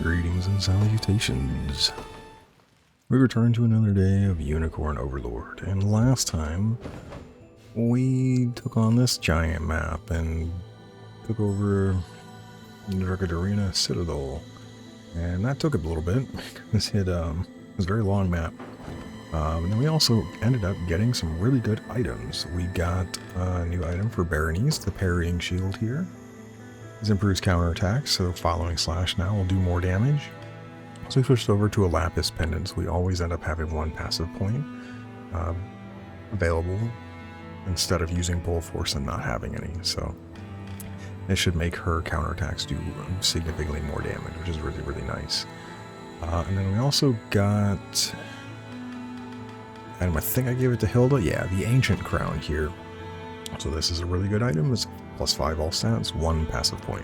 Greetings and salutations. We return to another day of Unicorn Overlord, and last time we took on this giant map and took over Dracodonia Citadel, and that took a little bit because it was a very long map. And then we also ended up getting some really good items. We got a new item for Berenice, the parrying shield here. This improves counterattacks, so following slash now will do more damage. So we switched over to a lapis pendant, so we always end up having one passive point available instead of using bull force and not having any. So this should make her counterattacks do significantly more damage, which is really, really nice. And then we also got, and I think I gave it to Hilda, yeah, the Ancient Crown here. So this is a really good item. It's +5 all stats, 1 passive point.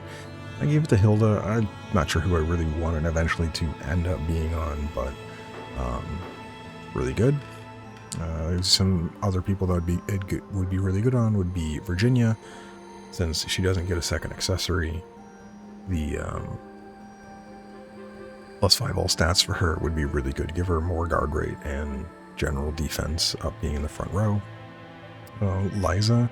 I gave it to Hilda. I'm not sure who I really wanted eventually to end up being on, but really good. Some other people that would be really good on would be Virginia, since she doesn't get a second accessory. The +5 all stats for her would be really good. Give her more guard rate and general defense up being in the front row. Liza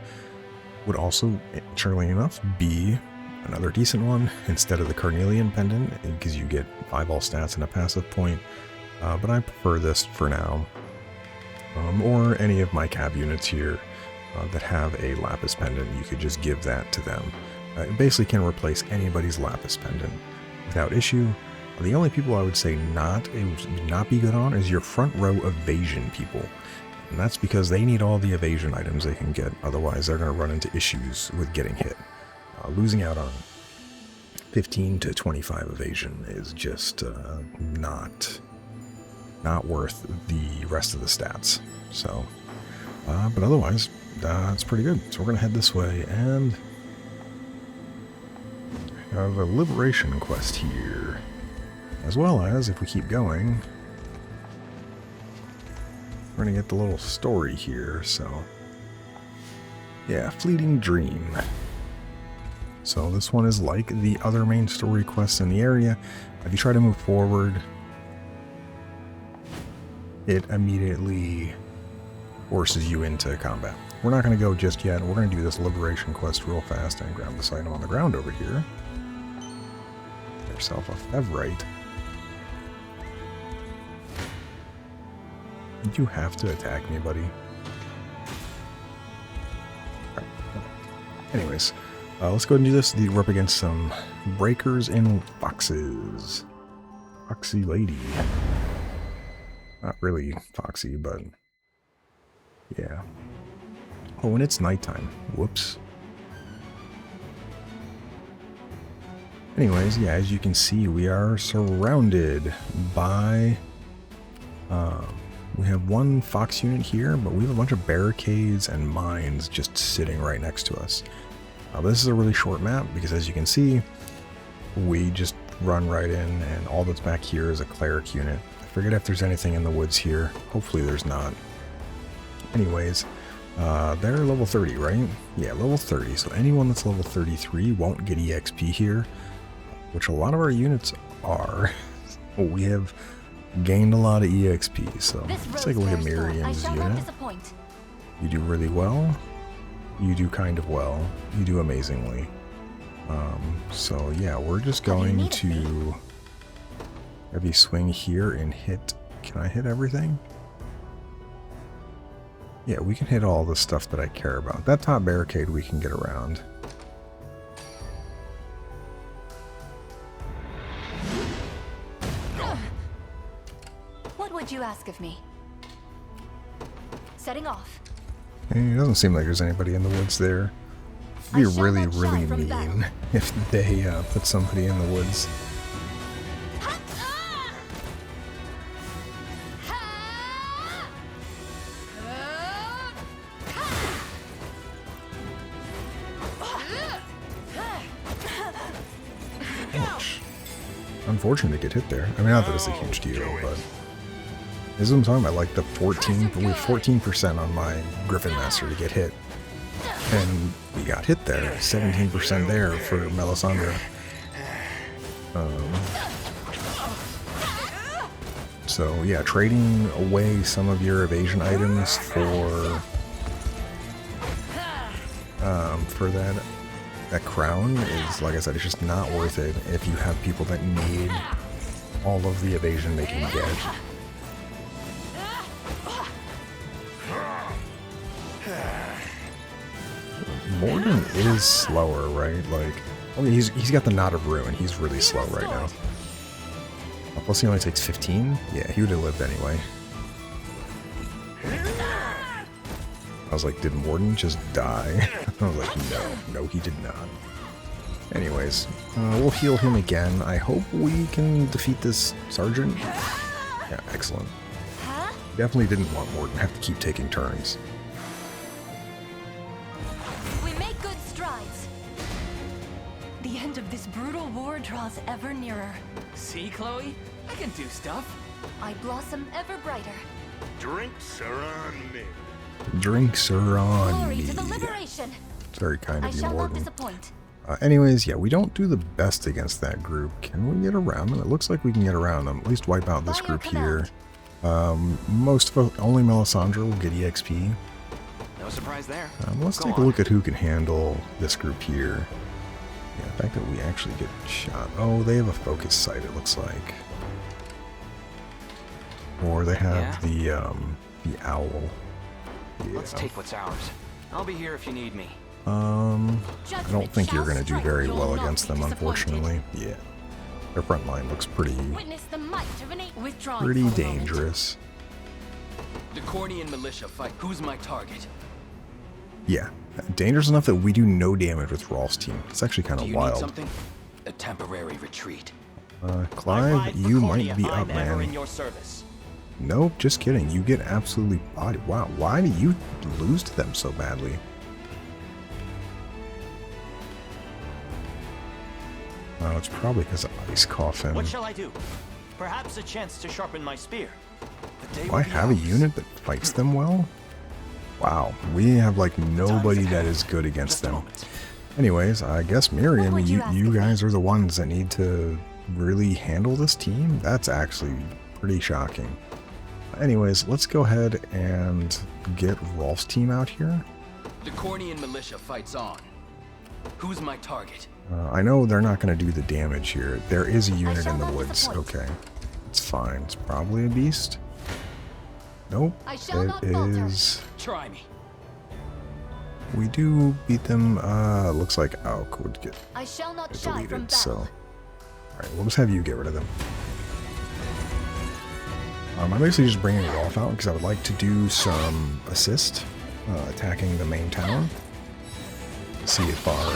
would also, interestingly enough, be another decent one instead of the Carnelian Pendant, because you get 5 all stats and a passive point, but I prefer this for now. Or any of my cab units here that have a Lapis Pendant, you could just give that to them. It basically can replace anybody's Lapis Pendant without issue. The only people I would say not be good on is your front row evasion people. And that's because they need all the evasion items they can get, otherwise they're going to run into issues with getting hit. Losing out on 15 to 25 evasion is just not worth the rest of the stats. So, but otherwise, it's pretty good. So we're going to head this way and have a liberation quest here. As well as, if we keep going, we're going to get the little story here, so yeah, Fleeting Dream. So this one is like the other main story quests in the area. If you try to move forward, it immediately forces you into combat. We're not going to go just yet. We're going to do this liberation quest real fast and grab this item on the ground over here. Get yourself a Fevrite. Did you have to attack me, buddy? Right. Anyways, let's go ahead and do this. We're up against some breakers and foxes. Foxy lady. Not really foxy, but yeah. Oh, and it's nighttime. Whoops. Anyways, yeah, as you can see, we are surrounded by we have one fox unit here, but we have a bunch of barricades and mines just sitting right next to us. This is a really short map because, as you can see, we just run right in, and all that's back here is a cleric unit. I forget if there's anything in the woods here. Hopefully there's not. Anyways, they're level 30, right? Yeah, level 30. So anyone that's level 33 won't get EXP here, which a lot of our units are. We have gained a lot of EXP, so let's take a look at Miriam's unit. You do really well. You do kind of well. You do amazingly. So yeah, we're just going to have you swing here and hit. Can I hit everything? Yeah, we can hit all the stuff that I care about. That top barricade we can get around. What would you ask of me? Setting off. It doesn't seem like there's anybody in the woods there. It'd be really, really mean if they put somebody in the woods. Ouch. Unfortunate to get hit there. I mean, not that it's a huge deal, but this is what I'm talking about, like the 14, we have 14% on my Griffin Master to get hit. And we got hit there, 17% there for Melisandre. So yeah, trading away some of your evasion items for that crown is, like I said, it's just not worth it if you have people that need all of the evasion they can get. Morden is slower, right? Like, I mean, he's got the Knot of Ruin. He's really slow right now. Plus he only takes 15? Yeah, he would have lived anyway. I was like, did Morden just die? I was like, no, he did not. Anyways, we'll heal him again. I hope we can defeat this sergeant. Yeah, excellent. Definitely didn't want Morden to have to keep taking turns. We make good strides. The end of this brutal war draws ever nearer. See, Chloe? I can do stuff. I blossom ever brighter. Drinks are on me. Drinks are on Glory me. to the liberation. It's very kind I of you, shall not Morden. disappoint. Anyways, yeah, we don't do the best against that group. Can we get around them? It looks like we can get around them. At least wipe out this By your group here. command. Most of only Melisandre will get EXP. No surprise there. Let's Go take a on. look at who can handle this group here. Yeah, the fact that we actually get shot. Oh, they have a focus sight, it looks like. Or they have the owl. Yeah. Let's take what's ours. I'll be here if you need me. I Judgment don't think you're shall going to do strike. very You'll well not against be them, disappointed. unfortunately. Yeah. Their front line looks pretty Witness the might of an withdrawing pretty for a moment. dangerous. Dracodonia militia fight. Who's my target? Yeah. Dangerous enough that we do no damage with Rolf's team. It's actually kind Do of you need wild. something? A temporary retreat. Clive, you might be up, I'm ever in man. your service. Nope, just kidding. You get absolutely bodied. Wow, why do you lose to them so badly? Oh, it's probably because of Ice Coffin. What shall I do? Perhaps a chance to sharpen my spear. The day Do will I be have a ours. unit that fights them well? Wow, we have like nobody Time to that act. is good against Just a them. moment. Anyways, I guess Miriam, What would you you, ask you of me? guys are the ones that need to really handle this team. That's actually pretty shocking. Anyways, let's go ahead and get Rolf's team out here. Dracodonia militia fights on. Who's my target? I know they're not going to do the damage here. There is a unit shall in the not woods. disappoint. Okay, it's fine. It's probably a beast. Nope, I shall it not falter. is. Try me. We do beat them. Looks like Auk would get I shall not shy from deleted. So, battle. all right, we'll just have you get rid of them. I'm basically just bringing Rolf out because I would like to do some assist attacking the main town. See if our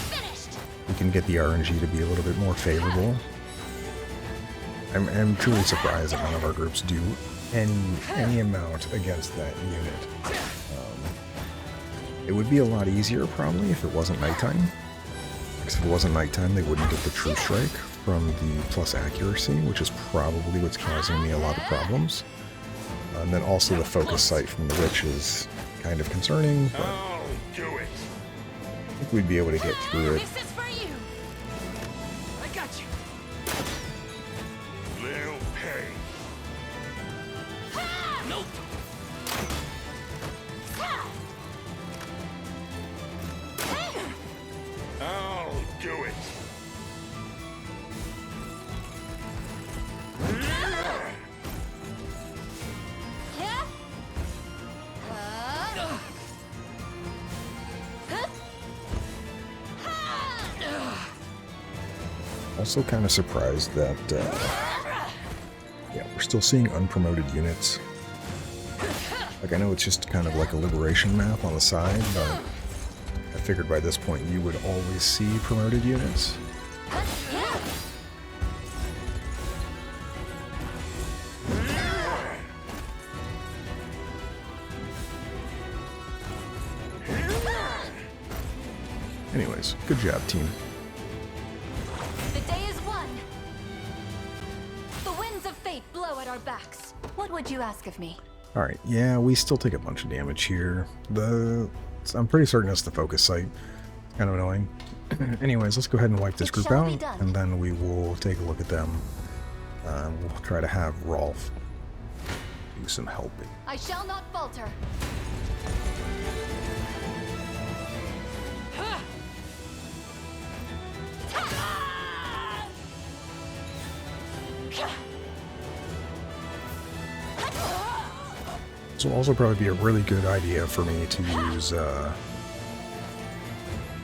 Finished. we can get the RNG to be a little bit more favorable. I'm truly surprised that none of our groups do any amount against that unit. It would be a lot easier probably if it wasn't nighttime. Because if it wasn't nighttime, they wouldn't get the True Strike from the plus accuracy, which is probably what's causing me a lot of problems. And then also the focus sight from the Witch is kind of concerning, but I'll do it. I think we'd be able to get through it. This is for you. I got you. They'll pay. Nope. I'll do it. Also kind of surprised that, yeah, we're still seeing unpromoted units. Like, I know it's just kind of like a liberation map on the side, but I figured by this point you would always see promoted units. Anyways, good job, team. The day is won. The winds of fate blow at our backs. What would you ask of me? Alright, yeah, we still take a bunch of damage here. I'm pretty certain it's the focus sight. Kind of annoying. Anyways, let's go ahead and wipe this It group shall out, be done. and then we will take a look at them. We'll try to have Rolf do some helping. I shall not falter. This will also probably be a really good idea for me to use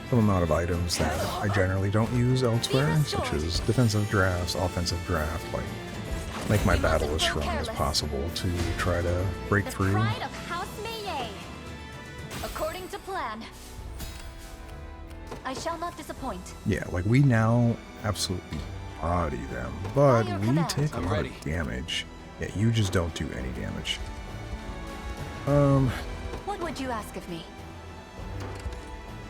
some amount of items that I generally don't use elsewhere, such as defensive drafts, offensive draft, like make my battle as strong as possible to try to break The through. pride of House Meillet. According to plan. I shall not disappoint. Yeah, like we now absolutely body them, but By your we command. take a I'm lot ready. of damage. Yeah, you just don't do any damage. What would you ask of me?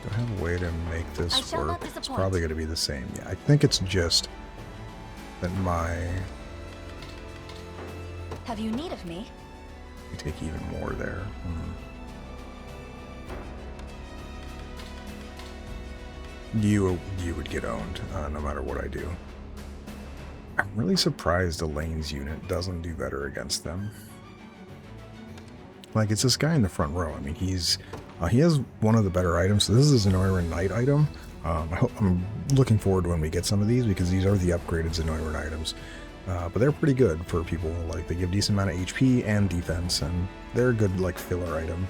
Do I have a way to make I this shall not work? It's disappoint. probably going to be the same. Yeah, I think it's just that Have you need of me? we take even more there. You would get owned no matter what I do. I'm really surprised Elaine's unit doesn't do better against them. Like, it's this guy in the front row. I mean, he has one of the better items. So this is a Zenoiran Knight item. I'm looking forward to when we get some of these because these are the upgraded Zenoiran items. But they're pretty good for people. Like, they give decent amount of HP and defense, and they're a good, like, filler item.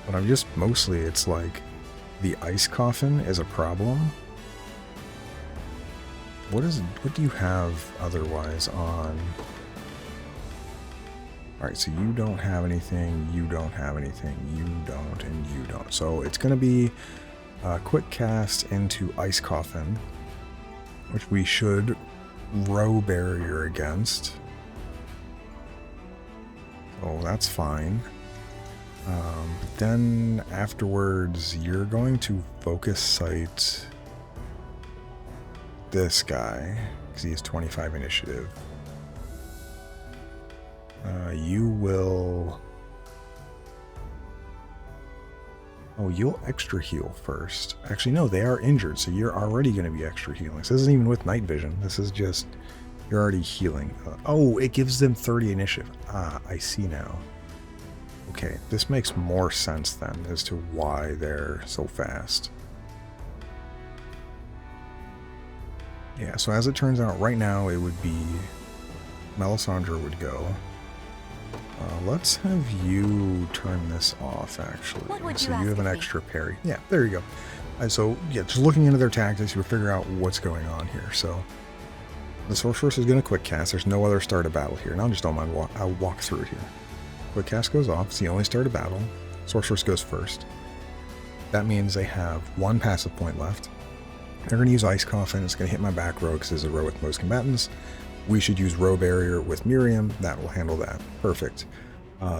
But I'm just, mostly, it's like, the ice coffin is a problem. What do you have otherwise on? Alright, so you don't have anything, you don't have anything, you don't, and you don't. So it's going to be a quick cast into Ice Coffin, which we should row barrier against. So that's fine. Then afterwards, you're going to focus sight this guy, because he has 25 initiative. You will... Oh, you'll extra heal first. Actually, no, they are injured, so you're already going to be extra healing. So this isn't even with night vision. This is just... You're already healing. Oh, it gives them 30 initiative. Ah, I see now. Okay, this makes more sense then as to why they're so fast. Yeah, so as it turns out, right now it would be... Melisandre would go. Let's have you turn this off, actually. What would so you you ask have an of me? extra parry. Yeah, there you go. So, yeah, just looking into their tactics, you'll figure out what's going on here. So, the Sorceress is going to quick cast. There's no other start of battle here. And I just don't mind, I'll walk through it here. Quick cast goes off. It's the only start of battle. Sorceress goes first. That means they have one passive point left. They're going to use Ice Coffin. It's going to hit my back row because it's a row with most combatants. We should use Row Barrier with Miriam. That will handle that. Perfect.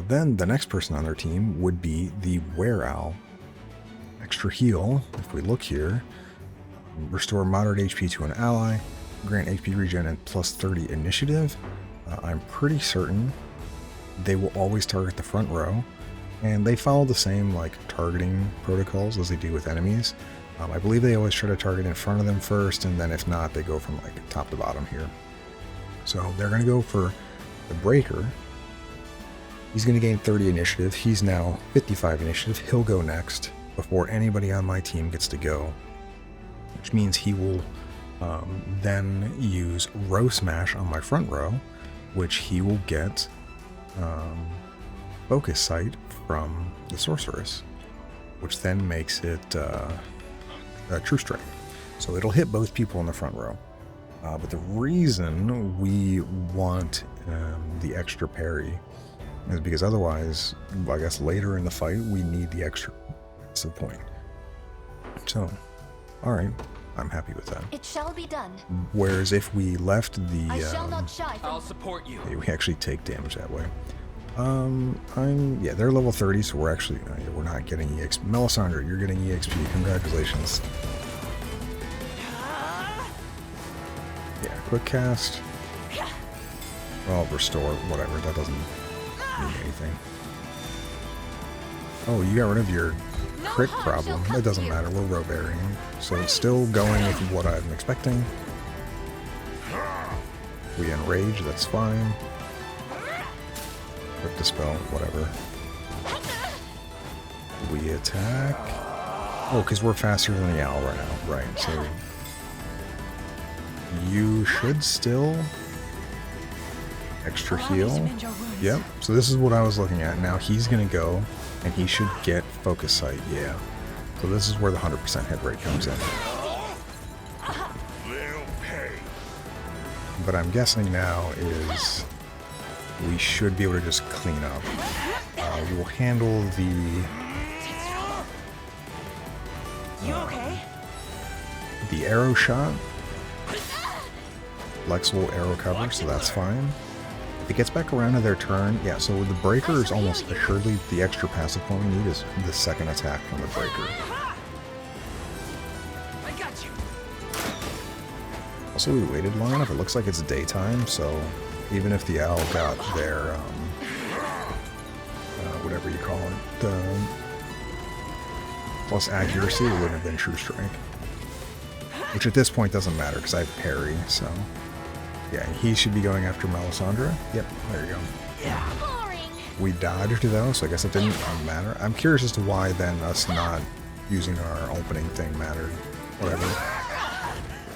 Then the next person on their team would be the Were-Owl. Extra heal, if we look here. Restore moderate HP to an ally. Grant HP regen and plus 30 initiative. I'm pretty certain they will always target the front row. And they follow the same like targeting protocols as they do with enemies. I believe they always try to target in front of them first, and then if not, they go from like top to bottom here. So they're going to go for the Breaker. He's going to gain 30 initiative. He's now 55 initiative. He'll go next before anybody on my team gets to go, which means he will then use Row Smash on my front row, which he will get Focus Sight from the Sorceress, which then makes it a True Strike. So it'll hit both people in the front row. But the reason we want the extra parry is because otherwise, I guess later in the fight, we need the extra point. So, alright, I'm happy with that. It shall be done. Whereas if we left I shall the... not shy I'll from support you. we actually take damage that way. Yeah, they're level 30, so we're actually... we're not getting EXP. Melisandre, you're getting EXP. Congratulations. Yeah, quick cast. Well, restore, whatever, that doesn't mean anything. Oh, you got rid of your crit problem. It doesn't matter, we're row burying. So it's still going with what I'm expecting. We enrage, that's fine. Quick dispel, whatever. We attack. Oh, because we're faster than the owl right now. Right, so you should still extra heal. Yep, so this is what I was looking at. Now he's going to go, and he should get focus sight, yeah. So this is where the 100% hit rate comes in. They'll pay. But I'm guessing now is we should be able to just clean up. We'll handle the arrow shot. Lex will arrow cover, so that's fine. If it gets back around to their turn, yeah, so the breaker is almost assuredly the extra passive point we need is the second attack from the breaker. I got you. Also, we waited long enough. It looks like it's daytime, so even if the owl got their, whatever you call it, plus accuracy, it wouldn't have been True Strike. Which at this point doesn't matter, because I have parry, so... Yeah, he should be going after Melisandre. Yep, there you go. Boring. We dodged though, so I guess it didn't matter. I'm curious as to why then us not using our opening thing mattered. Whatever.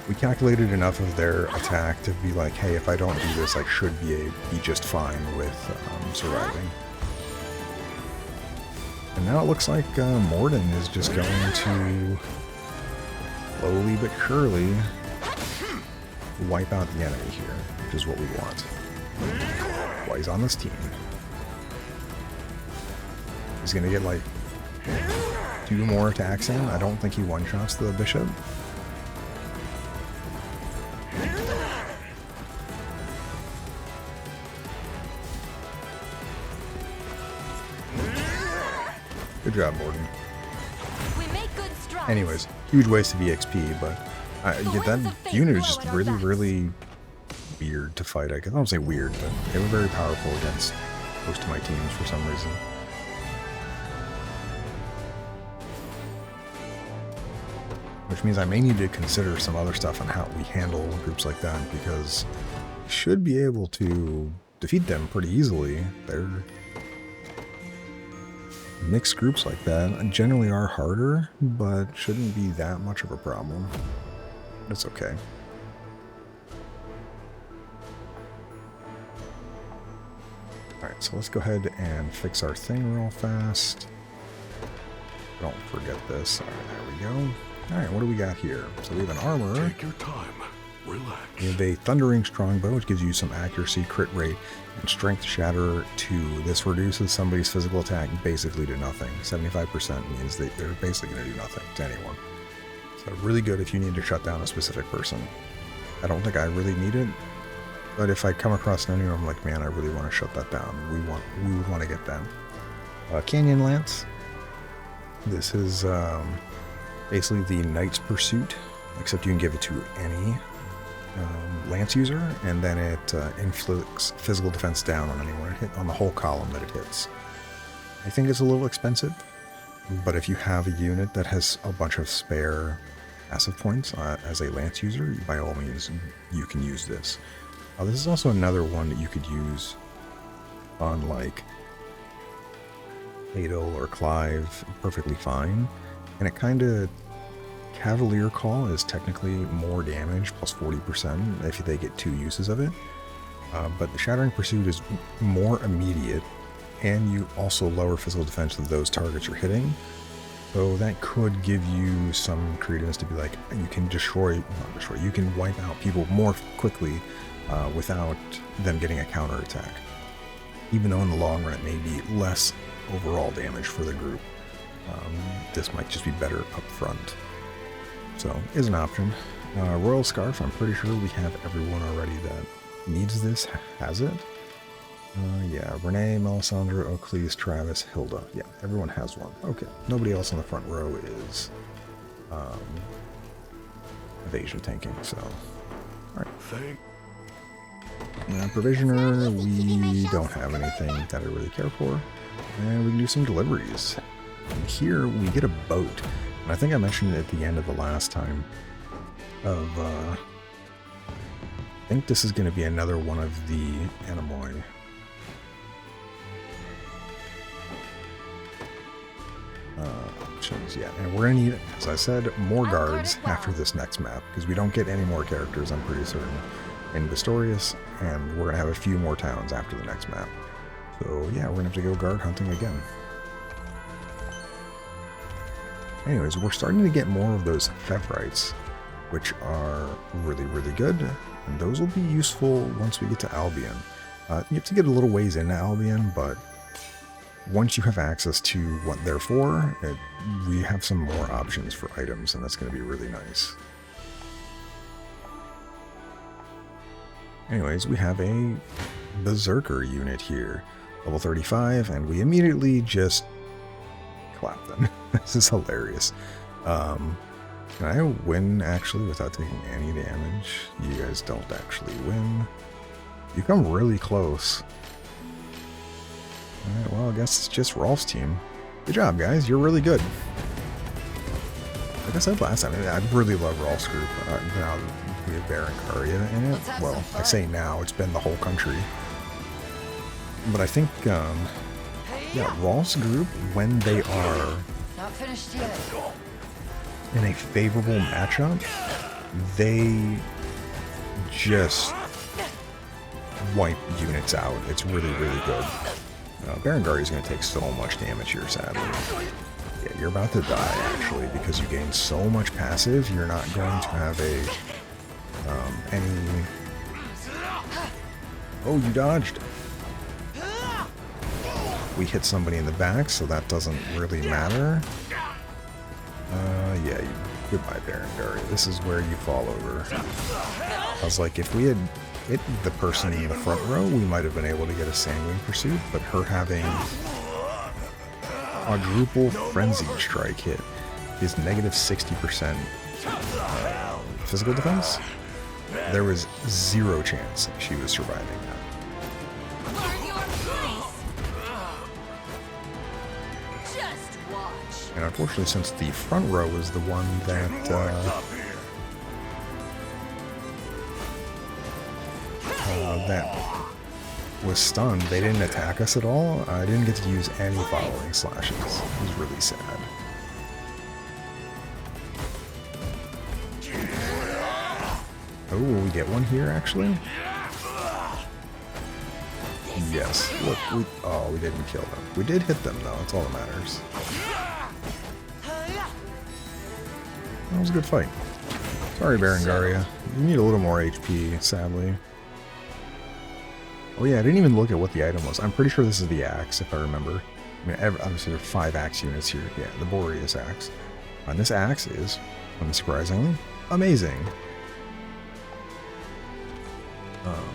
We calculated enough of their attack to be like, hey, if I don't do this, I should be just fine with surviving. And now it looks like Morden is just going to slowly but surely wipe out the enemy here, which is what we want. While he's on this team. He's gonna get like 2 more attacks in. I don't think he one-shots the bishop. Good job, Morden. We make good strides. Anyways, huge waste of EXP, but yeah, that unit is just really, really weird to fight. I don't say weird, but they were very powerful against most of my teams for some reason. Which means I may need to consider some other stuff on how we handle groups like that, because we should be able to defeat them pretty easily. They're mixed groups like that generally are harder, but shouldn't be that much of a problem. It's okay. Alright, so let's go ahead and fix our thing real fast. Don't forget this. Alright, there we go. Alright, what do we got here? So we have an armor. Take your time. Relax. We have a Thundering Strongbow, which gives you some accuracy, crit rate, and Strength Shatter 2. This reduces somebody's physical attack basically to nothing. 75% means they're basically going to do nothing to anyone. So really good if you need to shut down a specific person. I don't think I really need it, but if I come across an enemy, I'm like, man, I really want to shut that down. We would want to get that. Canyon Lance. This is basically the Knight's Pursuit, except you can give it to any Lance user, and then it inflicts physical defense down on anyone it hit on the whole column that it hits. I think it's a little expensive, but if you have a unit that has a bunch of spare passive points as a Lance user, by all means, you can use this. This is also another one that you could use on like Adel or Clive perfectly fine, and it kind of Cavalier Call is technically more damage, plus 40% if they get 2 uses of it. But the Shattering Pursuit is more immediate, and you also lower physical defense than those targets you're hitting. So that could give you some credence to be like, you can you can wipe out people more quickly without them getting a counterattack. Even though in the long run it may be less overall damage for the group. This might just be better up front. So, is an option. Royal Scarf, I'm pretty sure we have everyone already that needs this, has it. Yeah, Renee, Melisandre, Oakley's, Travis, Hilda. Yeah, everyone has one. Okay, nobody else on the front row is evasion tanking, so... Alright. Provisioner, we don't have anything that I really care for. And we can do some deliveries. And here we get a boat. And I think I mentioned it at the end of the last time of I think this is going to be another one of the Anemoi. Options, yeah. And we're going to need, as I said, more guards after this next map, because we don't get any more characters, I'm pretty certain, in Bastorias, and we're going to have a few more towns after the next map. So yeah, we're going to have to go guard hunting again. Anyways, we're starting to get more of those Fevrites, which are really, really good, and those will be useful once we get to Albion. You have to get a little ways into Albion, but once you have access to what they're for, we have some more options for items, and that's going to be really nice. Anyways, we have a Berserker unit here, level 35, and we immediately just clap them. This is hilarious. Can I win, actually, without taking any damage? You guys don't actually win. You come really close. Alright, well, I guess it's just Rolf's team. Good job, guys. You're really good. Like I said last time, I really love Rolf's group. Now we have Berengaria in it. Well, I say now, it's been the whole country. But I think, yeah, Rolf's group, when they are Not finished yet. in a favorable matchup, they just wipe units out. It's really, really good. Berengaria is going to take so much damage here, sadly. Yeah, you're about to die, actually, because you gain so much passive, you're not going to have any... Oh, you dodged! We hit somebody in the back, so that doesn't really matter. Yeah, goodbye, Berengaria. This is where you fall over. I was like, if we had hit the person in the front row, we might have been able to get a Sanguine Pursuit, but her having quadruple Frenzied Strike hit is negative 60% physical defense. There was zero chance she was surviving that. Learn your place. Just watch. And unfortunately, since the front row was the one that that was stunned, they didn't attack us at all. I didn't get to use any following slashes. It was really sad. Oh, will we get one here, actually? Yes. Look, we didn't kill them. We did hit them, though. That's all that matters. That was a good fight. Sorry, Berengaria. You need a little more HP, sadly. Oh yeah, I didn't even look at what the item was. I'm pretty sure this is the axe, if I remember. I mean, obviously there are 5 axe units here. Yeah, the Boreas axe. And this axe is, unsurprisingly, amazing.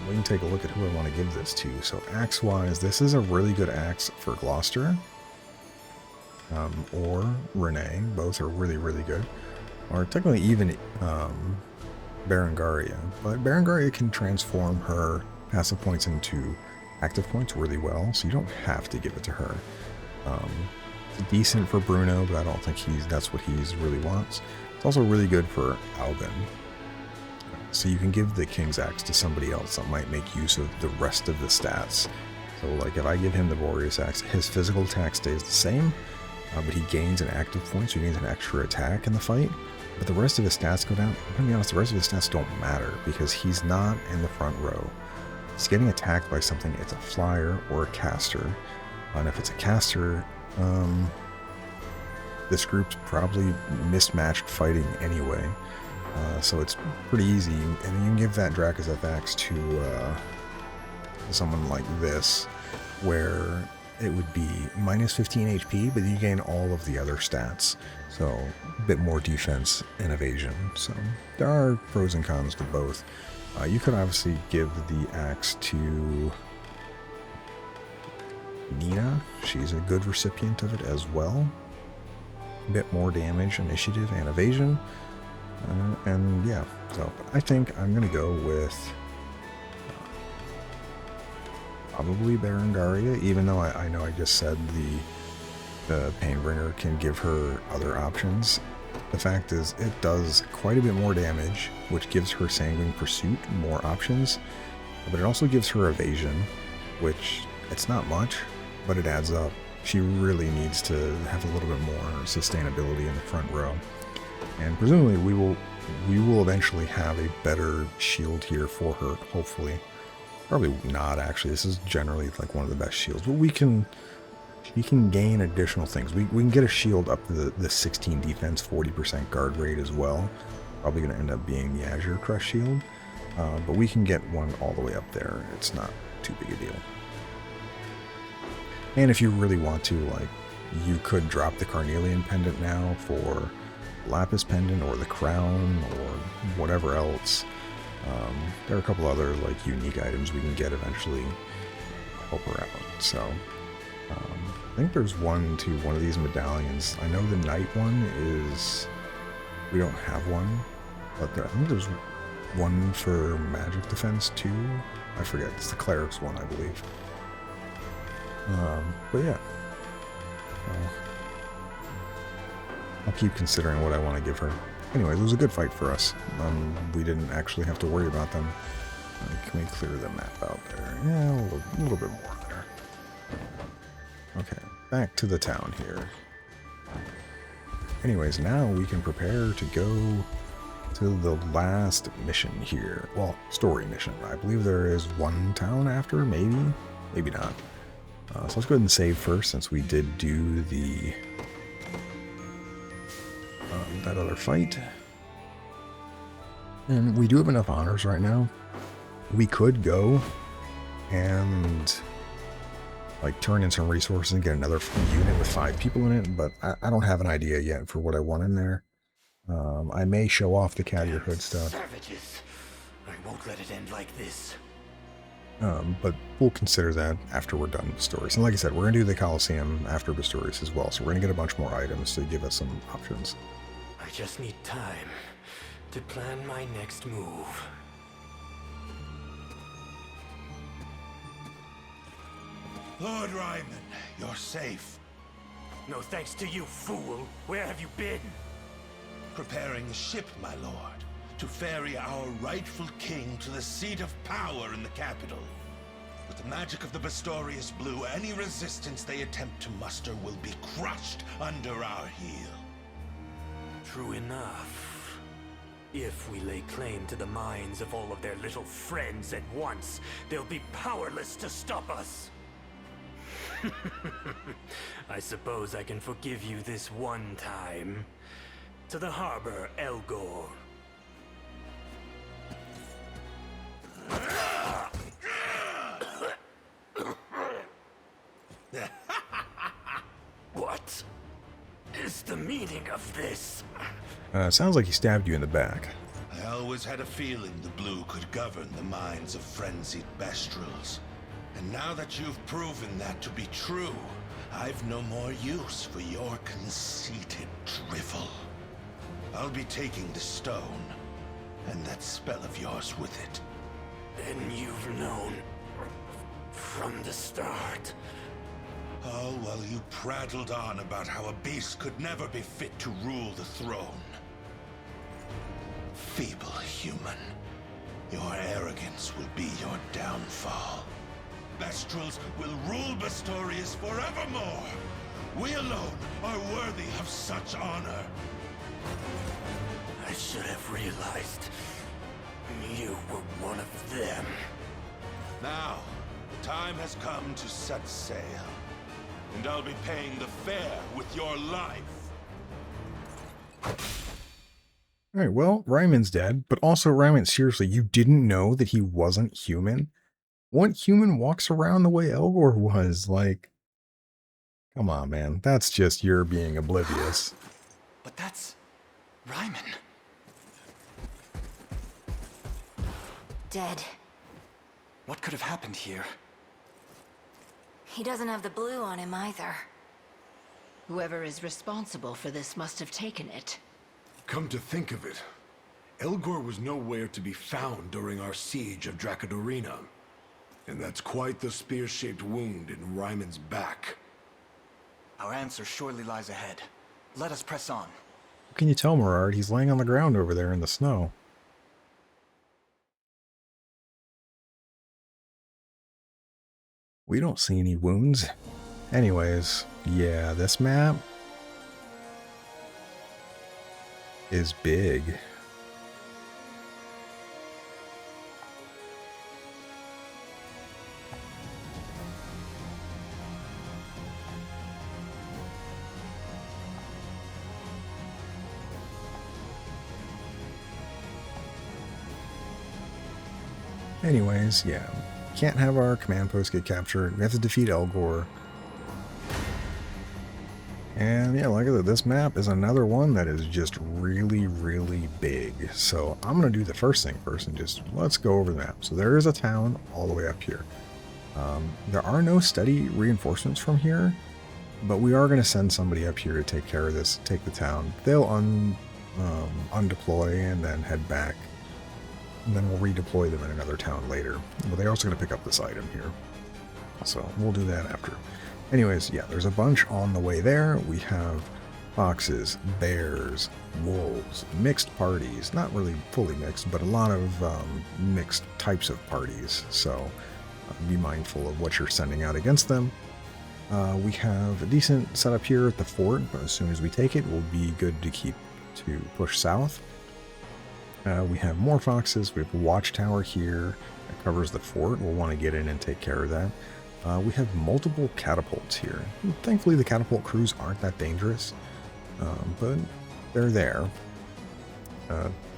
We can take a look at who I want to give this to. So axe-wise, this is a really good axe for Gloucester. Or Renee. Both are really, really good. Or technically even Berengaria. But Berengaria can transform her passive points into active points really well, so you don't have to give it to her. It's decent for Bruno, but I don't think that's what he's really wants. It's also really good for Albin. So you can give the King's Axe to somebody else that might make use of the rest of the stats. So like if I give him the Boreas Axe, his physical attack stays the same, but he gains an active point, so he gains an extra attack in the fight. But the rest of his stats go down. I'm gonna be honest, the rest of his stats don't matter because he's not in the front row. He's getting attacked by something, it's a flyer or a caster. And if it's a caster, this group's probably mismatched fighting anyway. So it's pretty easy. And you can give that Dracodonia axe to someone like this, where it would be minus 15 HP, but you gain all of the other stats. So a bit more defense and evasion. So there are pros and cons to both. You could obviously give the axe to Nina. She's a good recipient of it as well. A bit more damage, initiative, and evasion. And yeah, so I think I'm going to go with probably Berengaria, even though I know I just said the Painbringer can give her other options. The fact is, it does quite a bit more damage, which gives her Sanguine Pursuit more options, but it also gives her Evasion, which it's not much, but it adds up. She really needs to have a little bit more sustainability in the front row. And presumably we will eventually have a better shield here for her, hopefully. Probably not, actually. This is generally like one of the best shields, but she can gain additional things. We can get a shield up to the 16 defense, 40% guard rate as well. Probably going to end up being the Azure Crush shield, but we can get one all the way up there. It's not too big a deal. And if you really want to, like, you could drop the Carnelian Pendant now for Lapis Pendant or the Crown or whatever else. There are a couple other like unique items we can get eventually help her out. So I think there's one of these medallions. I know the Knight one is, we don't have one, but I think there's one for magic defense too. I forget, it's the Cleric's one, I believe. But yeah, I'll keep considering what I want to give her. Anyways, it was a good fight for us. We didn't actually have to worry about them. Can we clear the map out there? Yeah, a little bit more there. Okay, back to the town here. Anyways, now we can prepare to go to the last mission here. Well, story mission. I believe there is one town after, maybe? Maybe not. So let's go ahead and save first, since we did do the that other fight. And we do have enough honors right now. We could go and like turn in some resources and get another unit with 5 people in it, but I don't have an idea yet for what I want in there. I may show off the Cat Ear Hood stuff. Savages. I won't let it end like this. But we'll consider that after we're done with Bastorias. And like I said, we're going to do the Colosseum after Bastorias as well, so we're going to get a bunch more items to give us some options. I just need time to plan my next move. Lord Reimann, you're safe. No thanks to you, fool. Where have you been? Preparing a ship, my lord, to ferry our rightful king to the seat of power in the capital. With the magic of the Bastorias Blue, any resistance they attempt to muster will be crushed under our heel. True enough. If we lay claim to the minds of all of their little friends at once, they'll be powerless to stop us. I suppose I can forgive you this one time. To the harbor, Elgor. What is the meaning of this? Sounds like he stabbed you in the back. I always had a feeling the blue could govern the minds of frenzied Bestrels. And now that you've proven that to be true, I've no more use for your conceited drivel. I'll be taking the stone, and that spell of yours with it. Then you've known from the start. Oh, well, you prattled on about how a beast could never be fit to rule the throne. Feeble human. Your arrogance will be your downfall. Bestrels will rule Bastorias forevermore. We alone are worthy of such honor. I should have realized you were one of them. Now, the time has come to set sail. And I'll be paying the fare with your life. Alright, well, Raimann's dead, but also, Reimann, seriously, you didn't know that he wasn't human? What human walks around the way Elgor was? Like, come on, man. That's just you're being oblivious. But that's Reimann. Dead. What could have happened here? He doesn't have the blue on him either. Whoever is responsible for this must have taken it. Come to think of it, Elgor was nowhere to be found during our siege of Dracodonia. And that's quite the spear-shaped wound in Raimann's back. Our answer surely lies ahead. Let us press on. What can you tell, Morard? He's laying on the ground over there in the snow. We don't see any wounds. Anyways, yeah, this map is big. Anyways, yeah, can't have our command post get captured. We have to defeat Elgor. And yeah, like I said, this map is another one that is just really, really big. So I'm going to do the first thing first and just let's go over the map. So there is a town all the way up here. There are no steady reinforcements from here, but we are going to send somebody up here to take care of this, take the town. They'll undeploy and then head back. And then we'll redeploy them in another town later. But they're also going to pick up this item here. So we'll do that after. Anyways, yeah, there's a bunch on the way there. We have foxes, bears, wolves, mixed parties. Not really fully mixed, but a lot of mixed types of parties. So be mindful of what you're sending out against them. We have a decent setup here at the fort, but as soon as we take it, we'll be good to push south. We have more foxes. We have a watchtower here that covers the fort. We'll want to get in and take care of that. We have multiple catapults here. Thankfully, the catapult crews aren't that dangerous, but they're there.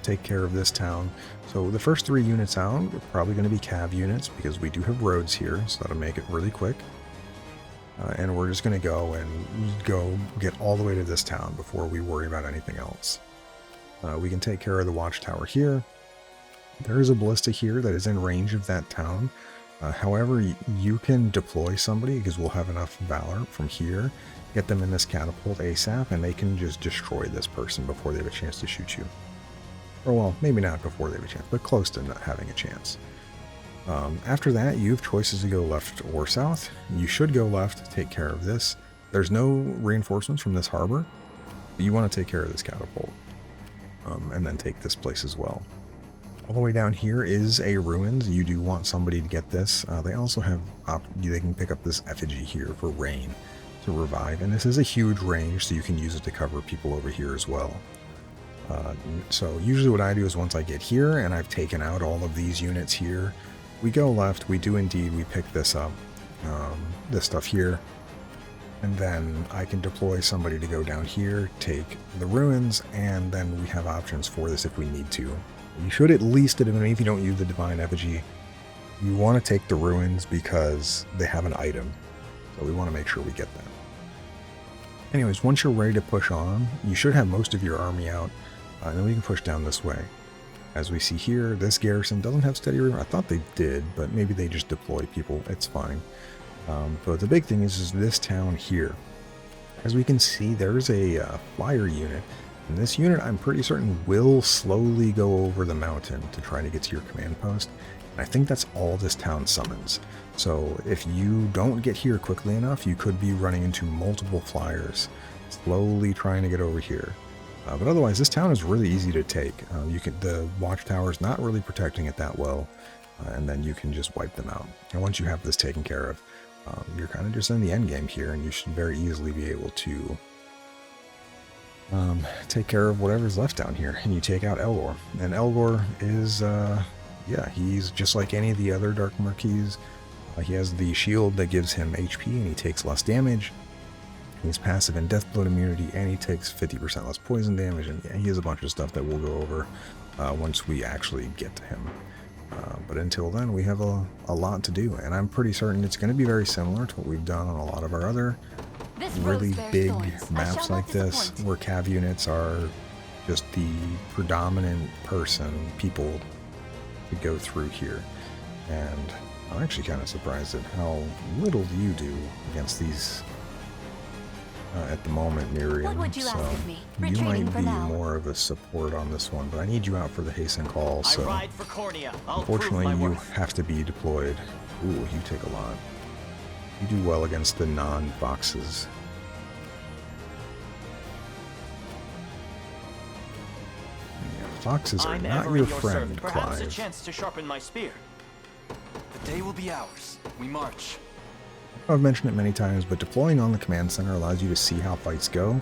Take care of this town. So the first 3 units out are probably going to be cav units because we do have roads here, so that'll make it really quick. And we're just going to go get all the way to this town before we worry about anything else. We can take care of the watchtower here. There is a ballista here that is in range of that town. However, you can deploy somebody because we'll have enough valor from here, get them in this catapult ASAP, and they can just destroy this person before they have a chance to shoot you. Or well, maybe not before they have a chance, but close to not having a chance. After that, you have choices to go left or south. You should go left, take care of this. There's no reinforcements from this harbor, but you want to take care of this catapult. And then take this place as well. All the way down here is a ruins. You do want somebody to get this. They also have, they can pick up this effigy here for rain to revive. And this is a huge range, so you can use it to cover people over here as well. So usually what I do is once I get here and I've taken out all of these units here, we go left. We do indeed, we pick this up, this stuff here. And then I can deploy somebody to go down here, take the ruins, and then we have options for this if we need to. You should at least, even if you don't use the Divine Effigy, you want to take the ruins because they have an item. So we want to make sure we get that. Anyways, once you're ready to push on, you should have most of your army out, and then we can push down this way. As we see here, this garrison doesn't have steady river. I thought they did, but maybe they just deploy people. It's fine. But the big thing is this town here. As we can see, there's a flyer unit. And this unit, I'm pretty certain, will slowly go over the mountain to try to get to your command post. And I think that's all this town summons. So if you don't get here quickly enough, you could be running into multiple flyers, slowly trying to get over here. But otherwise, this town is really easy to take. The watchtower is not really protecting it that well. And then you can just wipe them out. And once you have this taken care of, you're kind of just in the end game here, and you should very easily be able to take care of whatever's left down here. And you take out Elgor. And Elgor is, yeah, he's just like any of the other Dark Marquis. He has the shield that gives him HP, and he takes less damage. He's passive in Deathblow immunity, and he takes 50% less poison damage. And yeah, he has a bunch of stuff that we'll go over once we actually get to him. But until then, we have a lot to do, and I'm pretty certain it's going to be very similar to what we've done on a lot of our other really big maps like this, where cav units are just the predominant people to go through here. And I'm actually kind of surprised at how little you do against these at the moment, Miriam. So you might be more of a support on this one, but I need you out for the hasten call, so unfortunately you have to be deployed. Ooh, you take a lot. You do well against the non-foxes. foxes are I'm not ever your in your friend, service. Perhaps a Clive. chance to sharpen my spear. The day will be ours. We march. I've mentioned it many times, but deploying on the command center allows you to see how fights go.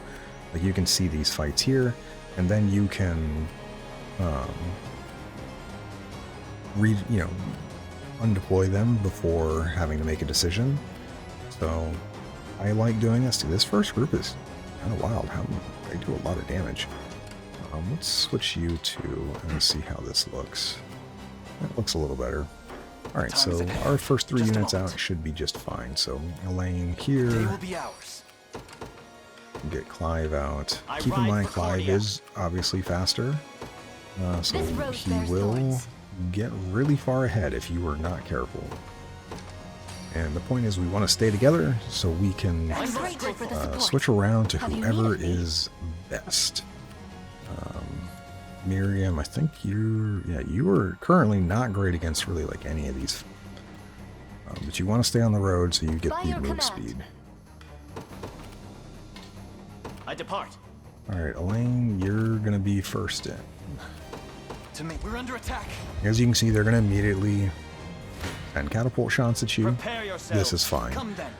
Like, you can see these fights here, and then you can undeploy them before having to make a decision. So I like doing this too. This first group is kind of wild. They do a lot of damage. Let's switch you to and see how this looks. That looks a little better. Alright, so our first 3 units out should be just fine. So Elaine here. The day will be ours. Get Clive out. Keep in mind, Clive is obviously faster. So he will get really far ahead if you are not careful. And the point is, we want to stay together so we can switch around to whoever is best. Miriam, I think you are currently not great against really like any of these. But you want to stay on the road so you get the move speed. I depart. Alright, Elaine, you're going to be first in. To me, we're under attack. As you can see, they're going to immediately send catapult shots at you. Prepare yourself. This is fine. Come then.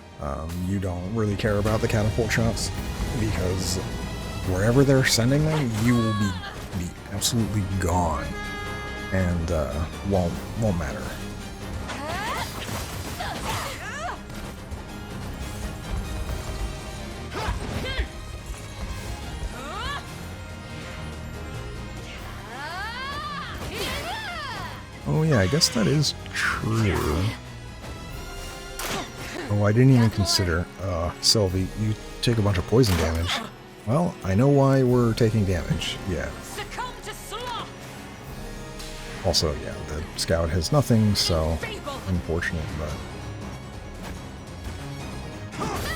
You don't really care about the catapult shots because wherever they're sending them, you will be absolutely gone and won't matter. Oh yeah, I guess that is true. Oh, I didn't even consider. Sylvie, you take a bunch of poison damage. Well, I know why we're taking damage. Yeah. Also, yeah, the scout has nothing, so unfortunate, but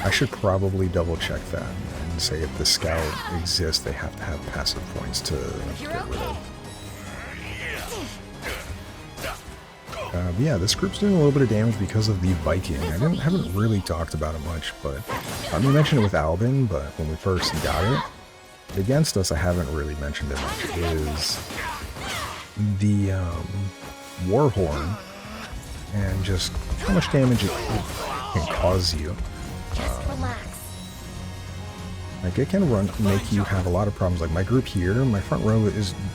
I should probably double check that and say if the scout exists, they have to have passive points to get rid of. Yeah, this group's doing a little bit of damage because of the Viking. I haven't really talked about it much, but we mentioned it with Albin, but when we first got it, against us I haven't really mentioned it much, is the Warhorn and just how much damage it can cause you. Like, it can make you have a lot of problems. Like my group here, my front row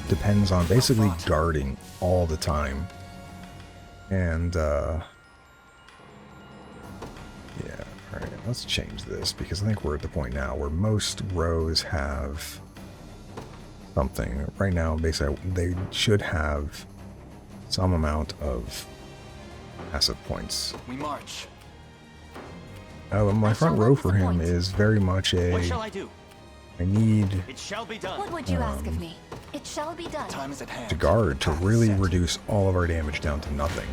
depends on basically guarding all the time. And, yeah, alright, let's change this, because I think we're at the point now where most rows have something. Right now, basically, they should have some amount of passive points. We march. My front row for him is very much What shall I do? I need It shall be done. What would you ask of me? It shall be done. Time is at hand. to guard to really reduce all of our damage down to nothing.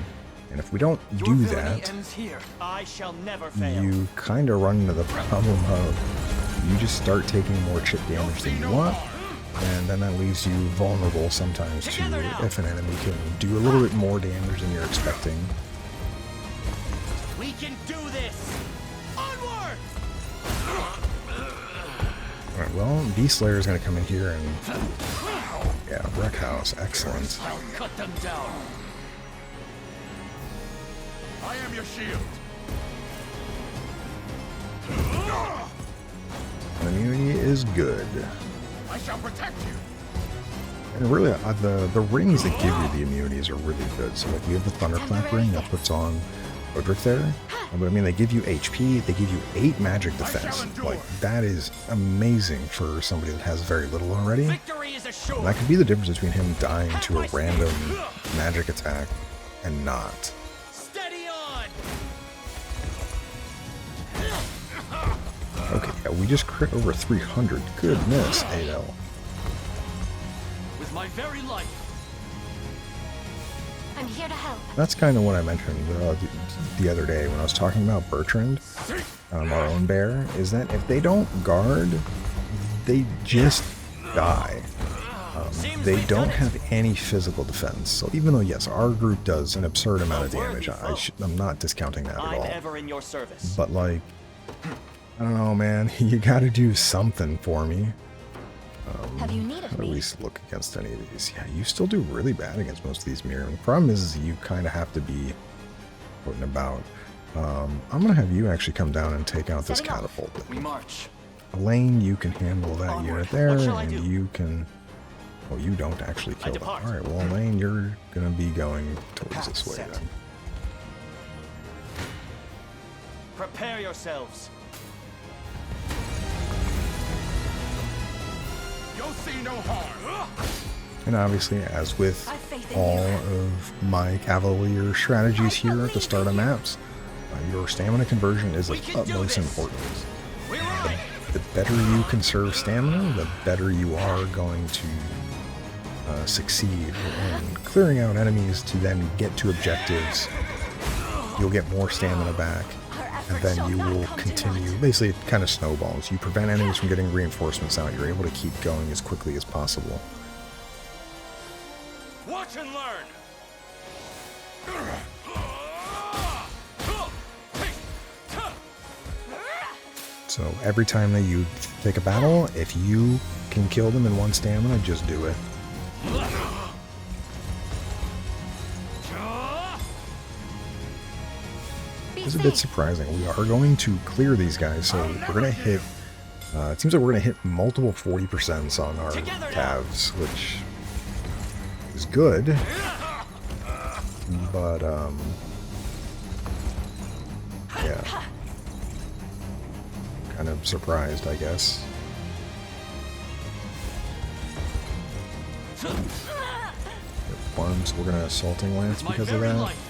And if we don't do that, Ends here. I shall never fail. you kind of run into the problem of you just start taking more chip damage than you want, and then that leaves you vulnerable sometimes to if an enemy can do a little bit more damage than you're expecting. We can do this. Onward! Alright, well, Beast Slayer is going to come in here and... yeah, Wreck House, excellent. I'll cut them down. I am your shield. Immunity is good. I shall protect you. And really, the rings that give you the immunities are really good. So like, we have the Thunderclap ring that puts on Odric there. But I mean, they give you HP, they give you 8 magic defense. Like, that is amazing for somebody that has very little already. Victory is assured. And that could be the difference between him dying to a random magic attack and not. Steady on. Okay, yeah, we just crit over 300. Goodness, Adel. With my very life. I'm here to help. That's kind of what I mentioned the other day when I was talking about Bertrand, our own bear, is that if they don't guard, they just die. They don't have any physical defense. So even though, yes, our group does an absurd amount of damage, I'm not discounting that at I'm all. ever in your service. But like, I don't know, man, you gotta do something for me. Have you need At of me? least look against any of these. Yeah, you still do really bad against most of these mirror. The problem is you kind of have to be putting about. I'm going to have you actually come down and take out this Setting off. catapult. We march. Elaine, you can handle that Onward. unit there, What shall I and do? you can... Well, you don't actually kill them. depart. Alright, well, Elaine, you're going to be going towards Path this way set. then. Prepare yourselves. You'll see no harm. And obviously, as with I have faith in all you. of my Cavalier strategies here at the start of maps, your stamina conversion is of can do utmost this. importance. We're on. The better you conserve stamina, the better you are going to succeed in clearing out enemies to then get to objectives. You'll get more stamina back, and then you will continue. Basically, it kind of snowballs. You prevent enemies from getting reinforcements out. You're able to keep going as quickly as possible. Watch and learn! So every time that you take a battle, if you can kill them in one stamina, just do it. It's a bit surprising. We are going to clear these guys, so we're going to hit... it seems like we're going to hit multiple 40% on our calves, which is good. But, yeah. Kind of surprised, I guess. Farms, we're going to Assaulting Lance My because of very that. life.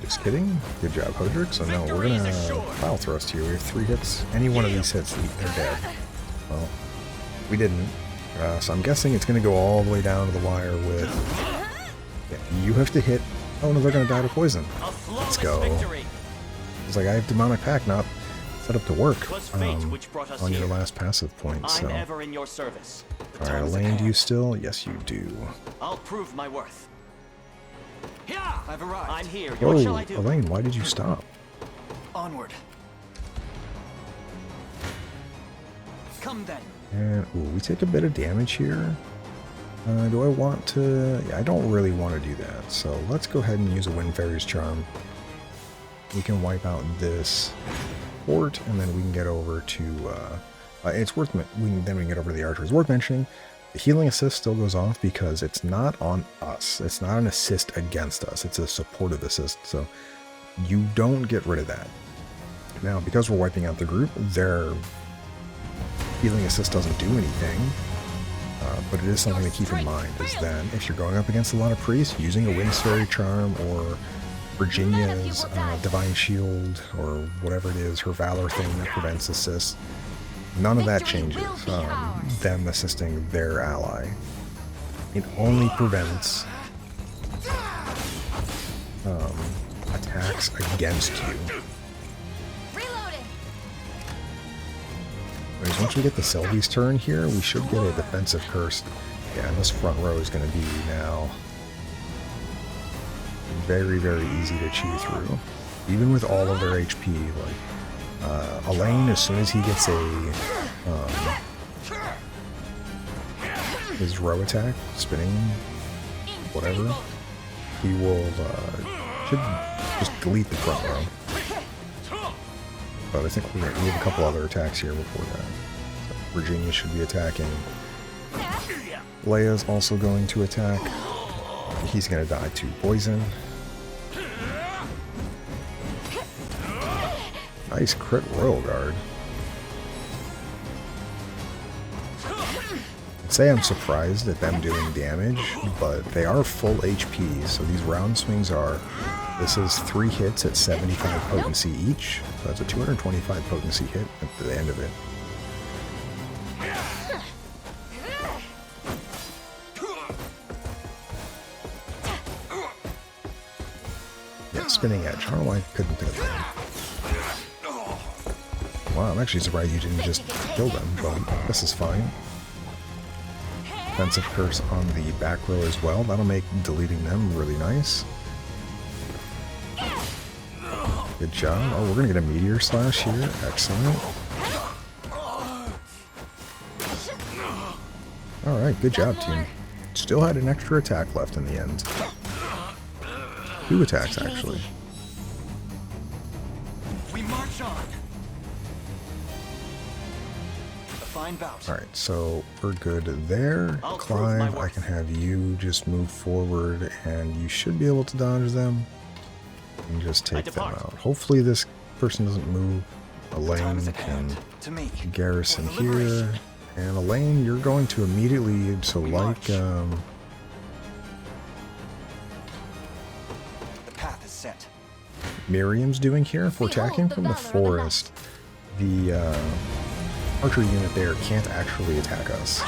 Just kidding. Good job, Hodrick. So no, we're Victory is gonna assured. pile thrust here. We have 3 hits. Any one of these hits, they're dead. Well, we didn't. So I'm guessing it's gonna go all the way down to the wire with... Yeah, you have to hit... Oh no, they're gonna die to poison. A Let's flawless go. victory. It's like I have Demonic Pact not set up to work 'Twas fate which brought us on your here. last passive point, I'm so... ever in your service. The Alright, time is at Elaine, do you hand. still? Yes, you do. I'll prove my worth. Yeah, I've arrived. I'm here. Whoa, What shall I do? Elaine, why did you stop? Onward. Come then. And, ooh, we take a bit of damage here. Do I want to... Yeah, I don't really want to do that. So let's go ahead and use a Wind Fairy's Charm. We can wipe out this fort, and then we can get over to... it's worth... Then we can get over to the archers. Worth mentioning, the healing assist still goes off because it's not on us. It's not an assist against us. It's a supportive assist. So you don't get rid of that. Now, because we're wiping out the group, their healing assist doesn't do anything. But it is something to keep in mind, is that if you're going up against a lot of priests, using a Wind Fairy Charm or Virginia's Divine Shield or whatever it is, her Valor thing that prevents assists, none of that Victory changes will be ours. them assisting their ally. It only prevents attacks against you. Reloading. Whereas once we get the Sylvie's turn here, we should get a defensive curse. Yeah, and this front row is going to be now very, very easy to chew through. Even with all of their HP, like Elaine, as soon as he gets his row attack, spinning, whatever, he will should just delete the front row. But I think we have a couple other attacks here before that. So Virginia should be attacking. Leia's also going to attack. He's going to die to poison. Nice crit Royal Guard. I'd say I'm surprised at them doing damage, but they are full HP, so these round swings are... This is 3 hits at 75 potency each, so that's a 225 potency hit at the end of it. Yeah, spinning edge. I don't know why I couldn't think of that. Wow, I'm actually surprised you didn't just kill them, but this is fine. Defensive curse on the back row as well. That'll make deleting them really nice. Good job. Oh, we're gonna get a meteor slash here. Excellent. Alright, good job, team. Still had an extra attack left in the end. 2 attacks, actually. We march on. A fine bout. Alright, so we're good there. Clive, I can have you just move forward, and you should be able to dodge them. And just take them out. Hopefully this person doesn't move. Elaine can garrison here. And Elaine, you're going to immediately, so like, The path is set. Miriam's doing here, if we're attacking from the forest, the archer unit there can't actually attack us.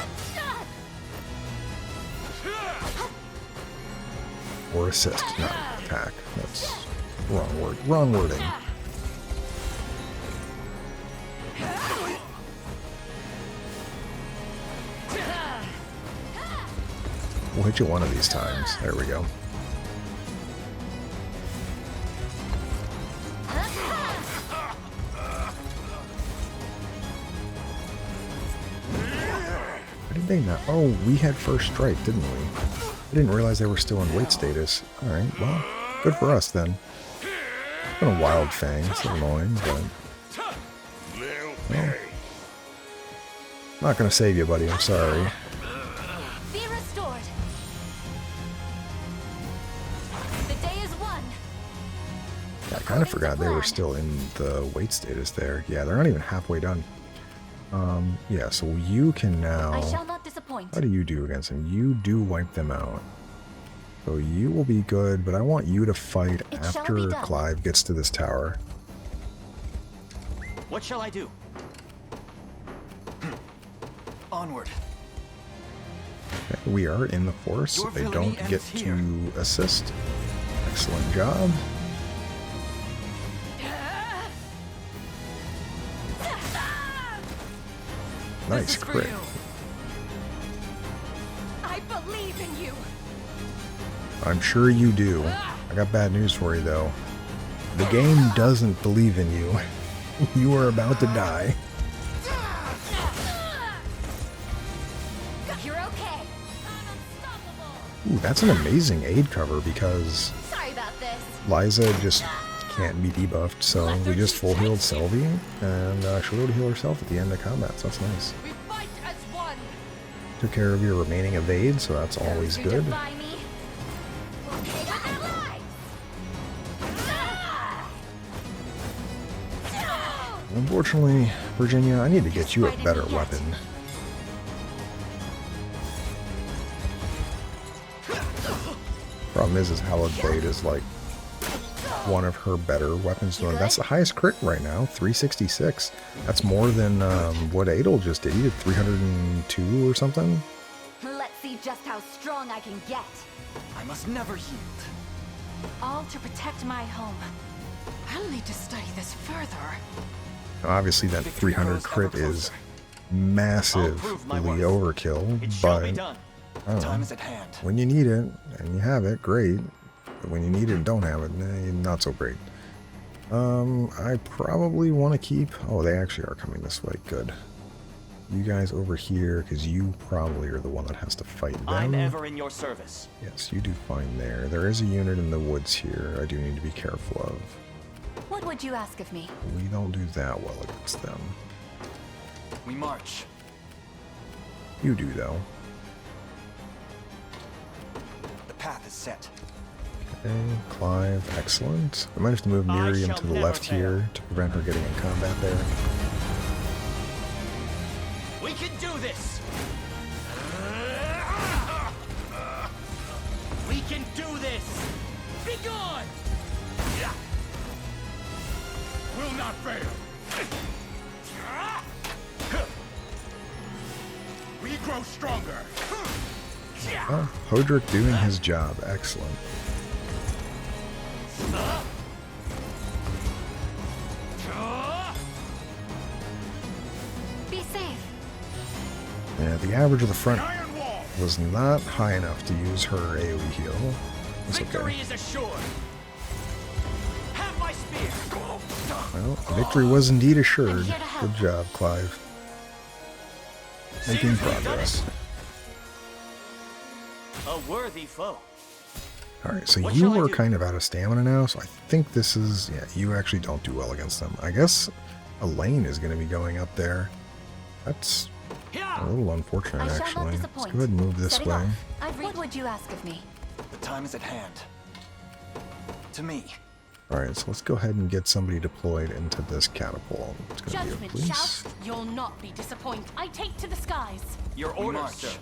Or assist, not attack. That's wrong word. Wrong wording. We'll hit you one of these times. There we go. How did they not? Oh, we had first strike, didn't we? I didn't realize they were still in wait status. Alright, well, good for us then. It's been a wild fang. It's annoying, but... Well, I'm not gonna save you, buddy. I'm sorry. I kind of forgot they were still in the wait status there. Yeah, they're not even halfway done. Yeah, so you can now... I shall not disappoint. What do you do against them? You do wipe them out. So you will be good, but I want you to fight after Clive gets to this tower. What shall I do? Onward. Okay, we are in the forest, so they don't get to assist. Excellent job. Nice crit. I believe in you. I'm sure you do. I got bad news for you though. The game doesn't believe in you. You are about to die. You're okay. Ooh, that's an amazing aid cover because Sorry about this. Liza just can't be debuffed, so we just full healed Selby, and she'll be able to heal herself at the end of combat, so that's nice. We fight as one. Took care of your remaining evade, so that's always good. Unfortunately, Virginia, I need to get you a better weapon. Problem is Hallowed Blade is like one of her better weapons. That's the highest crit right now, 366. That's more than what Adel just did. He did 302 or something. Let's see just how strong I can get. I must never yield. All to protect my home. I'll need to study this further. Obviously that 300 crit is massively overkill, but I don't know. When you need it and you have it, great. But when you need it and don't have it, not so great. I probably want to keep... Oh, they actually are coming this way. Good. You guys over here, because you probably are the one that has to fight them. I'm ever in your service. Yes, you do fine there. There is a unit in the woods here I do need to be careful of. What would you ask of me? We don't do that well against them. We march. You do, though. The path is set. Okay, Clive, excellent. I might have to move Miriam to the left here to prevent her getting in combat there. We can do this! We can do this! Be gone! Will not fail! We grow stronger! Oh, Hodrick doing his job. Excellent. Be safe. Yeah, the average of the front was not high enough to use her AoE heal. It's okay. Victory is assured! Have my spear! Well, victory was indeed assured. Good job, Clive. Making progress. A worthy foe. Alright, so you were kind of out of stamina now, so I think this is... Yeah, you actually don't do well against them. I guess Elaine is going to be going up there. That's a little unfortunate, actually. Let's go ahead and move this way. What would you ask of me? The time is at hand. To me. Alright, so let's go ahead and get somebody deployed into this catapult. It's going to be a Judgment police. shout, you'll not be disappointed. I take to the skies. Your orders, sir.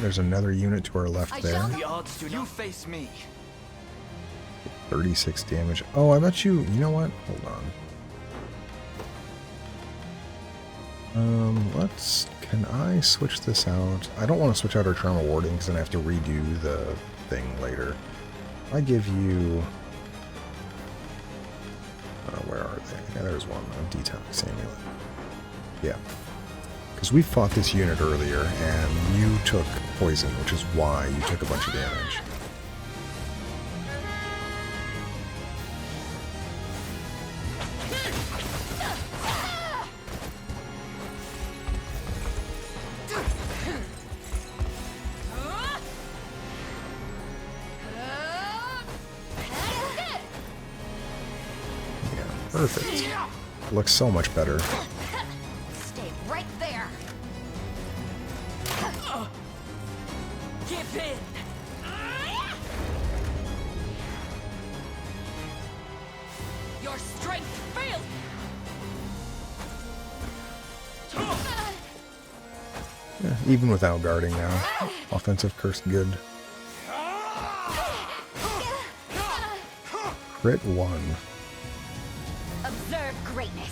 There's another unit to our left there. The odds do you face me. 36 damage. Oh, I bet you... You know what? Hold on. Let's... Can I switch this out? I don't want to switch out our trauma warding because then I have to redo the thing later. I give you... where are they? Yeah, there's one. Detox amulet. Yeah. Because we fought this unit earlier, and you took poison, which is why you took a bunch of damage. Perfect. Looks so much better. Stay right there. Give in. Your strength failed. Yeah, even without guarding now. Offensive curse good. Crit 1. Observe greatness.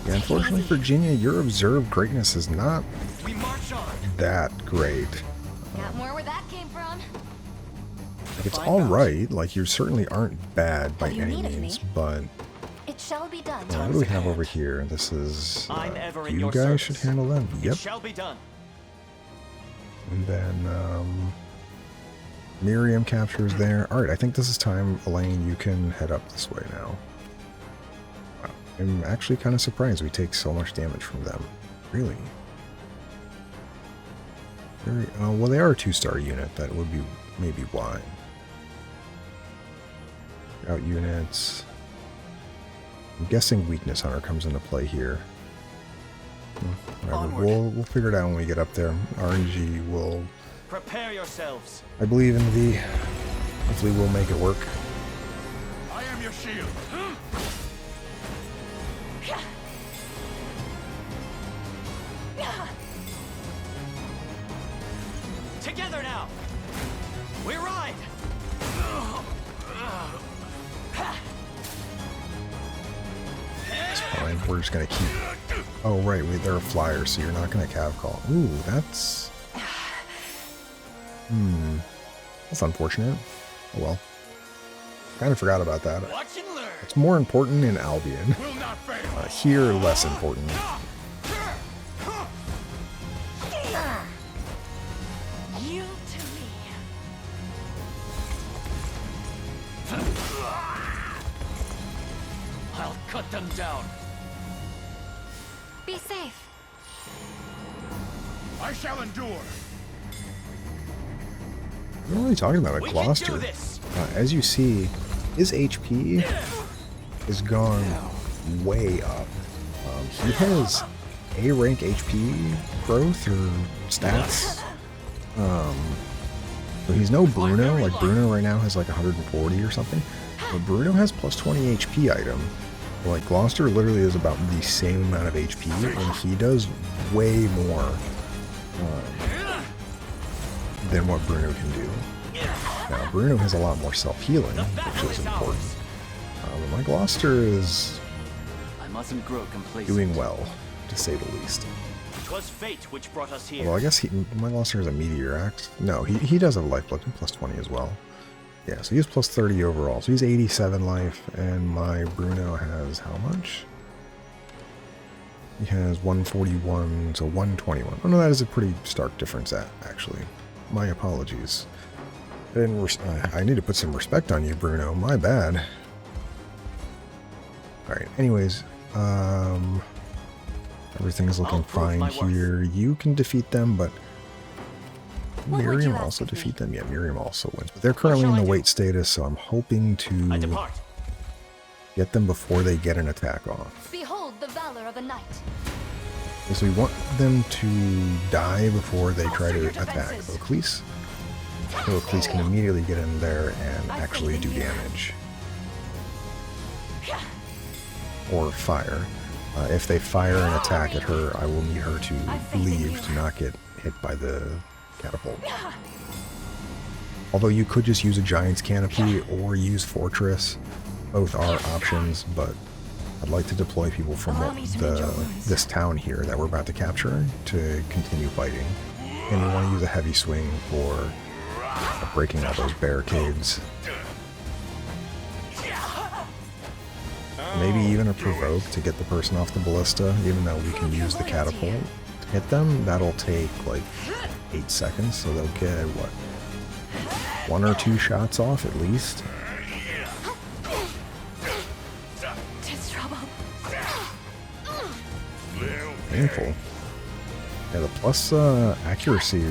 Yeah, unfortunately, Virginia, your observed greatness is not We march on. that great. Got more where that came from? Like, it's alright, like, you certainly aren't bad by What do you any need of me? means, but... It shall be done. What do we have over here? This is... I'm ever in you your guys service. should handle them. It Yep. shall be done. And then, Miriam captures there. Alright, I think this is time, Elaine, you can head up this way now. Wow. I'm actually kind of surprised we take so much damage from them. Really? Very, well, they are a 2-star unit. That would be maybe why. Out units. I'm guessing Weakness Hunter comes into play here. Whatever. We'll figure it out when we get up there. RNG will... Prepare yourselves. I believe in the... Hopefully we'll make it work. I am your shield. Together now. We ride. It's fine. We're just gonna keep... Oh, right. They're a flyer, so you're not gonna cav call. Ooh, that's... That's unfortunate. Oh well. Kind of forgot about that. Watch and learn. It's more important in Albion. Will not fail. Here, less important. You to me. I'll cut them down. Be safe. I shall endure. We're really talking about a We Gloucester. can do this. As you see, his HP has gone way up. He has A rank HP growth or stats. So he's no Bruno. Like Bruno right now has like 140 or something. But Bruno has plus 20 HP item. Like Gloucester literally is about the same amount of HP, and he does way more than what Bruno can do. Now Bruno has a lot more self-healing, which is important. But my Gloucester is I mustn't grow complacent. doing well, to say the least. 'Twas fate which brought us here. Well, I guess my Gloucester has a meteor axe. No, he does have life plus 20 as well. Yeah, so he has plus 30 overall. So he's 87 life, and my Bruno has how much? He has 141 to 121. Oh no, that is a pretty stark difference, actually. My apologies. I need to put some respect on you, Bruno. My bad. Alright, anyways, everything's looking fine here. You can defeat them, but Miriam also defeat them. Yeah, Miriam also wins. But they're currently in the wait status, so I'm hoping to get them before they get an attack off. Behold the valor of a knight. So we want them to die before they try to attack Oclise. So Oclise can immediately get in there and actually do damage. Or fire. If they fire an attack at her, I will need her to leave to not get hit by the catapult. Although you could just use a giant's canopy or use fortress. Both are options, but I'd like to deploy people from this town here that we're about to capture to continue fighting. And you want to use a heavy swing for breaking all those barricades. Maybe even a provoke to get the person off the ballista, even though we can use the catapult to hit them. That'll take like 8 seconds, so they'll get, what, 1 or 2 shots off at least. Painful. Yeah, the plus accuracy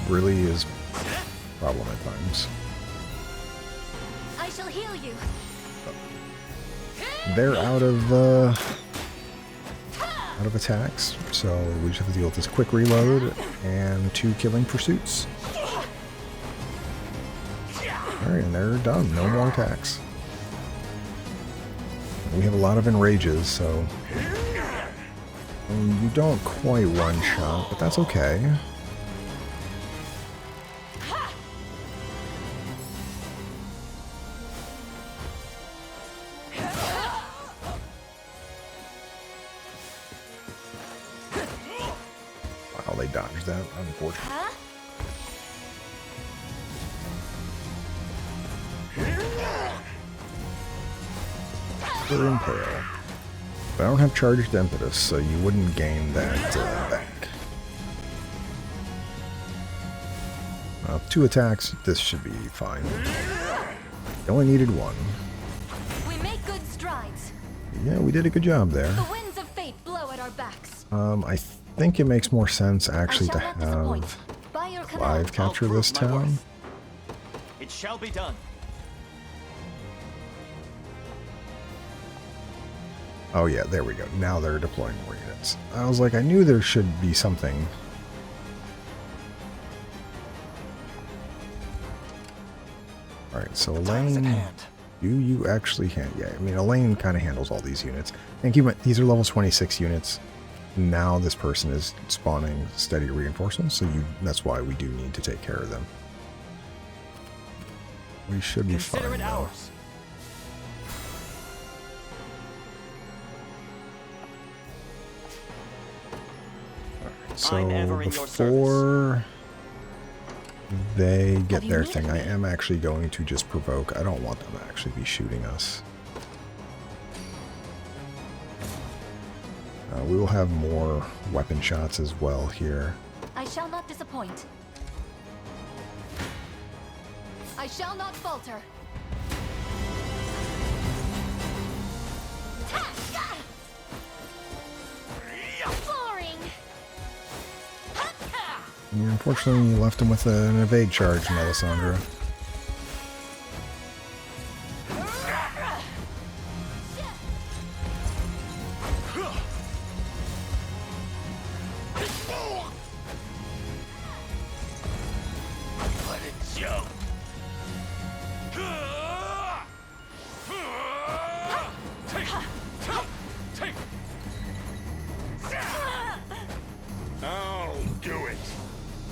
really is a problem at times. I shall heal you. They're out of attacks, so we just have to deal with this quick reload and 2 killing pursuits. Alright, and they're done. No more attacks. We have a lot of enrages, so you don't quite one-shot, but that's okay. Wow, they dodged that, unfortunately. They're impale. But I don't have charged impetus, so you wouldn't gain that back. 2 attacks, this should be fine. You only needed 1. We make good strides. Yeah, we did a good job there. The winds of fate blow at our backs. I think it makes more sense actually to have Clive capture this town. It shall be done. Oh yeah, there we go. Now they're deploying more units. I was like, I knew there should be something. Alright, so Elaine, you actually can, yeah, I mean, Elaine kind of handles all these units. And keep in mind, these are level 26 units. Now this person is spawning steady reinforcements, so that's why we do need to take care of them. We should be fine, though. So before they get their thing, I am actually going to just provoke. I don't want them to actually be shooting us. We will have more weapon shots as well here. I shall not disappoint. I shall not falter. Yeah, unfortunately, you left him with an evade charge, Melisandre.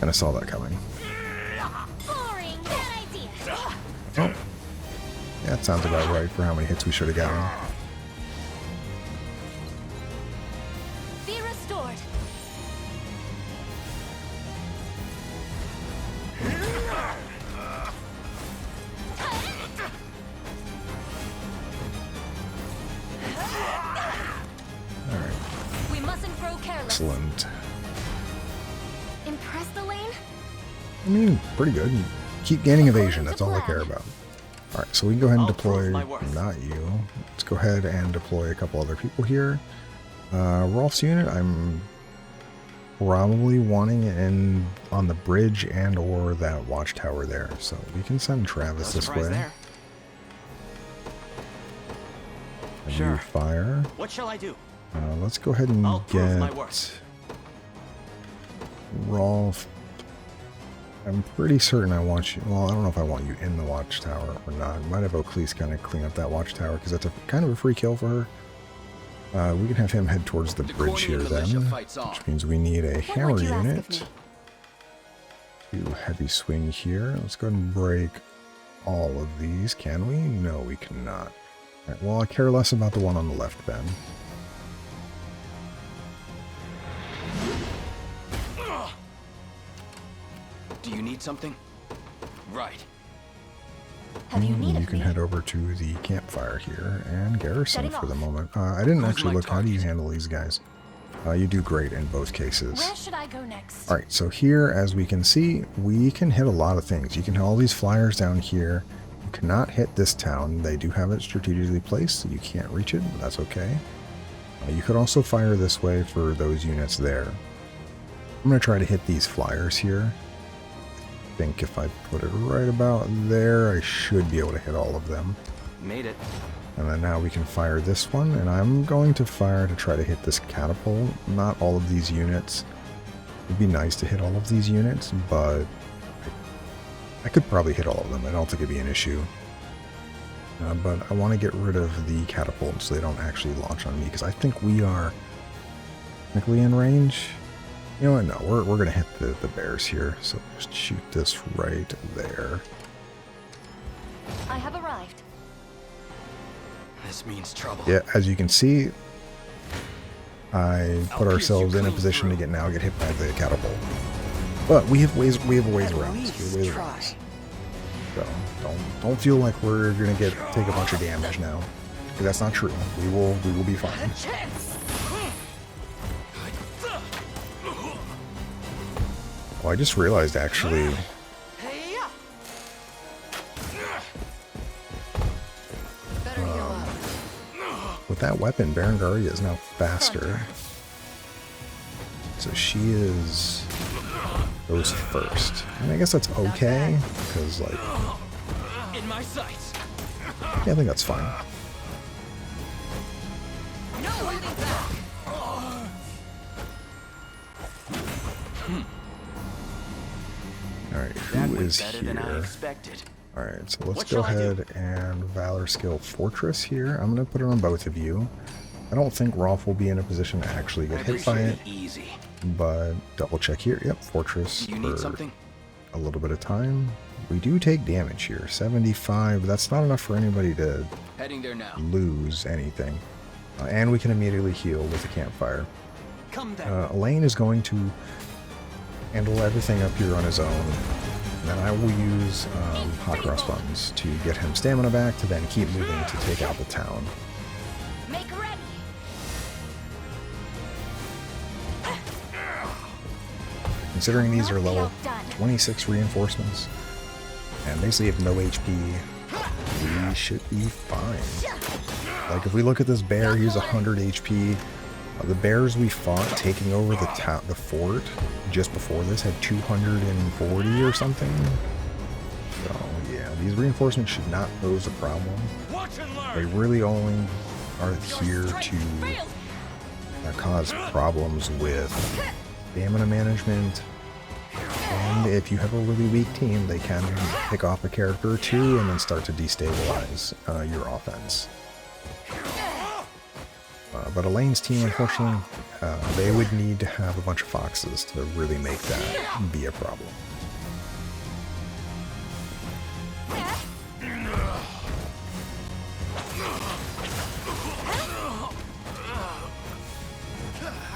I saw that coming. Boring. Bad idea. Oh. Yeah, that sounds about right for how many hits we should have gotten. Be restored. careless. Excellent. Impressed, Elaine? I mean, pretty good. You keep gaining evasion. That's all I care about. Alright, so we can go ahead and deploy, not you. Let's go ahead and deploy a couple other people here. Rolf's unit, I'm probably wanting it in on the bridge and or that watchtower there. So we can send Travis this way. Sure. Fire. What shall I do? Let's go ahead and get Rolf. I'm pretty certain I want you. Well, I don't know if I want you in the watchtower or not. Might have Oakley's kind of clean up that watchtower because that's a kind of a free kill for her. We can have him head towards the bridge here then, which means we need a hammer unit. Do heavy swing here. Let's go ahead and break all of these. Can we? No, we cannot. All right, well, I care less about the one on the left then. Do you need something? Right. Have you needed You can head over to the campfire here and garrison for the moment. I didn't actually look. How do you handle these guys? You do great in both cases. Where should I go next? Alright, so here, as we can see, we can hit a lot of things. You can hit all these flyers down here. You cannot hit this town. They do have it strategically placed, so you can't reach it, but that's okay. You could also fire this way for those units there. I'm going to try to hit these flyers here. I think if I put it right about there, I should be able to hit all of them. Made it. And then now we can fire this one, and I'm going to fire to try to hit this catapult. Not all of these units. It'd be nice to hit all of these units, but I could probably hit all of them. I don't think it'd be an issue. But I want to get rid of the catapult so they don't actually launch on me, because I think we are technically in range. You know what? No, we're going to hit the bears here, so just shoot this right there. I have arrived. This means trouble. Yeah, as you can see, I put ourselves in a position to get hit by the catapult. But we have ways around. So don't feel like we're gonna take a bunch of damage now. Because that's not true. We will be fine. Oh, I just realized actually. With that weapon, Berengaria is now faster. So she goes first. And I guess that's okay, because like... In my sights. Yeah, I think that's fine. No holding back. Alright, who is here? Alright, so let's go ahead and Valor Skill Fortress here. I'm going to put it on both of you. I don't think Rolf will be in a position to actually get hit by it. But double check here. Yep, Fortress for a little bit of time. We do take damage here. 75. That's not enough for anybody to lose anything. And we can immediately heal with the campfire. Elaine is going to handle everything up here on his own. And then I will use hot cross buttons to get him stamina back to then keep moving to take out the town. Make ready. Considering these are level 26 reinforcements and basically have no HP, we should be fine. Like if we look at this bear, he's 100 HP. The bears we fought taking over the fort just before this had 240 or something. So yeah, these reinforcements should not pose a problem. They really only are here to cause problems with stamina management. And if you have a really weak team, they can pick off a character or two and then start to destabilize your offense. But Elaine's team, unfortunately, they would need to have a bunch of foxes to really make that be a problem.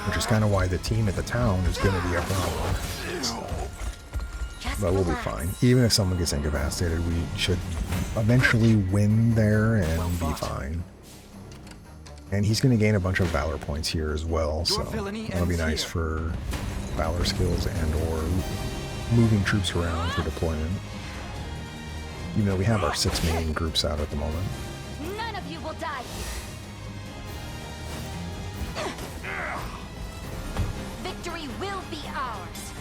Which is kind of why the team at the town is going to be a problem. But we'll be fine. Even if someone gets incapacitated, we should eventually win there and be fine. And he's going to gain a bunch of Valor points here as well, so villainy that'll be ends nice here. for Valor skills and or moving troops around for deployment. Even though we have our 6 main groups out at the moment. None of you will die here. Victory will be ours.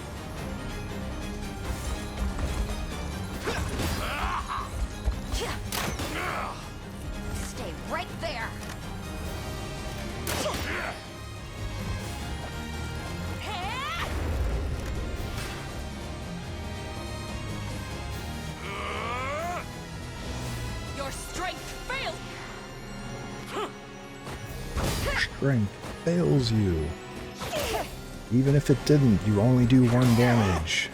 Stay right there. Your strength fails. Strength fails you. Even if it didn't, you only do 1 damage.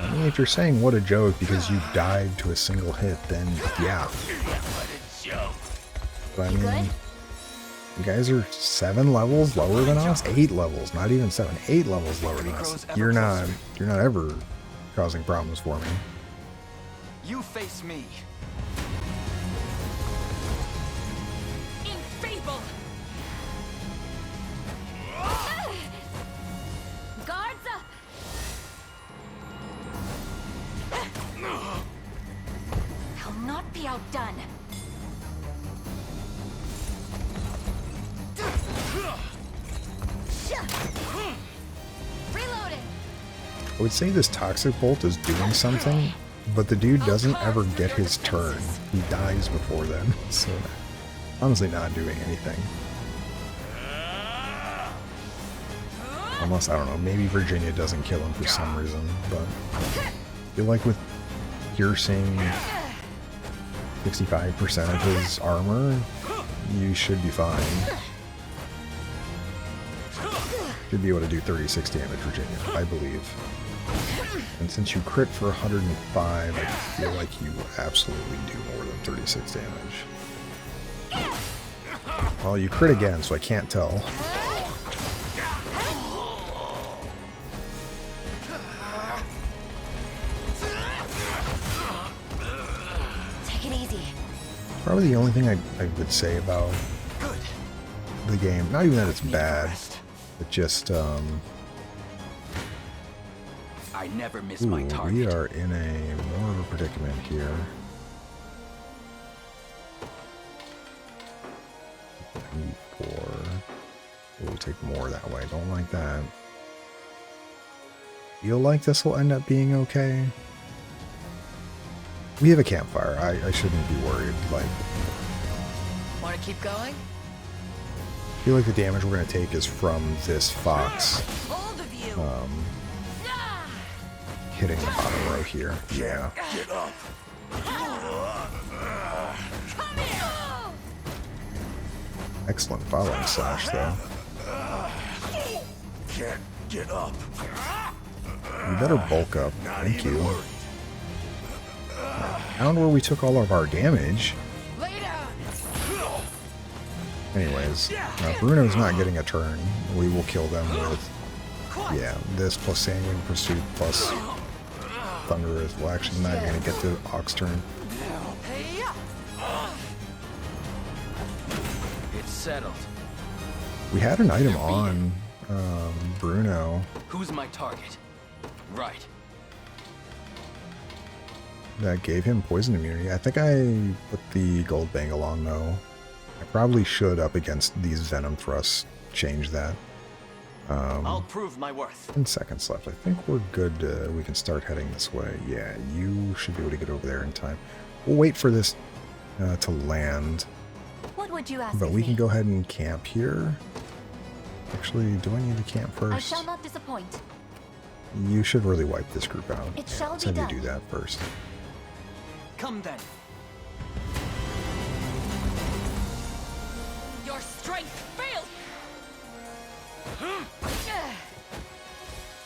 I mean, if you're saying what a joke because you died to a single hit, then yeah. But I mean, you guys are 7 levels lower than us? 8 levels, not even 7, 8 levels lower than us. You're not ever causing problems for me. You face me. In fable. Guards up. I'll not be outdone. Reloading. I would say this Toxic Bolt is doing something, but the dude doesn't ever get his turn. He dies before then, so honestly not doing anything. Unless, I don't know, maybe Virginia doesn't kill him for some reason, but I feel like with piercing 65% of his armor, you should be fine. Should be able to do 36 damage, Virginia, I believe. And since you crit for 105, I feel like you absolutely do more than 36 damage. Well, you crit again, so I can't tell. Take it easy. Probably the only thing I would say about the game, not even that it's bad, but just, I never miss my target. we are in a more of a predicament here. We'll take more that way. Don't like that. Feel like this will end up being okay. We have a campfire. I shouldn't be worried. Like, Want to keep going? I feel like the damage we're going to take is from this fox Hold of you. hitting the bottom row here. Yeah. Get up! Come here. Excellent following slash, though. Can't get up. You better bulk up. Thank you. Down where we took all of our damage. Lay down. Anyways, Bruno's not getting a turn. We will kill them with, yeah, this plus Sanguine Pursuit plus Thunderous. Well, actually, not going to get to Ox turn. It's settled. We had an item on Bruno Who's my target? Right. that gave him poison immunity. I think I put the gold bangle on, though. I probably should, up against these Venom Thrusts, change that. I'll prove my worth. 10 seconds left. I think we're good. We can start heading this way. Yeah, you should be able to get over there in time. We'll wait for this to land, What would you ask but of we can me? go ahead and camp here. Actually, do I need to camp I first? shall not disappoint. You should really wipe this group out. It shall Let's be have you done. do that first. Come then. Your strength fails.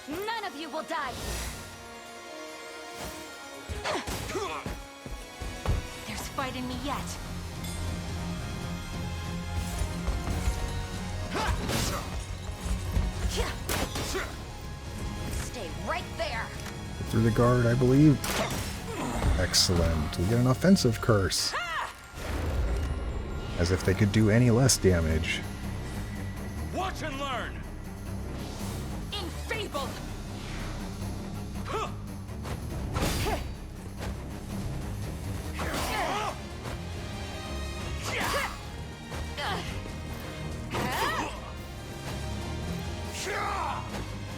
None of you will die. frighten me yet. Stay right there. Through the guard, I believe. Excellent. We get an offensive curse. As if they could do any less damage. Watch and learn! Enfeebled!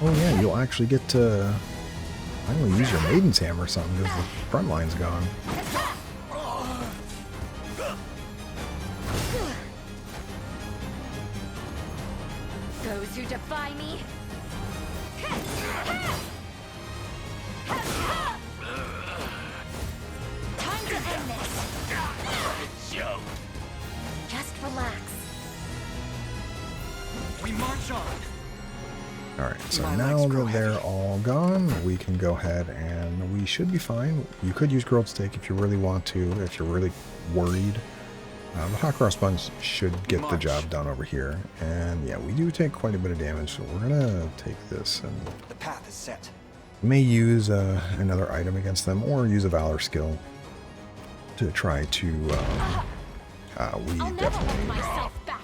Oh yeah, you'll actually get to finally use your Maiden's Hammer or something because the front line's gone. Those who defy me. Time to end this. Just relax. We march on. Alright, so now that they're all gone, we can go ahead and we should be fine. You could use Grilled Steak if you really want to, if you're really worried. The Hot Cross Buns should get the job done over here. And yeah, we do take quite a bit of damage, so we're gonna take this and The path is set. may use another item against them or use a Valor skill to try to... we I'll never let definitely... myself back.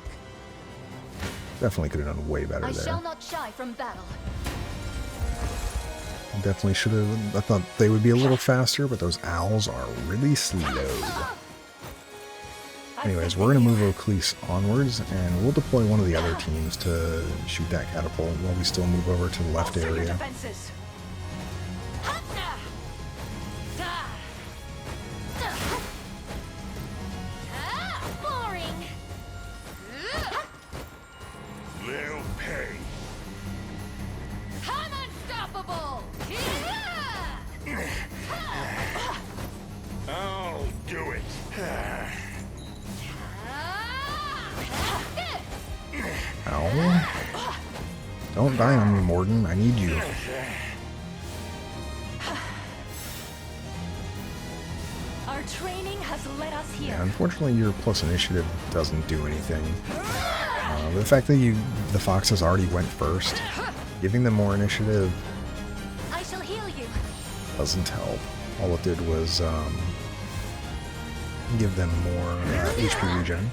Definitely could have done way better I there. shall not shy from battle. Definitely should have. I thought they would be a little faster, but those owls are really slow. Anyways, we're going to move Oclese onwards, and we'll deploy one of the other teams to shoot that catapult while we still move over to the left area. Defenses. Boring. They'll pay. I'm unstoppable. I'll do it. Ow. Don't die on me, Morden. I need you. Our training has led us here. Yeah, unfortunately, your plus initiative doesn't do anything. The fact that the foxes already went first, giving them more initiative I shall heal you. doesn't help. All it did was give them more HP regen.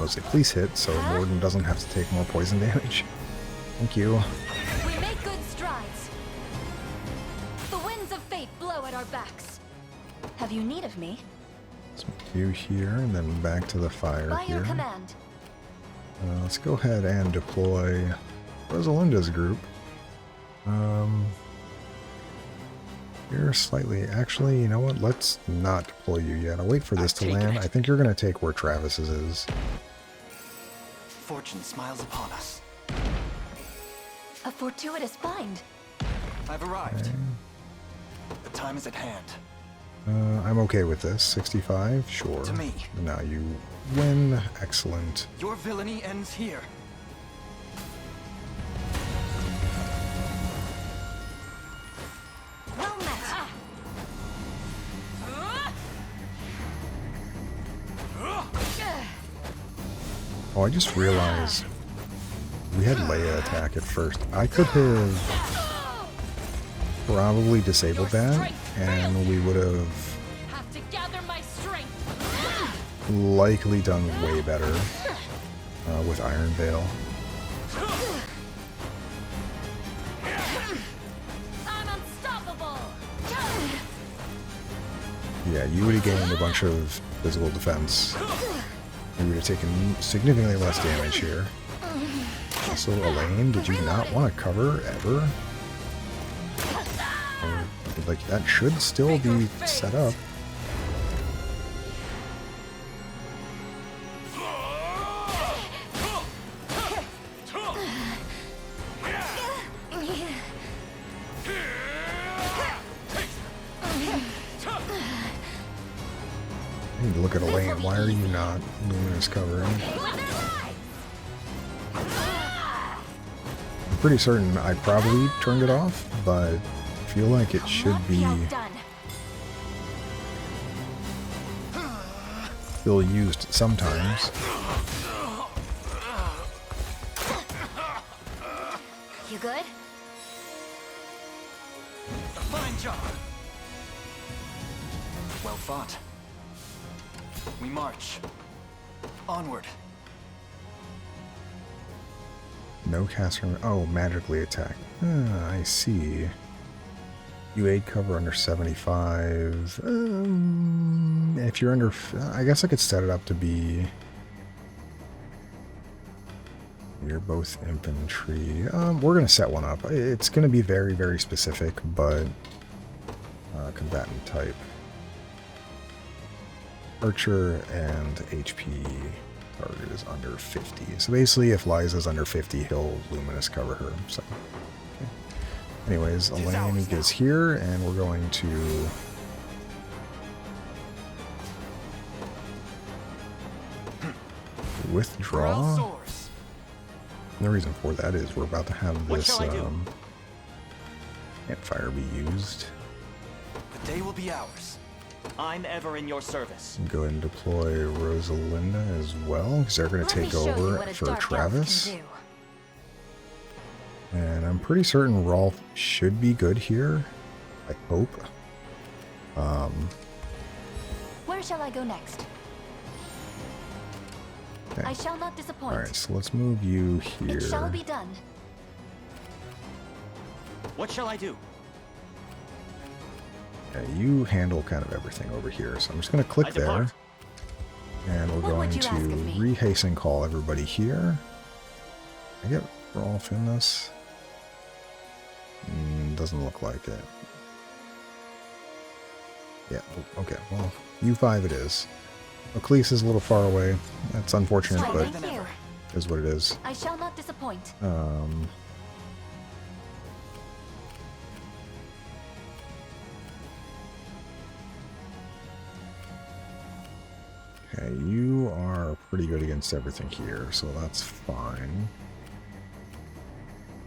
Was a police hit, so Morden doesn't have to take more poison damage. Thank you. We make good strides. The winds of fate blow at our backs. Have you need of me? Let's move you here, and then back to the fire By here. your command. Let's go ahead and deploy Rosalinda's group. You're slightly... Actually, you know what? Let's not deploy you yet. I'll wait for this to land. I think you're going to take where Travis's is. Fortune smiles upon us. A fortuitous find. I've arrived. The time is at hand. I'm okay with this. 65? Sure. To me. Now you win. Excellent. Your villainy ends here. Well met. Oh, I just realized we had Leia attack at first. I could have probably disabled that, and we would have Have to gather my strength. likely done way better with Iron Veil. I'm unstoppable. Yeah, you would have gained a bunch of physical defense. You would have taken significantly less damage here. Also, Elaine, did you not want to cover ever? Or, like, that should still be set up. look at Elaine. Why are you not luminous covering? I'm pretty certain I probably turned it off, but I feel like it should be still used sometimes. You good? A fine job. Well fought. We march. Onward. No caster. Oh, magically attack. Ah, I see. You aid cover under 75. If you're under... I guess I could set it up to be... You're both infantry. We're going to set one up. It's going to be very, very specific, but... combatant type. Archer and HP target is under 50. So basically, if Liza's under 50, he'll luminous cover her. So, okay. Anyways, Elaine is here, and we're going to... withdraw. And the reason for that is we're about to have this campfire be used. The day will be ours. I'm ever in your service. Go ahead and deploy Rosalinda as well, because they're going to take over for Travis. And I'm pretty certain Rolf should be good here. I hope. Where shall I go next? Okay. I shall not disappoint. Alright, so let's move you here. It shall be done. What shall I do? Yeah, you handle kind of everything over here. So I'm just going to click there. And we're going to rehasten call everybody here. I get Rolf in this? Doesn't look like it. Yeah, okay, well, U5 it is. Oclise is a little far away. That's unfortunate, but it is what it is. I shall not disappoint. Okay, you are pretty good against everything here, so that's fine.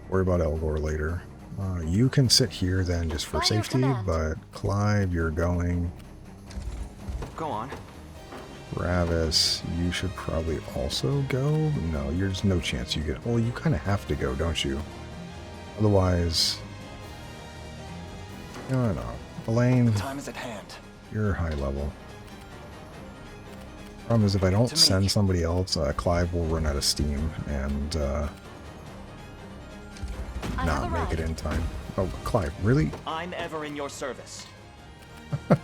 Worry about Elgor later. You can sit here then just for safety, but Clive, you're going. Go on. Ravis, you should probably also go. No, there's no chance you get. Well, you kind of have to go, don't you? Otherwise, no. Elaine, Time is at hand. You're high level. Problem is, if I don't send somebody else, Clive will run out of steam and not make it in time. Oh, Clive, really? I'm ever in your service. Yeah,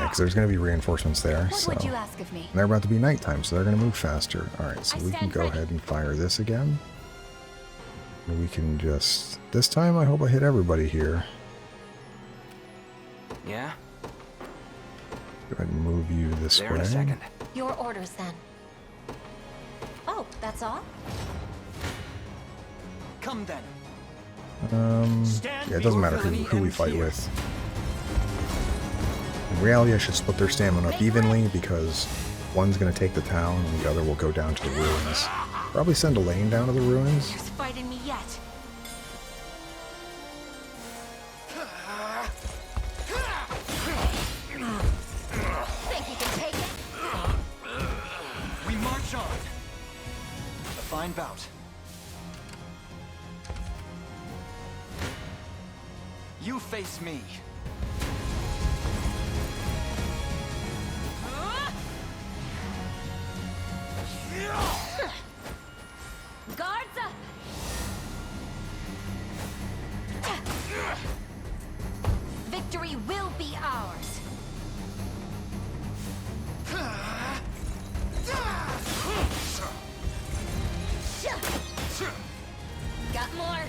because there's going to be reinforcements there. What would you ask of me? And they're about to be nighttime, so they're going to move faster. Alright, so we can go ahead and fire this again. And we can just... This time, I hope I hit everybody here. Yeah? Go ahead and move you this way. In a second. Your orders, then. Oh, that's all? Come then. Yeah, it doesn't matter who we fight with. In reality, I should split their stamina up evenly because one's going to take the town and the other will go down to the ruins. Probably send Elaine down to the ruins. Who's fighting me yet? Think you can take it? We march on. A fine bout. You face me. Guards up! Victory will be ours. Got more?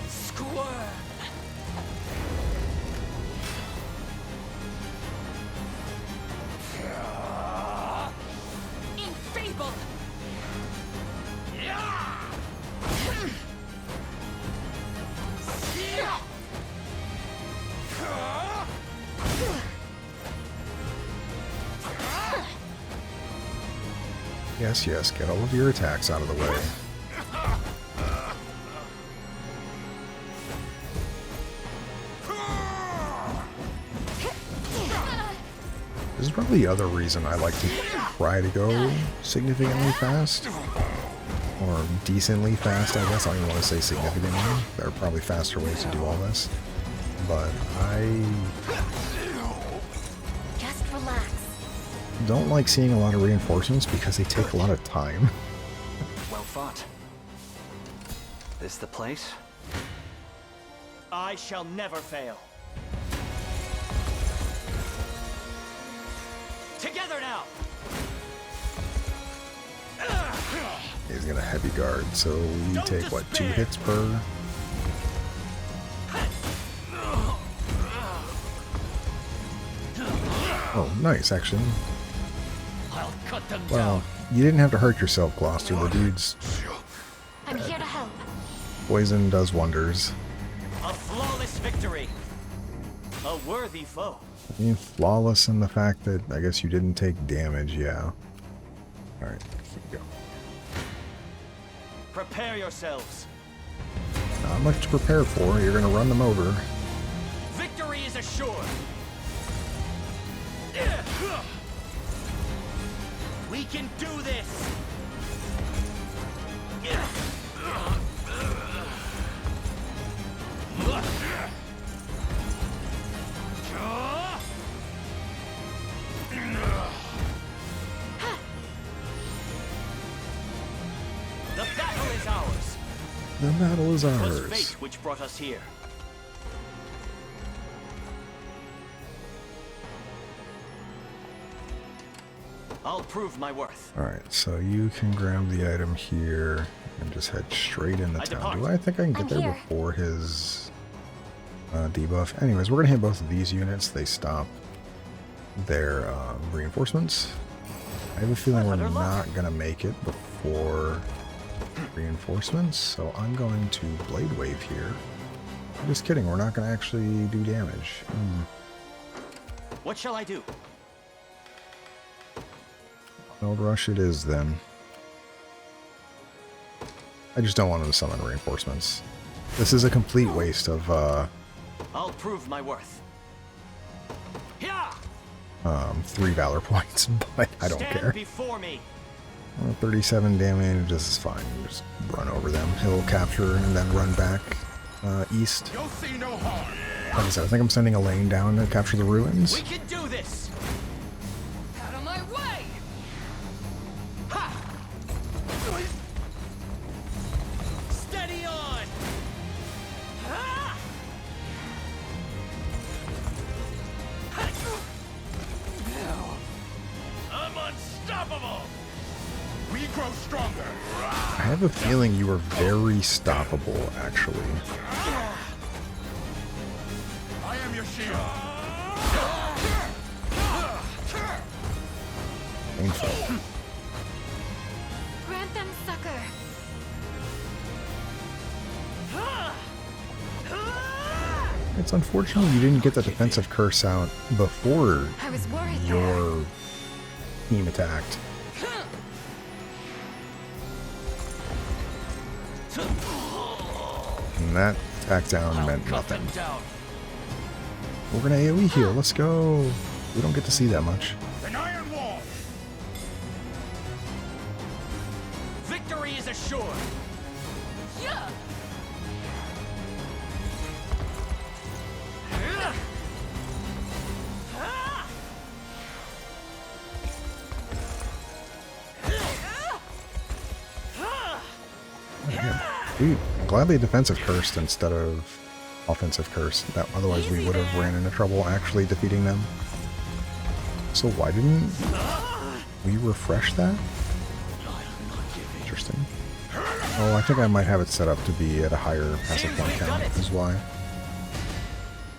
Squirm. Enfeebled! Yes, yes, get all of your attacks out of the way. This is probably the other reason I like to try to go significantly fast. Or decently fast, I guess. I don't even want to say significantly. There are probably faster ways to do all this. But I Just relax. don't like seeing a lot of reinforcements because they take a lot of time. Well fought. This the place? I shall never fail. Together now! He's gonna heavy guard, so we take what, 2 hits per? Oh, nice, actually. I'll cut them Well, down. you didn't have to hurt yourself, Gloucester. The dude's I'm here to help. poison does wonders. A flawless victory. A worthy foe. I mean, flawless in the fact that I guess you didn't take damage, yeah. Alright, here we go. Prepare yourselves. Not much to prepare for, you're gonna run them over. Victory is assured. We can do this. The battle is ours. The battle is 'Twas ours. fate which brought us here. I'll prove my worth. Alright, so you can grab the item here and just head straight into I town. depart. Do I think I can get I'm there here. before his debuff? Anyways, we're gonna hit both of these units. They stop their reinforcements. I have a feeling we're not gonna make it before reinforcements, so I'm going to Blade Wave here. I'm just kidding, we're not gonna actually do damage. What shall I do? Gold Rush it is then. I just don't want him to summon reinforcements. This is a complete waste of I'll prove my worth. Yeah! 3 Valor points, but I don't Stand care. before me. 37 damage, this is fine. Just run over them. He'll capture and then run back east. You'll see no harm. Like I said, I think I'm sending a lane down to capture the ruins. We can do this. Out of my way! Ha! Steady on. Ha! I'm unstoppable. We grow stronger. I have a feeling you were very stoppable, actually. I am your shield. Painful. Grant them succor. It's unfortunate you didn't get the defensive curse out before I was worried. your team attacked. And that attack down meant Cut them nothing. down. We're gonna AoE heal, let's go. We don't get to see that much. An iron wall. Victory is assured. Yeah! Dude, I'm glad they defensive cursed instead of offensive cursed. That, otherwise we would have ran into trouble actually defeating them. So why didn't we refresh that? Interesting. Oh, I think I might have it set up to be at a higher passive point count, is why.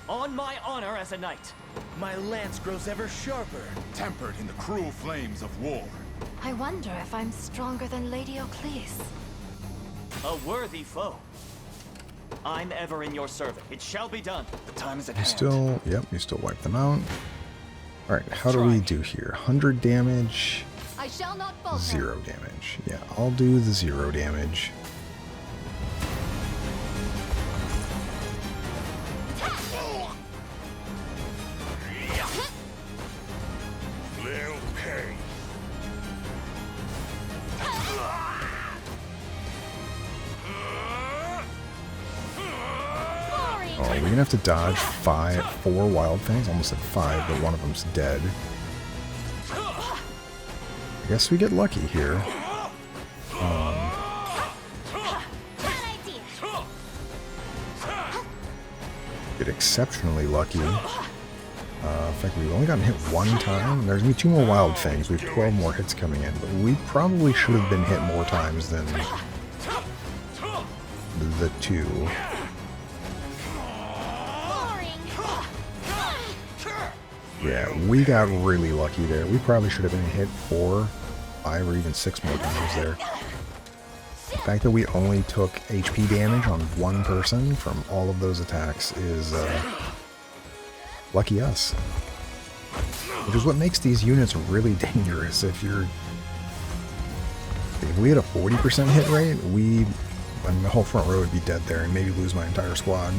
On my honor as a knight. My lance grows ever sharper. Tempered in the cruel flames of war. I wonder if I'm stronger than Lady Ocleus. A worthy foe. I'm ever in your service. It shall be done. The time is at You hand. still, yep, you still wipe them out. Alright, how do we do here? 100 damage. I I shall not falter. 0 damage. Yeah, I'll do the 0 damage. Oh, we're gonna have to dodge 4 wild fangs. Almost at 5, but one of them's dead. I guess we get lucky here. Get exceptionally lucky. In fact, we've only gotten hit 1 time. There's gonna be 2 more wild fangs. We have 12 more hits coming in, but we probably should have been hit more times than the 2. Yeah, we got really lucky there. We probably should have been hit 4, 5, or even 6 more times there. The fact that we only took HP damage on 1 person from all of those attacks is lucky us. Which is what makes these units really dangerous. If we had a 40% hit rate, the whole front row would be dead there and maybe lose my entire squad.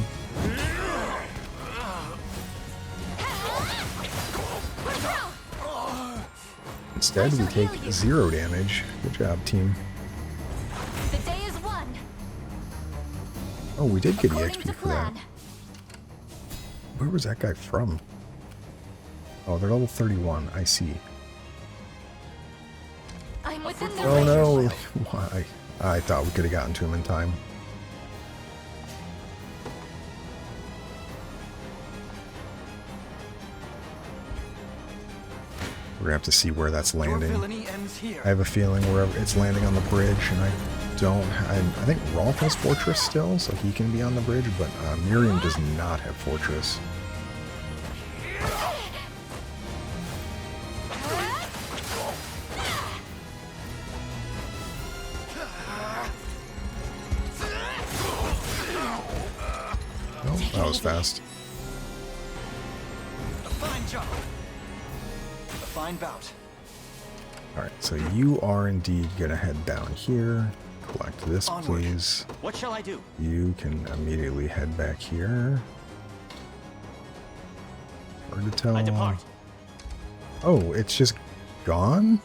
Instead, we take 0 damage. Good job, team. The day is won. Oh, we did get According EXP to for that. plan. Where was that guy from? Oh, they're level 31. I see. I'm within the Oh no! range. Why? I thought we could have gotten to him in time. We're gonna have to see where that's landing. I have a feeling where it's landing on the bridge, and I think Rolf has Fortress still, so he can be on the bridge, but Miriam does not have Fortress. Oh, that was fast. A fine job. A fine bout. Alright, so you are indeed gonna head down here. Collect this, Onward. please. What shall I do? You can immediately head back here. Hard to tell. I depart. Oh, it's just gone?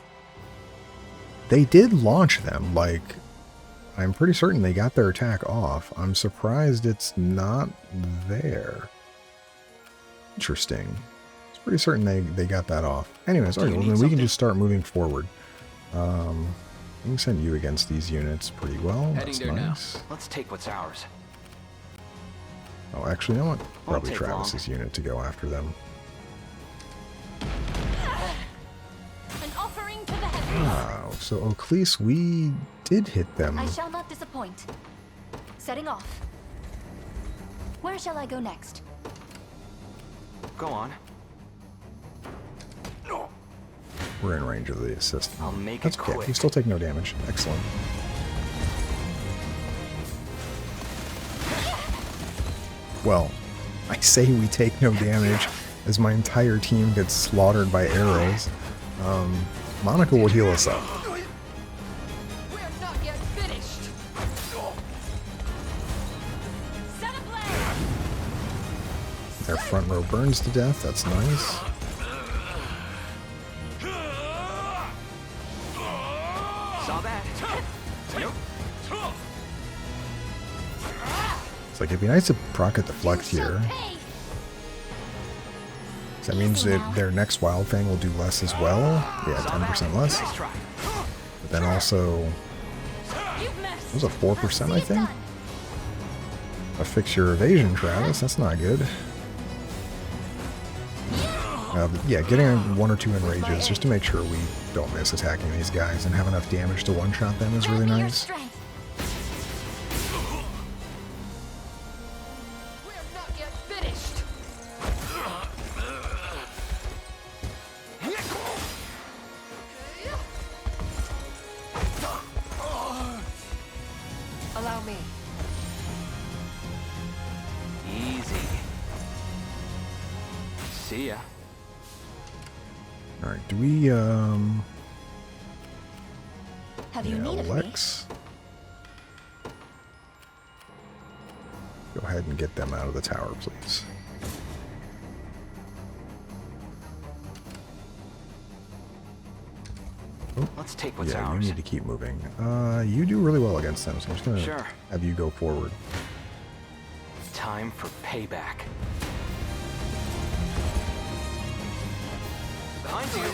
They did launch them, like, I'm pretty certain they got their attack off. I'm surprised it's not there. Interesting. It's pretty certain they got that off. Anyways, alright, well then we can just start moving forward. We can send you against these units pretty well. Heading That's there nice. now. Let's take what's ours. Oh, actually, you know what? Probably take Travis's unit to go after them. An offering to the heavens. Wow, so Oclese, we did hit them. I shall not disappoint. Setting off. Where shall I go next? Go on. We're in range of the assist. I'll make That's it okay. quick. We still take no damage. Excellent. Well, I say we take no damage as my entire team gets slaughtered by arrows. Monica will heal us up. We're not yet finished. Set ablaze. Their front row burns to death. That's nice. Saw that. Nope. It's like, it'd be nice to proc deflect here. Pay. That means that their next Wild Fang will do less as well. Yeah, 10% less. Nice try. But then also, You've missed. it was a 4%, I See it think. done. Fix your evasion, Travis. That's not good. But yeah, getting 1 or 2 enrages just to make sure we don't miss attacking these guys and have enough damage to one-shot them is really Grant me your nice. strength. We're not yet finished. Allow me. Easy. See ya. Alright, do we, Have you needed me? Lex. Go ahead and get them out of the tower, please. Oh, Let's take what's yeah, ours. you need to keep moving. You do really well against them, so I'm just gonna Sure. have you go forward. Time for payback. Behind you.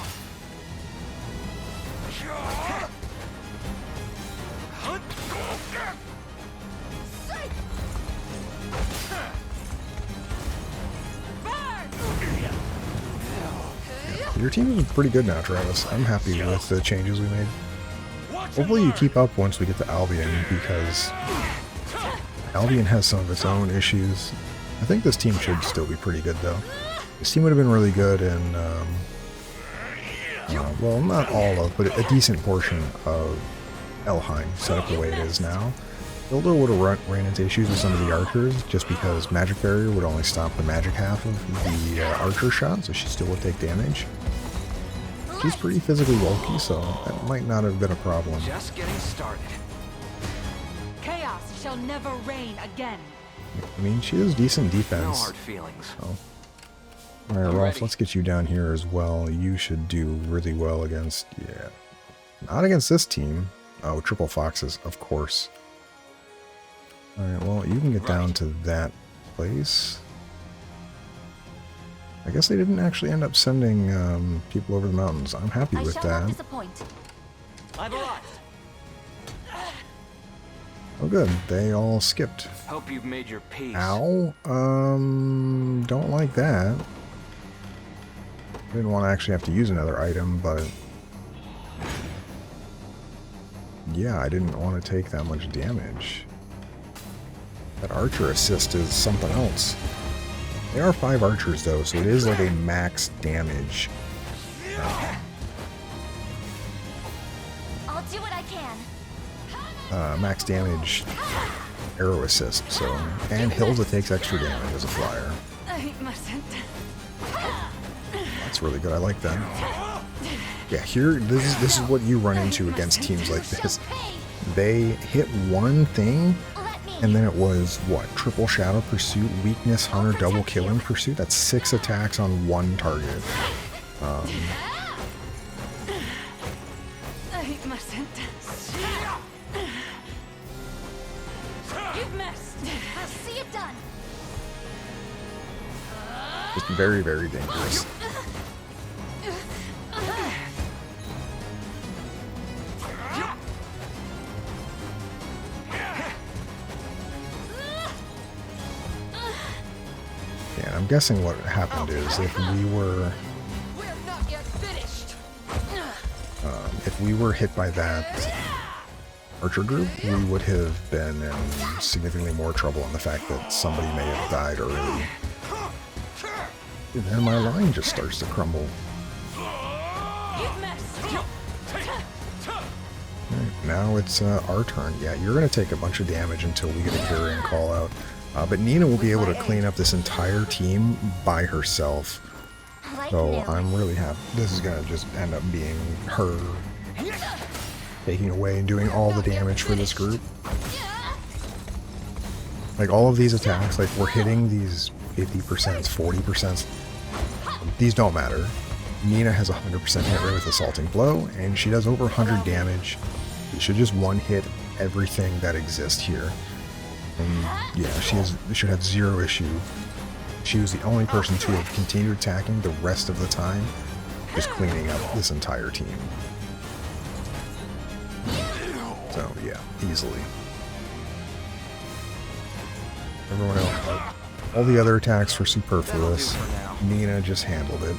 Your team is pretty good now, Travis. I'm happy with the changes we made. Hopefully you keep up once we get to Albion, because Albion has some of its own issues. I think this team should still be pretty good, though. This team would have been really good in, well, not all of, but a decent portion of Elheim, set up the way it is now. Builder would have ran into issues with some of the archers, just because Magic Barrier would only stop the magic half of the archer shot, so she still would take damage. She's pretty physically bulky, so that might not have been a problem. Just getting started. Chaos shall never reign again. I mean, she has decent No defense. hard feelings. So. Alright, Rolf, let's get you down here as well. You should do really well against, yeah, not against this team. Oh, triple foxes, of course. Alright, well, you can get down to that place. I guess they didn't actually end up sending people over the mountains. I'm happy with I shall not that. disappoint. I've arrived. Oh good, they all skipped. Hope you've made your peace. Ow. Don't like that. Didn't want to actually have to use another item, but yeah, I didn't want to take that much damage. That archer assist is something else. There are 5 archers though, so it is like a max damage. I'll do what I can. Max damage arrow assist, so, and Hilda takes extra damage as a flyer. I mustn't. That's really good, I like that. Yeah, here, this is what you run into against teams like this. They hit one thing, and then it was, what, triple Shadow Pursuit, Weakness, Hunter, double Killing Pursuit? That's 6 attacks on one target. I mustn't. You've missed. I'll see it done. Just very, very dangerous. Yeah, I'm guessing what happened is if we were hit by that archer group, we would have been in significantly more trouble in the fact that somebody may have died early. And then my line just starts to crumble. Right, now it's our turn. Yeah, you're going to take a bunch of damage until we get a carrying call out. But Nina will be able to clean up this entire team by herself. So I'm really happy. This is going to just end up being her taking away and doing all the damage for this group. Like all of these attacks, like we're hitting these 50%, 40%. These don't matter. Nina has 100% hit rate with Assaulting Blow, and she does over 100 damage. She should just one-hit everything that exists here. And yeah, she should have zero issue. She was the only person to have continued attacking the rest of the time, just cleaning up this entire team. So yeah, easily. Everyone else, all the other attacks were superfluous. Nina just handled it.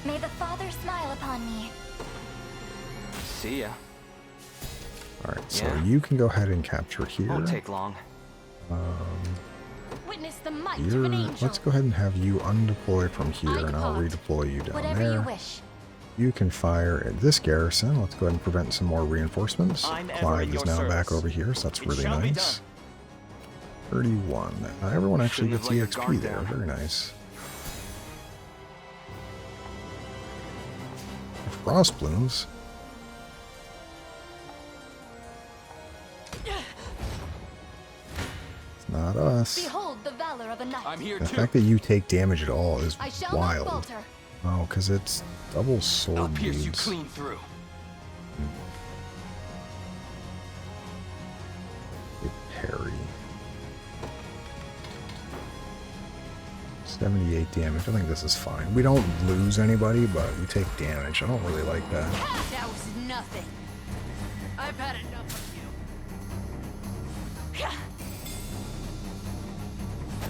May the Father smile upon me. See ya. Alright, so you can go ahead and capture here. Won't take long. Witness the might of an angel. Let's go ahead and have you undeploy from here, and I'll redeploy you down Whatever there. you wish. You can fire at this garrison. Let's go ahead and prevent some more reinforcements. Clive is now back over here, so that's really nice. 31. Everyone actually gets EXP there. Very nice. Frost Blooms. Not us. Behold the valor of a knight. I'm here The too. fact that you take damage at all is I shall not wild. falter. Oh, because it's double I'll sword pierce you beads. clean through. Good parry. 78 damage. I think this is fine. We don't lose anybody, but we take damage. I don't really like that. That was nothing. I've had enough of you.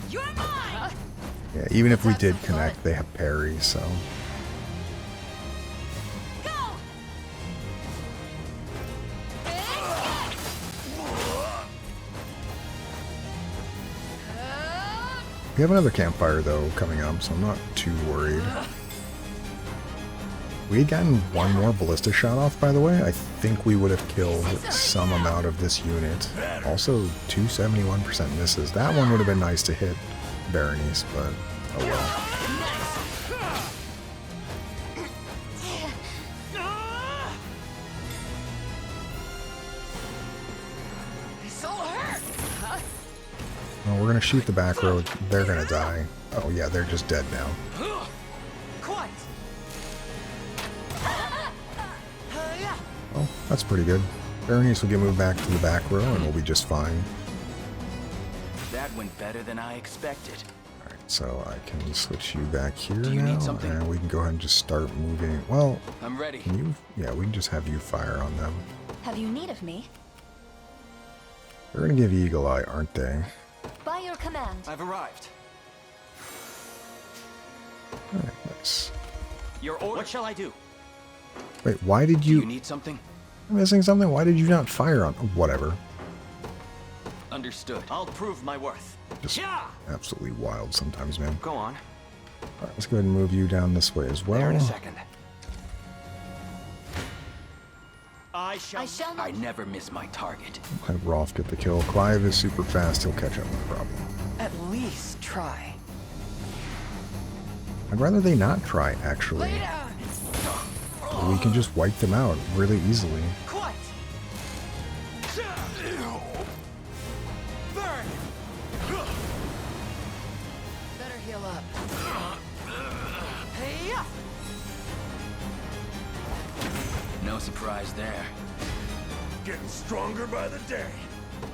You're mine! Yeah, even if we Let's have did some connect, fun. they have parry, so. Go! We have another campfire, though, coming up, so I'm not too worried. We had gotten one more ballista shot off, by the way. I think we would have killed some amount of this unit. Also, 271% misses. That one would have been nice to hit Berenice, but oh well. Well, we're gonna shoot the back row. They're gonna die. Oh yeah, they're just dead now. Quite. Oh, that's pretty good. Berenice will get moved back to the back row and we'll be just fine. That went better than I expected. Alright, so I can switch you back here Do you now, need something? and we can go ahead and just start moving. Well, I'm ready. can you? Yeah, we can just have you fire on them. Have you need of me? They're gonna give Eagle Eye, aren't they? By your command. I've arrived. Alright, nice. Your order. What shall I do? Wait, why did Do you... you need something? I'm missing something? Why did you not fire on... Whatever. Understood. I'll prove my worth. Just Yeah! absolutely wild sometimes, man. Go on. Alright, let's go ahead and move you down this way as well. There in a second. I shall. I shall not. I never miss my target. Have Rolf get the kill. Clive is super fast. He'll catch up, no problem. At least try. I'd rather they not try, actually. We can just wipe them out really easily. Quite. Burn. Better heal up. Hey-ya! No surprise there. Getting stronger by the day.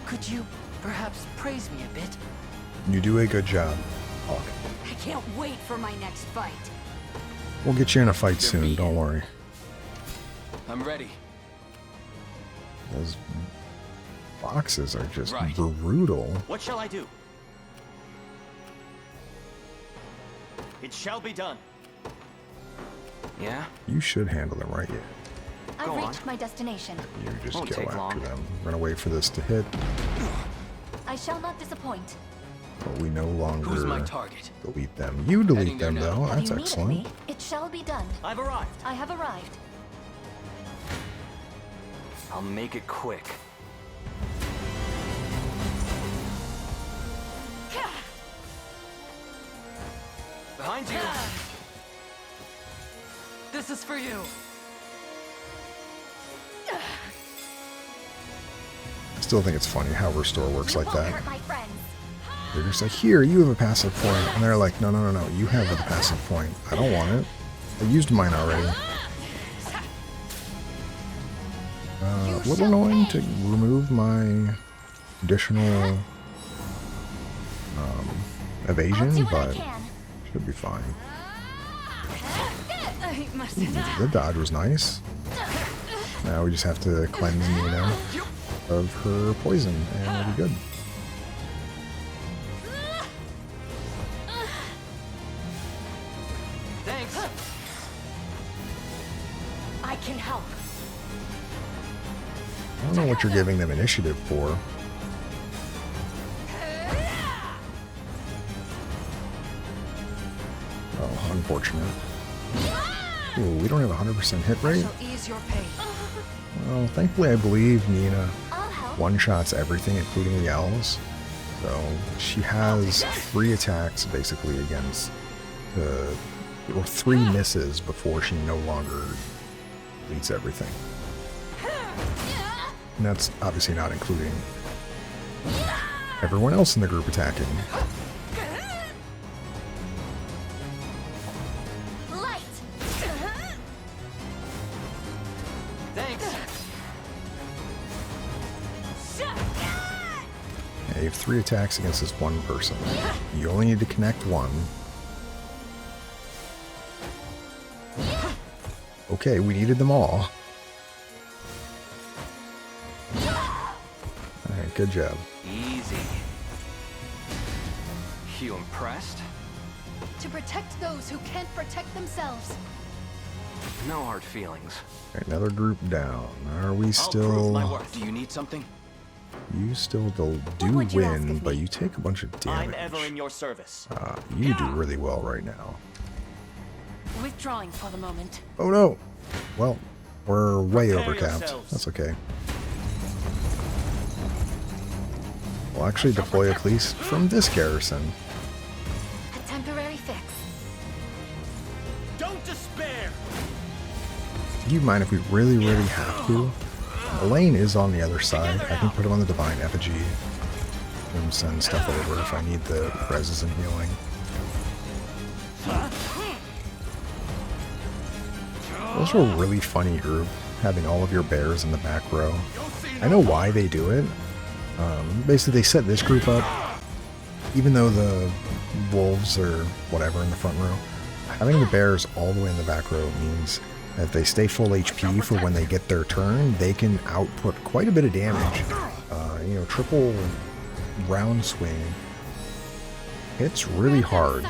Could you perhaps praise me a bit? You do a good job, Hawk. I can't wait for my next fight. We'll get you in a fight They're soon, beaten. don't worry. I'm ready. Those boxes are just Right. brutal. What shall I do? It shall be done. Yeah? You should handle them right. Yeah. I've Go on. reached my destination. You just Won't go take after long. them. We're gonna wait for this to hit, I shall not disappoint. but we no longer Who's my target? delete them. You delete Heading there them now. though. Have That's you need of excellent. me? It shall be done. I've arrived. I have arrived. I'll make it quick. Behind you! This is for you. I still think it's funny how Restore works You like won't that. hurt my friends. They're just like, here, you have a passive point. And they're like, no, no, no, no, you have the passive point. I don't want it. I used mine already. A little annoying to remove my additional I'll evasion, do what I but can. should be fine. I must have The dodge was nice. Now we just have to cleanse Nina of her poison, and we'll be good. Thanks. I can help. I don't know what you're giving them initiative for. Oh, unfortunate. Ooh, we don't have a 100% hit rate? Shall ease your pain. Well, thankfully I believe Nina I'll help. one-shots everything, including the owls. So she has 3 attacks basically against the... or 3 misses before she no longer deletes everything. And that's obviously not including everyone else in the group attacking. Light. Thanks. Yeah, you have 3 attacks against this one person. You only need to connect one. Okay, we needed them all. Alright, good job. Easy. You impressed? To protect those who can't protect themselves. No hard feelings. Alright, another group down. Are we I'll prove my still... worth. Do you need something? You still do would you ask win, of but me? you take a bunch of I'm damage. ever in your service. You do really well right now. Withdrawing for the moment. Oh no! Well, we're way Prepare overcapped. yourselves. That's okay. We'll actually deploy a police from this garrison. A temporary fix. Don't despair. Do you mind if we really, really have to? Elaine is on the other side. I can put him on the Divine Effigy and send stuff over if I need the reses and healing. Those were a really funny group, having all of your bears in the back row. I know why they do it. Basically, they set this group up, even though the wolves or whatever in the front row. Having the bears all the way in the back row means that if they stay full HP for when they get their turn, they can output quite a bit of damage. You know, triple round swing. It's really hard.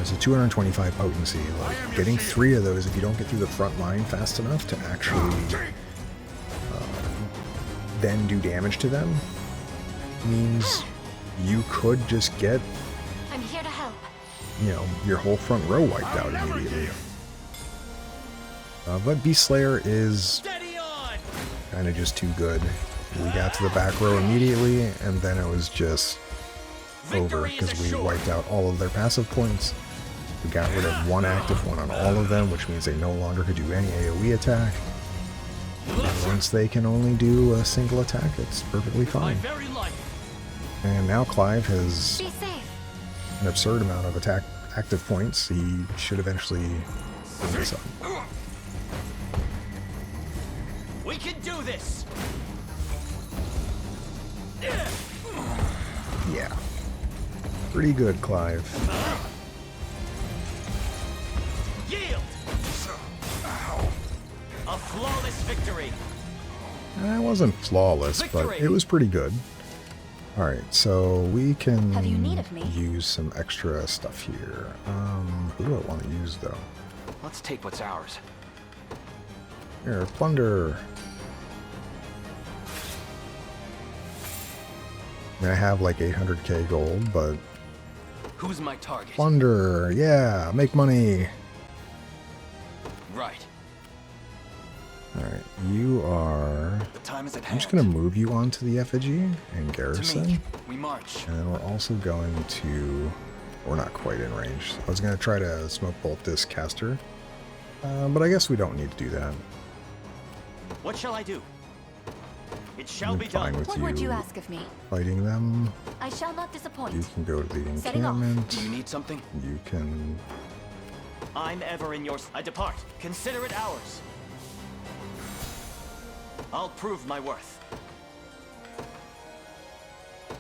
It's a 225 potency. Like, getting 3 of those if you don't get through the front line fast enough to actually then do damage to them means you could just get, I'm here to help. you know, your whole front row wiped out immediately. But Beast Slayer is Steady on. kind of just too good. We got to the back row immediately, and then it was just over because we wiped out all of their passive points. We got rid of 1 active one on all of them, which means they no longer could do any AoE attack. And once they can only do a single attack, it's perfectly My fine. very life. And now Clive has Be safe. an absurd amount of attack active points. He should eventually bring this up. We can do this. Yeah. Pretty good, Clive. Yield. A flawless victory. It wasn't flawless, but it was pretty good. Alright, so we can Have you need of me? use some extra stuff here. Who do I want to use, though? Let's take what's ours. Here, plunder. I mean, I have like 800k gold, but Who's my target? plunder, yeah, make money. Right. Alright, you are... The time is at hand. I'm just going to move you onto the effigy and To me, garrison. we march. And then we're also going to... We're not quite in range. I was going to try to smoke bolt this caster. But I guess we don't need to do that. What shall I do? It shall I'm be fine done. with What would you ask of me? fighting them. I shall not disappoint. You can go to the Setting off. encampment. Do you need something? You can... I'm ever in your... I depart. Consider it ours. I'll prove my worth.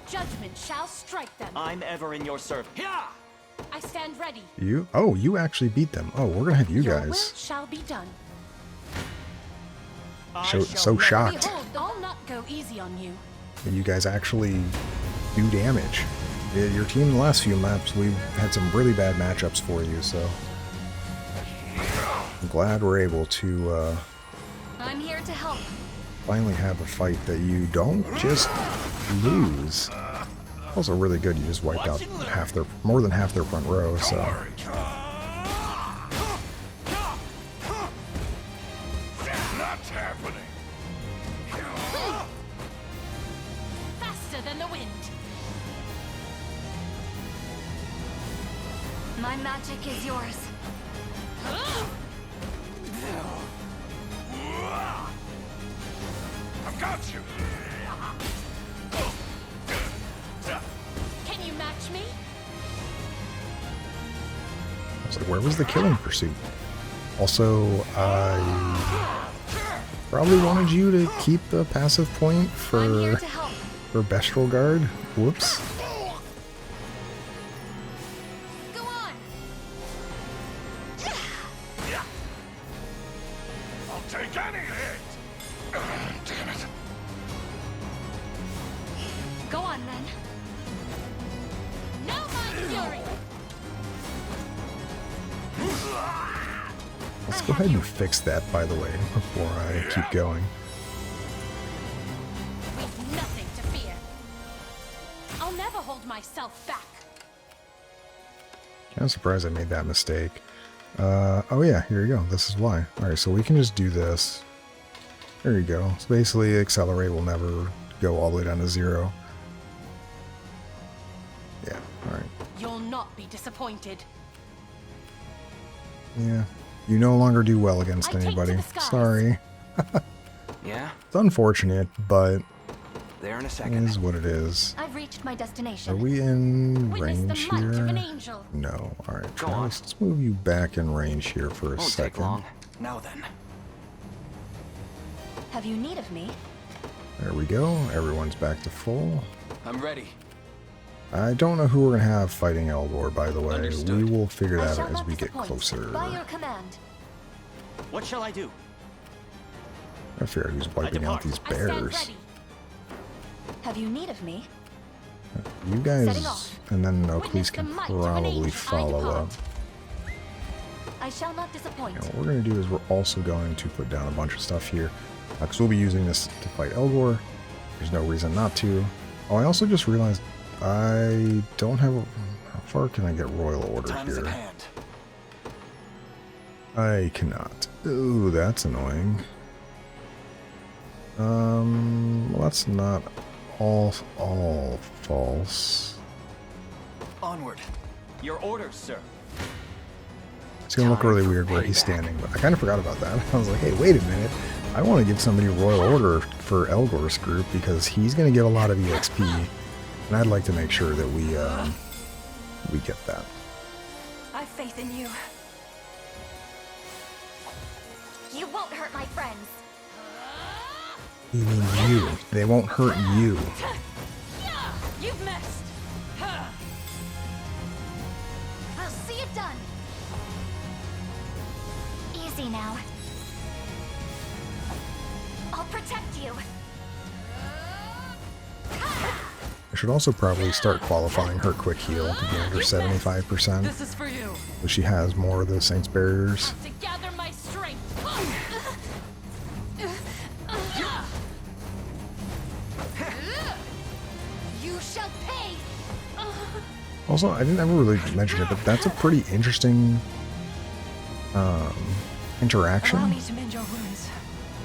Judgment shall strike them. I'm ever in your service. Yeah! I stand ready. You? Oh, you actually beat them. Oh, we're gonna have you Your will guys. shall be done. So shocked. Behold, I'll not go easy on you. And you guys actually do damage. Yeah, your team in the last few maps, we've had some really bad matchups for you, so I'm glad we're able to I'm here to help. finally have a fight that you don't just lose. Also really good, you just wiped out more than half their front row, so Not happening. Faster than the wind. My magic is yours. I've got you. where was the killing pursuit? Also, I probably wanted you to keep the passive point I'm here for to help. Bestial Guard. Whoops. Go on. I'll take any hit! Damn it. Go on then. No mind fury. Let's go ahead and fix that, by the way, before I keep going. We've nothing to fear. I'll never hold myself back. Kind of surprised I made that mistake. Oh yeah, here you go. This is why. Alright, so we can just do this. There you go. So basically, accelerate will never go all the way down to 0. Yeah, alright. You'll not be disappointed. Yeah. You no longer do well against I take to anybody. the skies. Sorry. Yeah, It's unfortunate, but there in a it second. is what it is. I've reached my destination. Are we in Witness range the might of an here? angel. No. Alright, Go on. Travis, let's move you back in range here for a Won't take second. long. Now then. Have you need of me? There we go. Everyone's back to full. I'm ready. I don't know who we're going to have fighting Elgor, by the way. Understood. We will figure I that shall out as not we get disappoint. closer. By your command. What shall I do? I figured he's wiping out depart. these I stand bears. ready. Have you need of me? You Setting guys, off. and then Witness Oakley the can might of an probably angel I follow up. depart. I shall not disappoint. And what we're going to do is we're also going to put down a bunch of stuff here. Because we'll be using this to fight Elgor. There's no reason not to. Oh, I also just realized I don't have... How far can I get Royal Order Time is at here? hand. I cannot. Ooh, that's annoying. Well, that's not all false. Onward. Your orders, sir. It's gonna look really weird where he's standing, but I kind of forgot about that. I was like, hey, wait a minute. I want to give somebody Royal Order for Elgor's group because he's gonna get a lot of EXP, and I'd like to make sure that we get that. I've faith in you. You won't hurt my friends. You mean you? They won't hurt you. You've missed. I'll see it done. Easy now. I'll protect you. I should also probably start qualifying her quick heal to be under 75%, This is for you. so she has more of the Saint's Barriers. To gather my strength. You shall pay. Also, I didn't ever really mention it, but that's a pretty interesting interaction. Allow me to mend your wounds.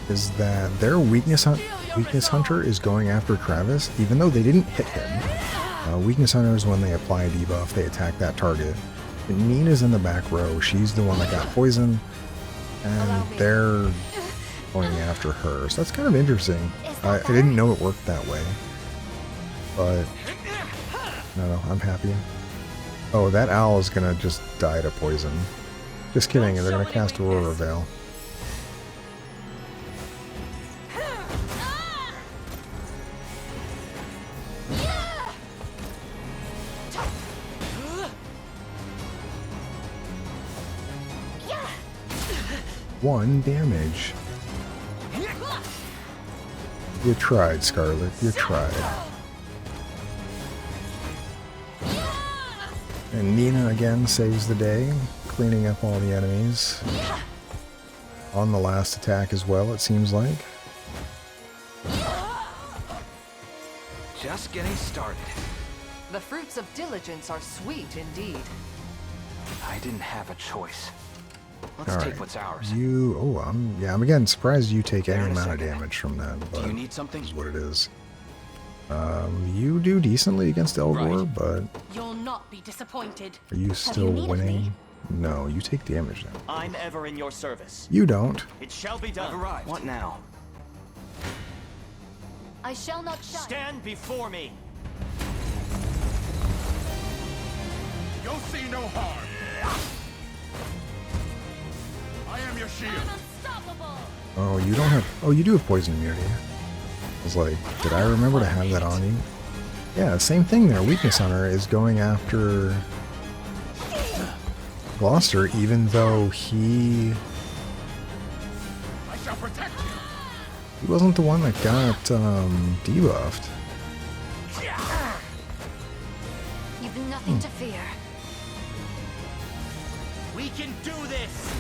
Is that their weakness hunter is going after Travis, even though they didn't hit him. Weakness hunter is when they apply a debuff, they attack that target. And Nina's in the back row. She's the one that got poisoned, and they're going after her. So that's kind of interesting. I didn't know it worked that way, but no, I'm happy. Oh, that owl is gonna just die to poison. Just kidding. They're gonna cast Aurora Veil. One damage. You tried, Scarlet. You tried. And Nina again saves the day, cleaning up all the enemies. On the last attack as well, it seems like. Just getting started. The fruits of diligence are sweet indeed. I didn't have a choice. Let's All take right. what's ours. I'm again surprised you take any There in a amount of second. damage from that, but Do you need something? this is what it is. You do decently against Elgor, Right. but You'll not be disappointed. are you still need of me? winning? No, you take damage now. I'm ever in your service. You don't. It shall be done. I've arrived. What now? I shall not shun. Stand before me. You'll see no harm. I am your shield. Unstoppable. Oh, you don't have... Oh, you do have poison immunity. I was like, did I remember to have that on you? Yeah, same thing there. Weakness on her is going after Gloucester, even though he I shall protect you. wasn't the one that got debuffed. You've nothing to fear. We can do this.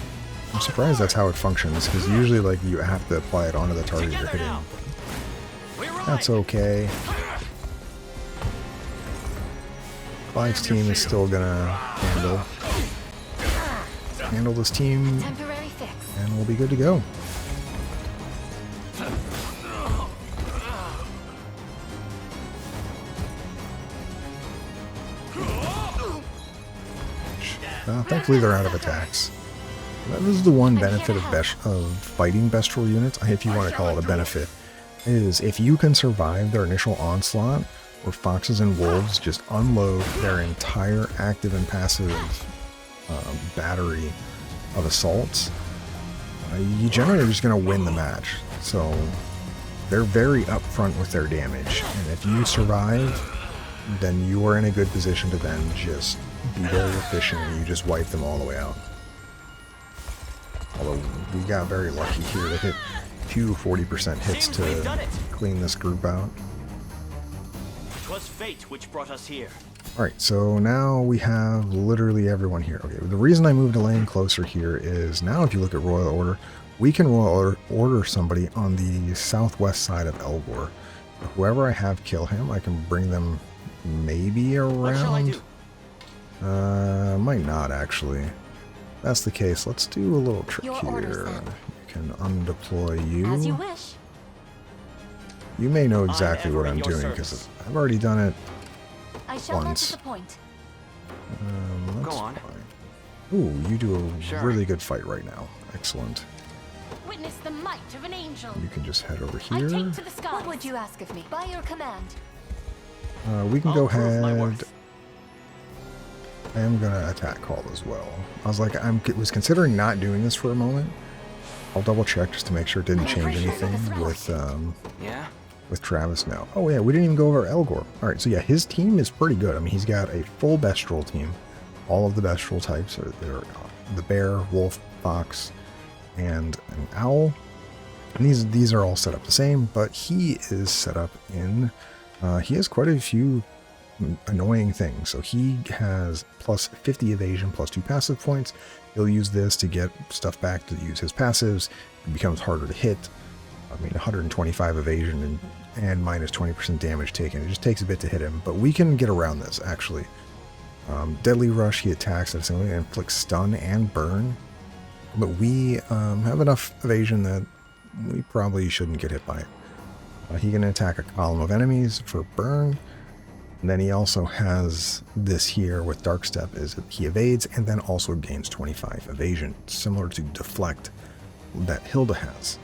I'm surprised that's how it functions, because usually like you have to apply it onto the target you're Together hitting. now. We're right. That's okay. Clive's team is still gonna handle this team, Temporary fix. and we'll be good to go. Thankfully they're out of attacks. That is the one benefit of fighting Bestial units, if you want to call it a benefit, is if you can survive their initial onslaught, where foxes and wolves just unload their entire active and passive battery of assaults, you generally are just going to win the match. So they're very upfront with their damage, and if you survive, then you are in a good position to then just be very efficient and you just wipe them all the way out. Although we got very lucky here to hit 2 40% hits Seems we've done to it. clean this group out. 'Twas fate which brought us here. Alright, so now we have literally everyone here. Okay, the reason I moved a lane closer here is now if you look at Royal Order, we can Royal Order somebody on the southwest side of Elgor. Whoever I have kill him, I can bring them maybe What shall I around. do? Might not actually. If that's the case, let's do a little trick Your here. orders, then. You can undeploy you. As you wish. You may know exactly ever what in I'm your doing service. because I've already done it. I shall not Once. disappoint. That's Go on. fine. Ooh, you do a Sure. really good fight right now. Excellent. Witness the might of an angel. You can just head over I here. take to the sky. What would you ask of me? By your command. We can I'll go prove my ahead. worth. I am gonna attack call as well. I was like, was considering not doing this for a moment. I'll double check just to make sure it didn't change anything Yeah? with Travis now. Oh yeah, we didn't even go over Elgor. All right, so yeah, his team is pretty good. I mean, he's got a full Bestial team. All of the Bestial types are there: the bear, wolf, fox, and an owl. And these are all set up the same, but he is set up in. He has quite a few annoying things. So he has plus 50 evasion, plus 2 passive points. He'll use this to get stuff back to use his passives. It becomes harder to hit. I mean, 125 evasion and minus 20% damage taken. It just takes a bit to hit him, but we can get around this actually. Deadly Rush, he attacks at a single and inflicts stun and burn, but we have enough evasion that we probably shouldn't get hit by it. He can attack a column of enemies for burn. And then he also has this here with Dark Step, is he evades and then also gains 25 evasion, similar to Deflect that Hilda has.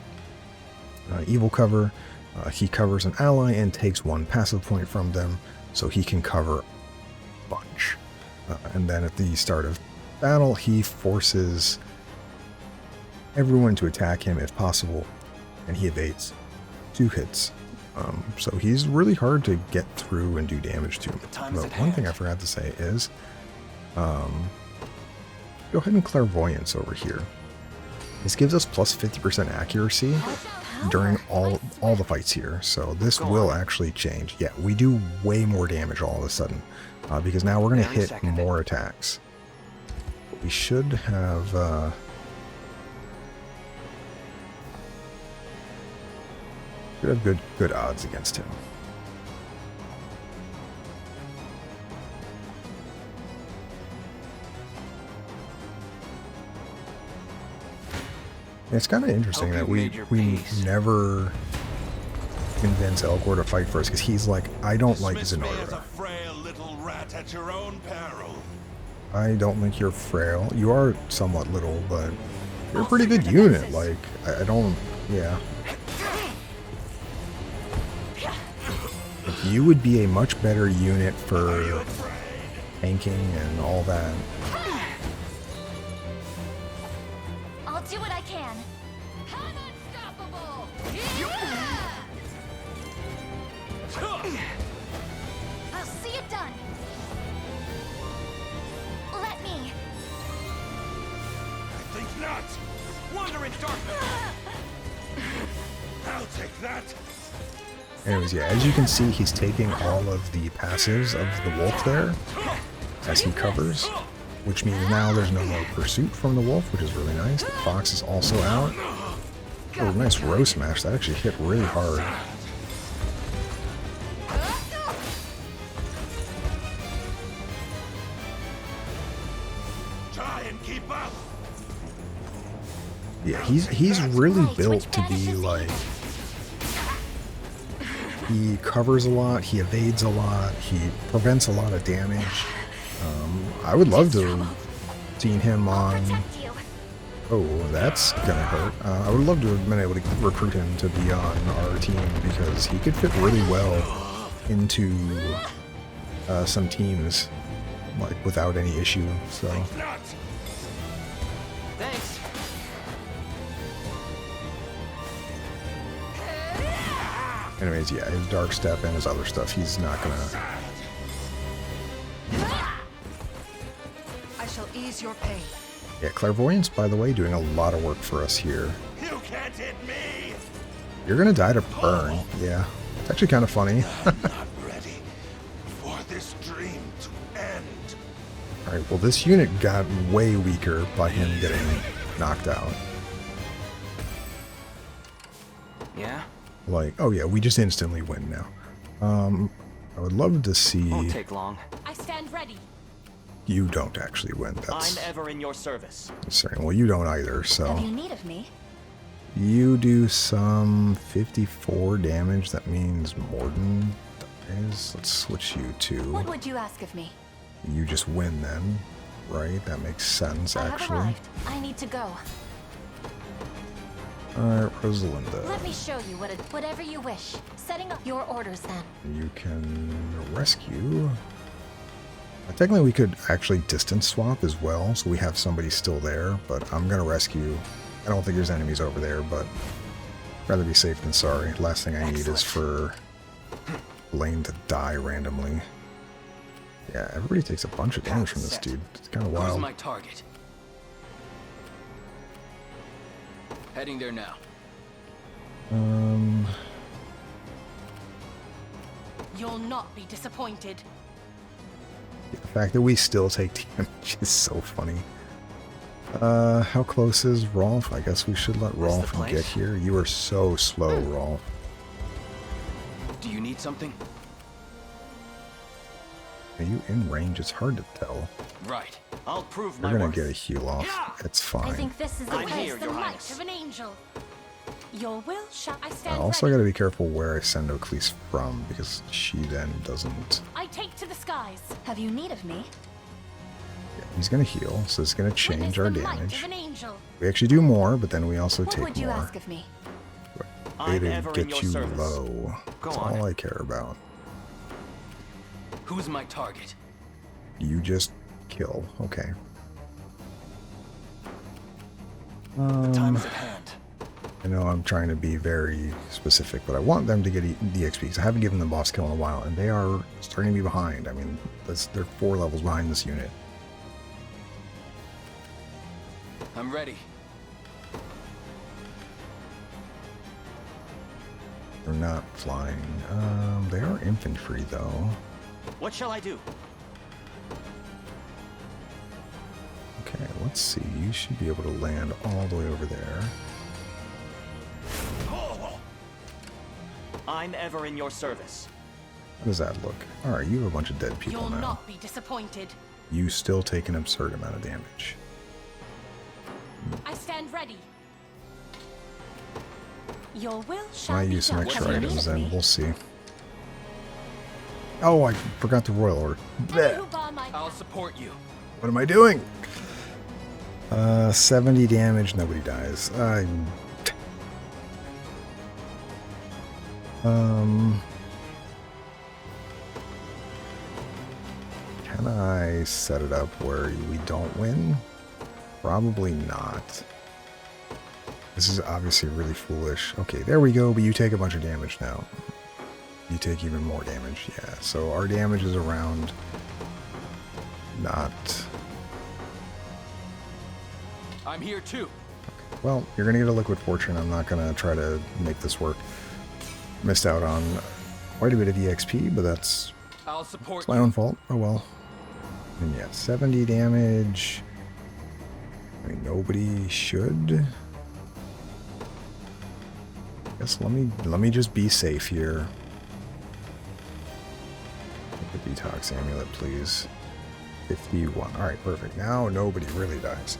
Evil Cover, he covers an ally and takes 1 passive point from them, so he can cover a bunch. And then at the start of battle, he forces everyone to attack him if possible, and he evades 2 hits. So he's really hard to get through and do damage to him. But one thing I forgot to say is, go ahead and Clairvoyance over here. This gives us plus 50% accuracy during all the fights here. So this will actually change. Yeah, we do way more damage all of a sudden, because now we're going to hit more attacks. We should have... Should have good odds against him. It's kind of interesting that we never convince Elgor to fight first, because he's like, I don't like Dismiss me as a Zenoiran. frail little rat at your own peril. I don't think you're frail. You are somewhat little, but you're a pretty good unit. Like, I don't, yeah. You would be a much better unit for tanking and all that. Take that. Anyways, yeah, as you can see, he's taking all of the passives of the wolf there as he covers, which means now there's no more pursuit from the wolf, which is really nice. The fox is also out. Oh, nice row smash. That actually hit really hard. Try and keep up. Yeah, he's really built to be like, he covers a lot, he evades a lot, he prevents a lot of damage. I would love to have seen him on... Oh, that's gonna hurt. I would love to have been able to recruit him to be on our team because he could fit really well into some teams, like, without any issue, so... Thanks. Anyways, yeah, his Dark Step and his other stuff, he's not gonna... I shall ease your pain. Yeah, Clairvoyance, by the way, doing a lot of work for us here. You can't hit me. You're gonna die to burn. Yeah, it's actually kind of funny. I'm not ready for this dream to end. Alright, well, this unit got way weaker by him getting knocked out. Yeah? Like, oh yeah, we just instantly win now. I would love to see... Won't take long. I stand ready. You don't actually win. That's I'm ever in your service. certain. Well, you don't either, so... Have you need of me? You do some 54 damage. That means Morden dies. Let's switch you What to... would you ask of me? You just win then, right? That makes sense, I have actually. arrived. I need to go. Alright, Rosalinda. Let me show you whatever you wish. Setting up your orders then. You can rescue. Technically, we could actually distance swap as well, so we have somebody still there, but I'm gonna rescue. I don't think there's enemies over there, but rather be safe than sorry. Last thing I need is for Lane to die randomly. Yeah, everybody takes a bunch of damage from this dude. It's kind of Who's wild. my target? Heading there now. You'll not be disappointed. The fact that we still take damage is so funny. How close is Rolf? I guess we should let Where's the Rolf place? get here. You are so slow, Rolf. Do you need something? Are you in range? It's hard to tell. Right. I'll prove my You're gonna worth. get a heal off. It's I fine. think this is the I'm place, here, the Your might Highness. of an angel. Your will shall I I stand also ready. gotta be careful where I send Oclise from, because she then doesn't... I take to the skies. Have you need of me? Yeah, he's gonna heal, so it's gonna change our Witness the might damage. of an angel. We actually do more, but then we also What take would you more. ask of me? Way I'm to ever in get your you service. low. Go That's on. all I care about. Who's my target? You just kill. Okay. The time is at hand. I know I'm trying to be very specific, but I want them to get the XP because I haven't given them boss kill in a while, and they are starting to be behind. I mean, they're 4 levels behind this unit. I'm ready. They're not flying. They are infantry though. What shall I do? Okay, let's see. You should be able to land all the way over there. I'm ever in your service. How does that look? Alright, you have a bunch of dead people You'll now. not be disappointed. You still take an absurd amount of damage. I stand ready. Your will shall I be use some done. extra What do you items need of and me? we'll see. Oh, I forgot the royal order. Blech. Who bar my I'll support you. What am I doing? 70 damage, nobody dies. Can I set it up where we don't win? Probably not. This is obviously really foolish. Okay, there we go, but you take a bunch of damage now. You take even more damage, yeah. So our damage is around not... I'm here too. Well, you're gonna get a liquid fortune. I'm not gonna try to make this work. Missed out on quite a bit of EXP, but that's I'll support my you. own fault. Oh well. And yeah, 70 damage. I mean, nobody should. Guess let me just be safe here. Take the detox amulet, please. 51. All right, perfect. Now nobody really dies.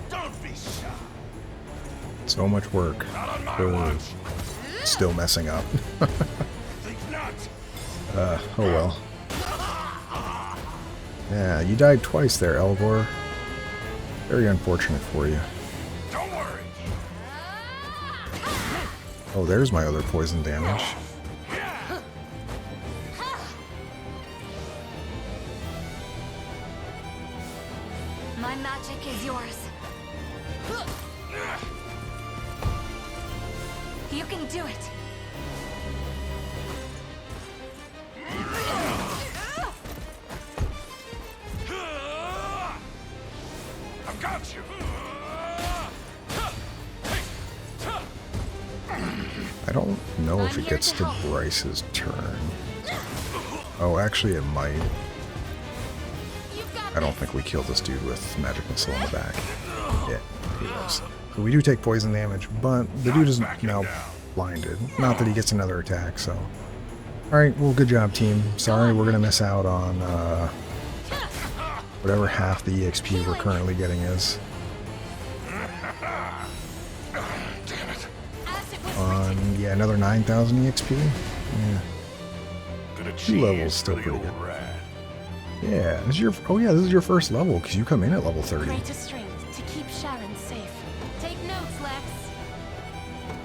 Don't be shy. So much work for still messing up. Think not. Oh well. Yeah, you died twice there, Elgor. Very unfortunate for you. Don't worry. Oh, there's my other poison damage. My magic is yours. You can do it. I've got you. I don't know if it gets to Bryce's turn. Oh, actually it might. I don't think we kill this dude with magic missile in the back. Yeah, he was. So we do take poison damage, but the dude is now blinded. Not that he gets another attack, so. Alright, well, good job, team. Sorry, we're gonna miss out on whatever half the EXP we're currently getting is. On, yeah, another 9,000 EXP. Yeah. 2 levels still pretty good. Yeah, this is your, oh yeah, this is your first level, because you come in at level 30. Pray to strength to keep Sharon safe. Take notes, Lex.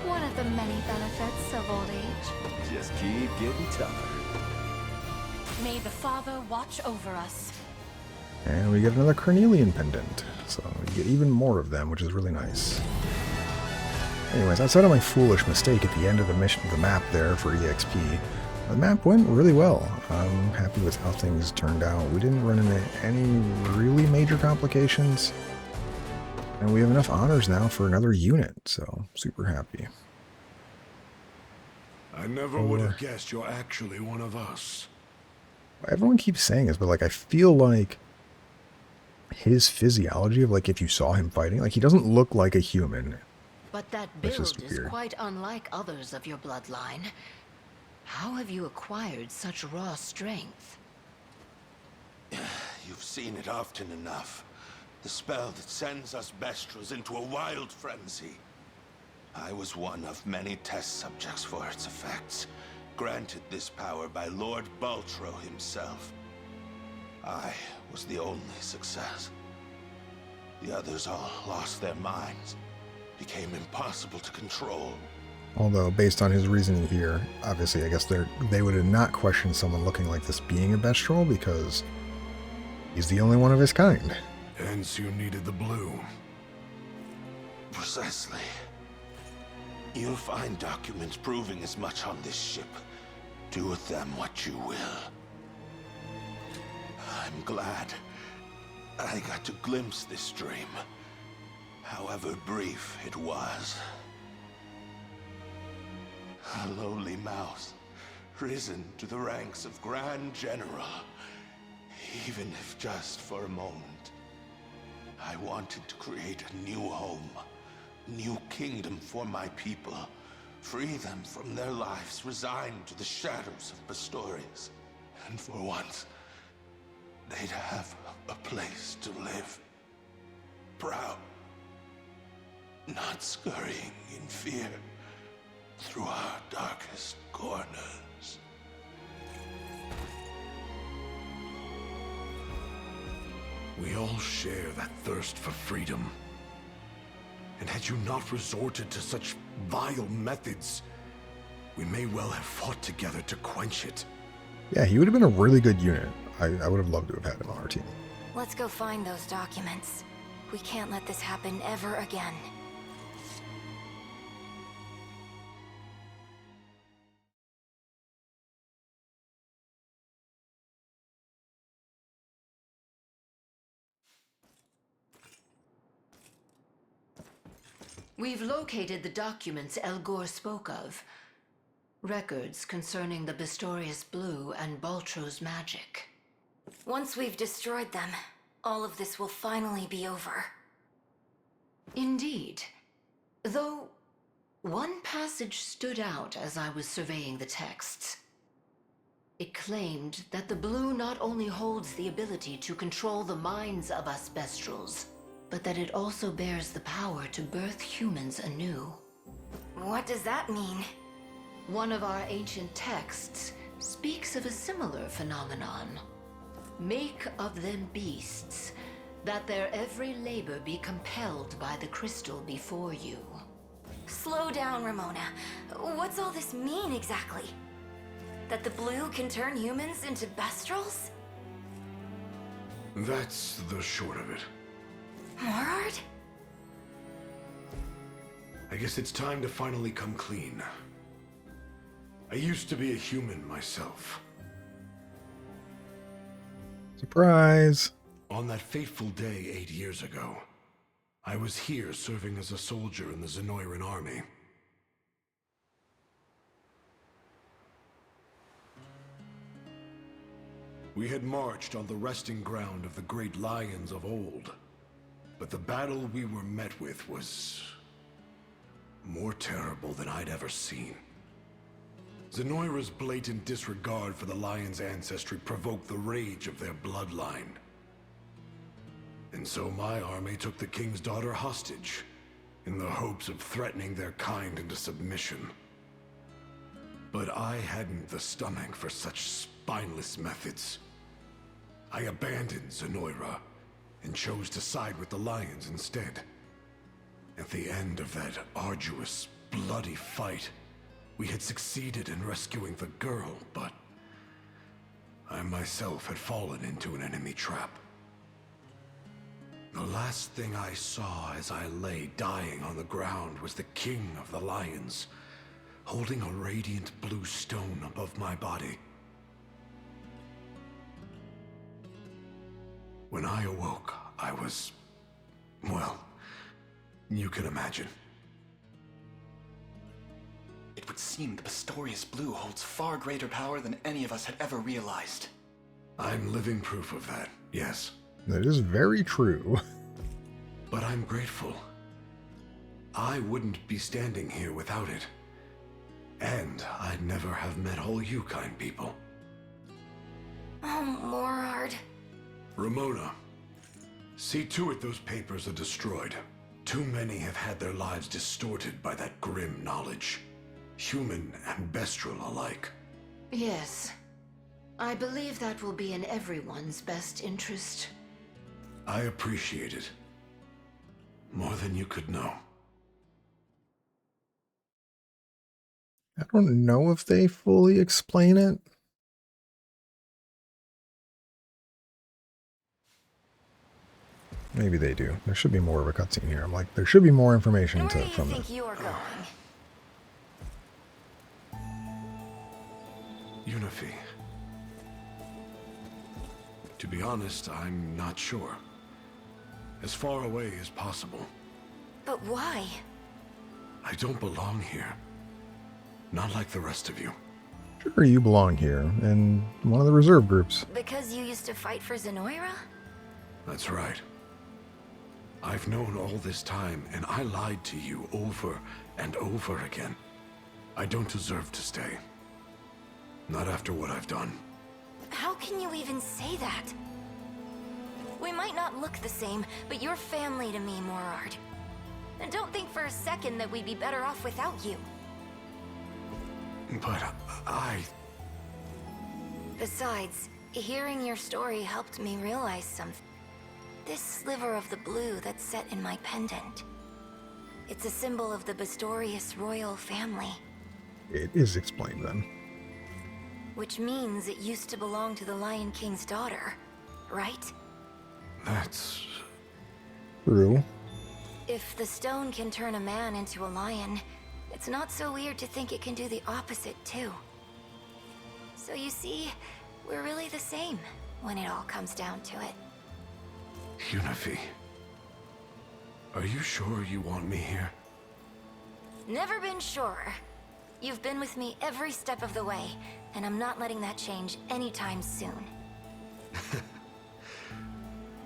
One of the many benefits of old age. Just keep getting tougher. May the Father watch over us. And we get another Carnelian pendant, so you get even more of them, which is really nice. Anyways, outside of my foolish mistake at the end of the mission, the map there for EXP, the map went really well. I'm happy with how things turned out. We didn't run into any really major complications, and we have enough honors now for another unit, so super happy. I never would have guessed you're actually one of us. Everyone keeps saying this, but like I feel like his physiology of like if you saw him fighting, like he doesn't look like a human. But that That's build just is weird. quite unlike others of your bloodline. How have you acquired such raw strength? You've seen it often enough. The spell that sends us Bestrels into a wild frenzy. I was one of many test subjects for its effects, granted this power by Lord Baltro himself. I was the only success. The others all lost their minds, became impossible to control. Although, based on his reasoning here, obviously I guess they would have not questioned someone looking like this being a Bestral, because he's the only one of his kind. Hence you needed the blue. Precisely. You'll find documents proving as much on this ship. Do with them what you will. I'm glad I got to glimpse this dream, however brief it was. A lowly mouse, risen to the ranks of Grand General, even if just for a moment. I wanted to create a new home, new kingdom for my people, free them from their lives resigned to the shadows of Bastorias. And for once, they'd have a place to live. Proud, not scurrying in fear through our darkest corners. We all share that thirst for freedom. And had you not resorted to such vile methods, we may well have fought together to quench it. Yeah, he would have been a really good unit. I would have loved to have had him on our team. Let's go find those documents. We can't let this happen ever again. We've located the documents Elgor spoke of. Records concerning the Bastorias Blue and Baltro's magic. Once we've destroyed them, all of this will finally be over. Indeed. Though, one passage stood out as I was surveying the texts. It claimed that the Blue not only holds the ability to control the minds of us Bestrels, but that it also bears the power to birth humans anew. What does that mean? One of our ancient texts speaks of a similar phenomenon. Make of them beasts, that their every labor be compelled by the crystal before you. Slow down, Ramona. What's all this mean exactly? That the Blue can turn humans into Bestrels? That's the short of it. Morard? I guess it's time to finally come clean. I used to be a human myself. Surprise! On that fateful day 8 years ago, I was here serving as a soldier in the Zenoiran army. We had marched on the resting ground of the great lions of old, but the battle we were met with was more terrible than I'd ever seen. Zenoira's blatant disregard for the lion's ancestry provoked the rage of their bloodline. And so my army took the king's daughter hostage, in the hopes of threatening their kind into submission. But I hadn't the stomach for such spineless methods. I abandoned Zenoira, and chose to side with the lions instead. At the end of that arduous, bloody fight, we had succeeded in rescuing the girl, but I myself had fallen into an enemy trap. The last thing I saw as I lay dying on the ground was the king of the lions, holding a radiant blue stone above my body. When I awoke, I was, well, you can imagine. It would seem the Bastorias Blue holds far greater power than any of us had ever realized. I'm living proof of that, yes. That is very true. But I'm grateful. I wouldn't be standing here without it. And I'd never have met all you kind people. Oh, Morard. Ramona, see to it those papers are destroyed. Too many have had their lives distorted by that grim knowledge. Human and bestial alike. Yes. I believe that will be in everyone's best interest. I appreciate it. More than you could know. I don't know if they fully explain it. Maybe they do. There should be more of a cutscene here. I'm like, there should be more information Where do you from think this. you are going? Unifi. To be honest, I'm not sure. As far away as possible. But why? I don't belong here. Not like the rest of you. Sure, you belong here, in one of the reserve groups. Because you used to fight for Zenoira? That's right. I've known all this time, and I lied to you over and over again. I don't deserve to stay. Not after what I've done. How can you even say that? We might not look the same, but you're family to me, Morard. And don't think for a second that we'd be better off without you. But Besides, hearing your story helped me realize something. This sliver of the blue that's set in my pendant. It's a symbol of the Bastorias royal family. It is explained then. Which means it used to belong to the Lion King's daughter, right? That's True. If the stone can turn a man into a lion, it's not so weird to think it can do the opposite too. So you see, we're really the same when it all comes down to it. Unifi. Are you sure you want me here? Never been surer. You've been with me every step of the way, and I'm not letting that change anytime soon.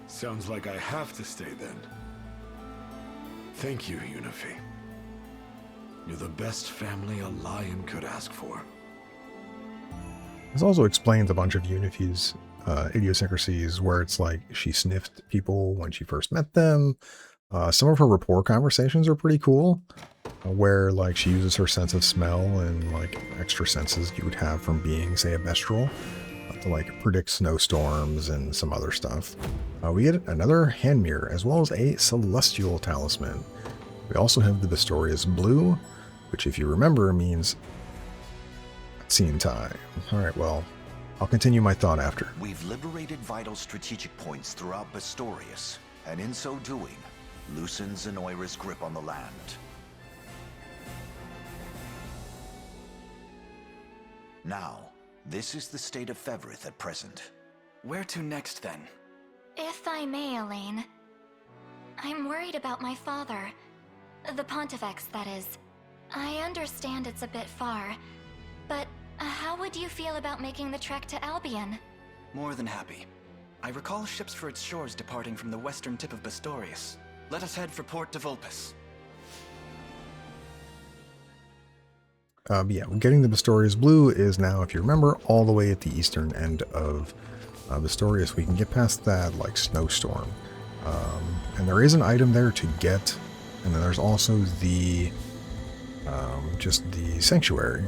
Sounds like I have to stay then. Thank you, Unifi. You're the best family a lion could ask for. This also explains a bunch of Unifi's idiosyncrasies, where it's like she sniffed people when she first met them. Some of her rapport conversations are pretty cool, where like she uses her sense of smell and like extra senses you would have from being, say, a Bestral, to like predict snowstorms and some other stuff. We get another hand mirror as well as a celestial talisman. We also have the Bastorias Blue, which, if you remember, means scene time. Alright, well, I'll continue my thought after. We've liberated vital strategic points throughout Bastorias, and in so doing, loosened Zenoiran's grip on the land. Now, this is the state of Fevrith at present. Where to next, then? If I may, Elaine. I'm worried about my father. The Pontifex, that is. I understand it's a bit far, but how would you feel about making the trek to Albion? More than happy. I recall ships for its shores departing from the western tip of Bastorias. Let us head for Port de Vulpes. Yeah, getting the Bastorias Blue is now, if you remember, all the way at the eastern end of Bastorias. We can get past that, like, snowstorm. And there is an item there to get, and then there's also the, just the sanctuary.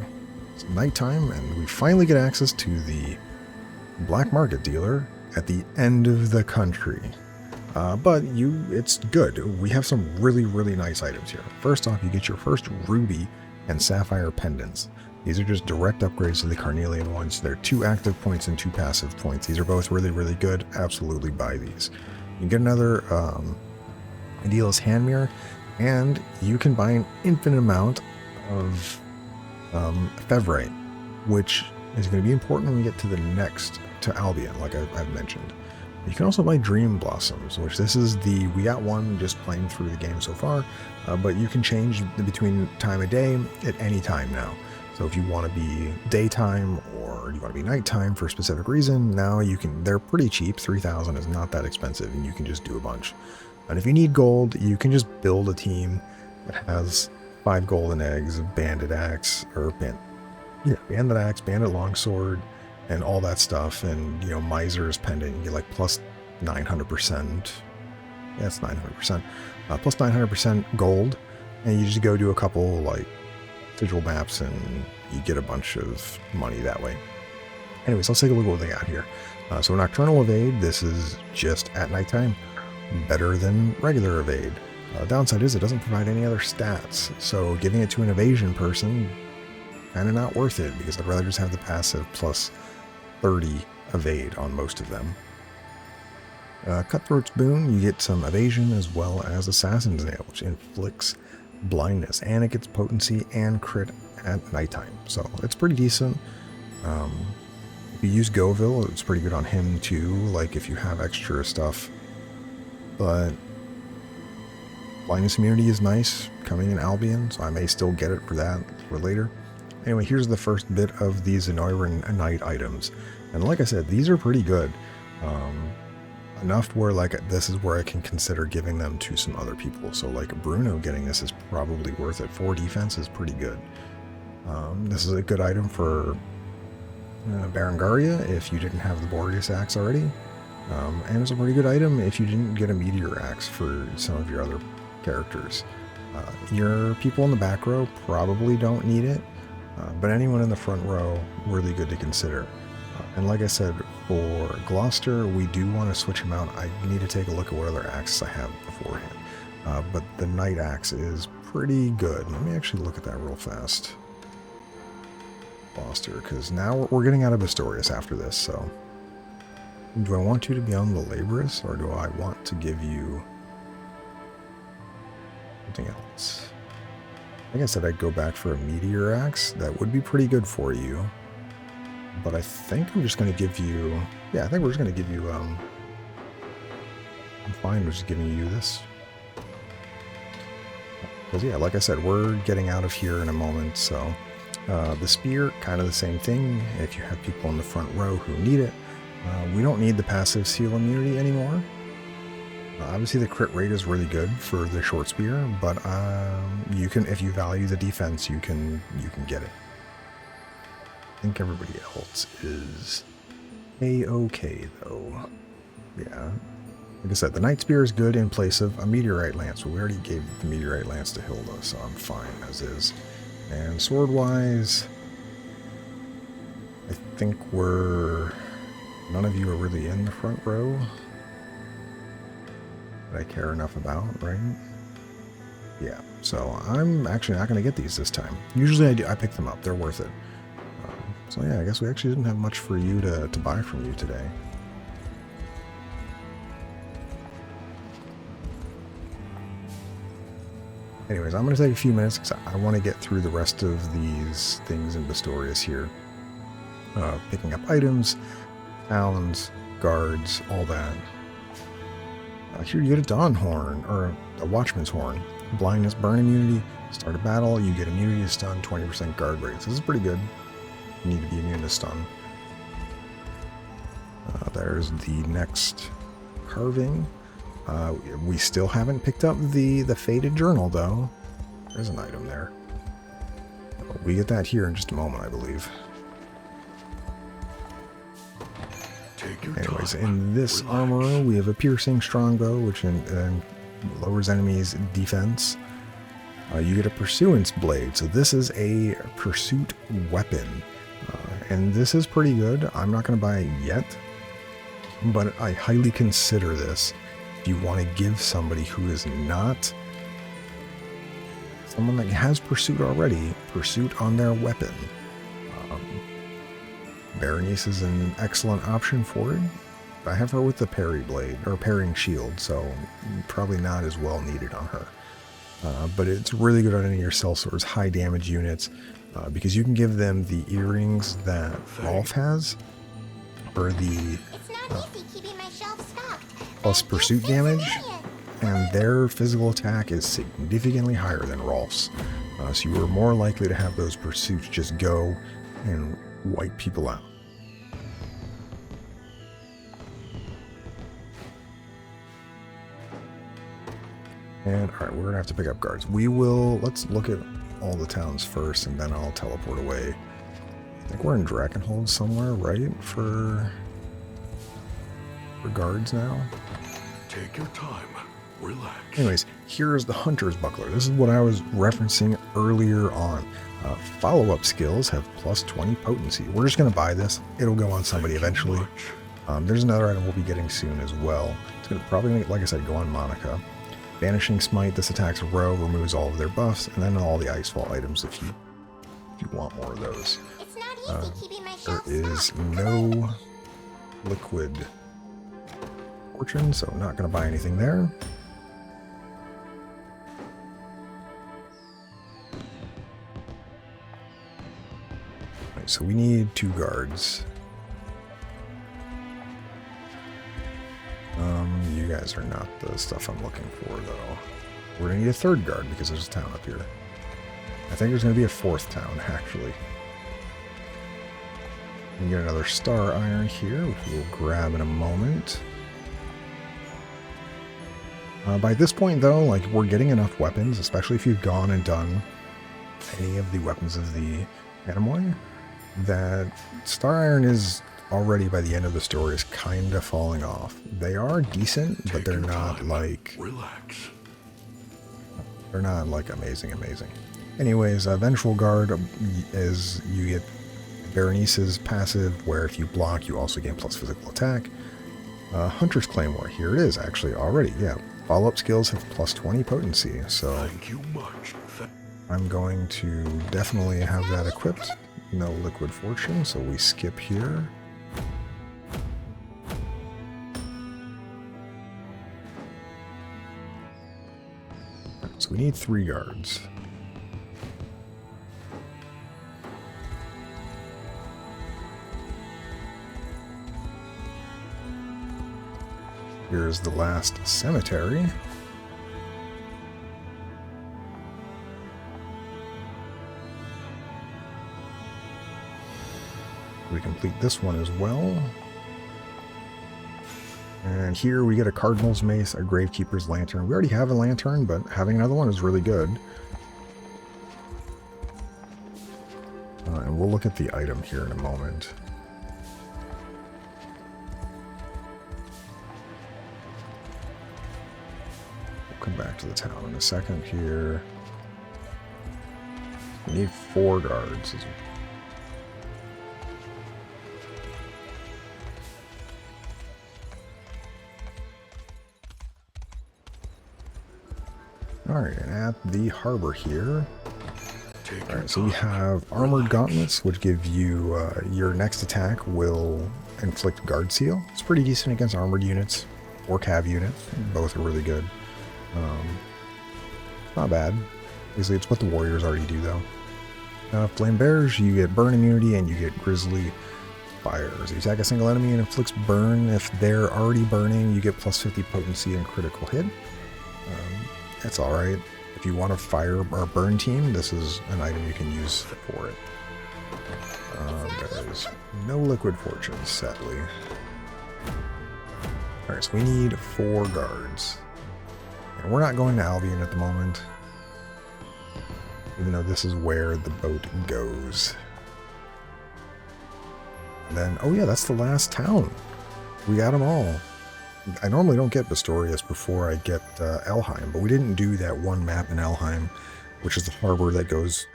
It's nighttime, and we finally get access to the black market dealer at the end of the country. But it's good. We have some really, really nice items here. First off, you get your first ruby and sapphire pendants. These are just direct upgrades to the carnelian ones. They're 2 active points and 2 passive points. These are both really, really good. Absolutely buy these. You get another Adila's hand mirror, and you can buy an infinite amount of Fevrite, which is going to be important when we get to Albion, like I've mentioned. You can also buy Dream Blossoms, which this is we got one just playing through the game so far, but you can change between time of day at any time now. So if you want to be daytime or you want to be nighttime for a specific reason, now you can. They're pretty cheap. 3,000 is not that expensive, and you can just do a bunch. And if you need gold, you can just build a team that has 5 golden eggs, bandit axe, bandit axe, bandit longsword, and all that stuff, and Miser's pendant. You get like plus 900%. Yeah, it's 900%. Plus 900% gold, and you just go do a couple like sigil maps, and you get a bunch of money that way. Anyways, let's take a look at what they got here. So Nocturnal Evade, this is just at nighttime, better than regular Evade. Downside is it doesn't provide any other stats, so giving it to an evasion person, kind of not worth it, because I'd rather just have the passive plus 30 evade on most of them. Cutthroat's Boon, you get some evasion as well as Assassin's Nail, which inflicts blindness, and it gets potency and crit at nighttime, so it's pretty decent. If you use Goville, it's pretty good on him too, like if you have extra stuff, but blindness immunity is nice coming in Albion, so I may still get it for that for later. Anyway, here's the first bit of these Zenoiran night items, and like I said, these are pretty good. Enough where like this is where I can consider giving them to some other people. So like Bruno getting this is probably worth it. 4 defense is pretty good. This is a good item for Berengaria if you didn't have the Boreas Axe already. And it's a pretty good item if you didn't get a Meteor Axe for some of your other characters. Your people in the back row probably don't need it, but anyone in the front row, really good to consider. And like I said, for Gloucester, we do want to switch him out. I need to take a look at what other axes I have beforehand. But the Knight Axe is pretty good. Let me actually look at that real fast. Gloucester, because now we're getting out of Bastorias after this, so... Do I want you to be on the Labrys, or do I want to give you something else? Like I said, I'd go back for a Meteor Axe. That would be pretty good for you. But I think I'm just going to give you... Yeah, I think we're just going to give you... I'm fine with just giving you this. Because yeah, like I said, we're getting out of here in a moment, so the spear, kind of the same thing. If you have people in the front row who need it, we don't need the passive seal immunity anymore. Obviously the crit rate is really good for the short spear, but you can, if you value the defense, you can get it. I think everybody else is A-okay though. Yeah. Like I said, the Night Spear is good in place of a Meteorite Lance. Well, we already gave the Meteorite Lance to Hilda, so I'm fine as is. And sword-wise, I think none of you are really in the front row that I care enough about, right? Yeah, so I'm actually not going to get these this time. Usually I pick them up. They're worth it. So yeah, I guess we actually didn't have much for you to buy from you today. Anyways, I'm going to take a few minutes because I want to get through the rest of these things in Bastorias here. Picking up items, towns, guards, all that. Here you get a Dawn Horn, or a Watchman's Horn. Blindness, burn immunity, start a battle, you get immunity to stun, 20% guard rates. This is pretty good. You need to be immune to stun. There's the next carving. We still haven't picked up the Faded Journal, though. There's an item there. We get that here in just a moment, I believe. Anyways, in this armor, we have a Piercing Strongbow, which lowers enemies' defense. You get a Pursuance Blade, so this is a pursuit weapon. And this is pretty good. I'm not going to buy it yet, but I highly consider this. If you want to give somebody who is not someone that has pursuit already, pursuit on their weapon. Berenice is an excellent option for it. I have her with the parry blade, or parrying shield, so probably not as well needed on her. But it's really good on any of your sellswords, high damage units, because you can give them the earrings that Rolf has, or the plus pursuit damage, and their physical attack is significantly higher than Rolf's. So you are more likely to have those pursuits just go and wipe people out. And alright, we're gonna have to pick up guards. Let's look at all the towns first, and then I'll teleport away. I think we're in Drakenhold somewhere, right? For guards now. Take your time. Relax. Anyways, here's the Hunter's Buckler. This is what I was referencing earlier on. Follow-up skills have plus 20 potency. We're just going to buy this. It'll go on somebody eventually. There's another item we'll be getting soon as well. It's going to probably, like I said, go on Monica. Vanishing Smite. This attacks a row, removes all of their buffs, and then all the Icefall items if you want more of those. There is no liquid fortune, so I'm not going to buy anything there. Right, so we need 2 guards. You guys are not the stuff I'm looking for, though. We're going to need a 3rd guard because there's a town up here. I think there's going to be a 4th town, actually. We get another Star Iron here, which we'll grab in a moment. By this point, though, like, we're getting enough weapons, especially if you've gone and done any of the weapons of the Anemoy, that Star Iron is already, by the end of the story, is kind of falling off. They are decent, but they're not like... Relax. They're not like amazing. Anyways, Vengeful Guard is you get Berenice's passive, where if you block, you also gain plus physical attack. Hunter's Claymore, here it is actually already, yeah. Follow-up skills have plus 20 potency, so Thank you much. I'm going to definitely have that equipped. No liquid fortune, so we skip here. So we need 3 guards. Here's the last cemetery. We complete this one as well. And here we get a Cardinal's Mace, a Gravekeeper's Lantern. We already have a lantern, but having another one is really good. And we'll look at the item here in a moment. We'll come back to the town in a second here. We need 4 guards. Alright, and at the harbor here, alright, so we have Armored Gauntlets, which give you, your next attack will inflict Guard Seal. It's pretty decent against armored units, or cav units. Both are really good. Not bad. Basically, it's what the warriors already do, though. Flame Bearers, you get burn immunity, and you get Grizzly Fires. You attack a single enemy and inflicts burn. If they're already burning, you get plus 50 potency and critical hit. It's alright. If you want a fire or burn team, this is an item you can use for it. There's no Liquid Fortune, sadly. Alright, so we need 4 guards. And we're not going to Albion at the moment, even though this is where the boat goes. And then, oh yeah, that's the last town. We got them all. I normally don't get Bastorias before I get Elheim, but we didn't do that one map in Elheim, which is the harbor that goes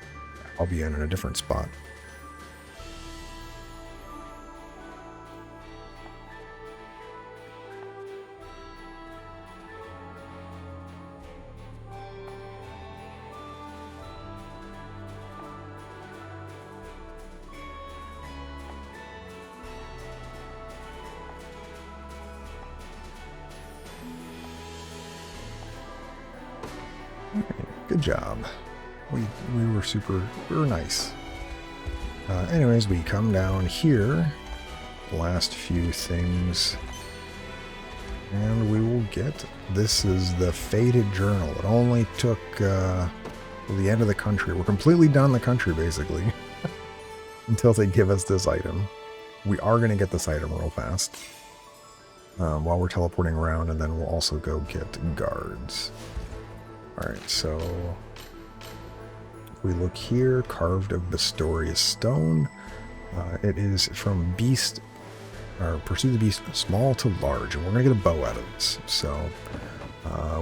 Albion in a different spot. Good job. We were nice. Anyways, we come down here. Last few things. And we will get... This is the Fated Journal. It only took the end of the country. We're completely done the country, basically. Until they give us this item. We are going to get this item real fast. While we're teleporting around, and then we'll also go get guards. Alright, so if we look here, carved of Bastorias stone. It is from beast, or pursue the beast small to large, and we're going to get a bow out of this. So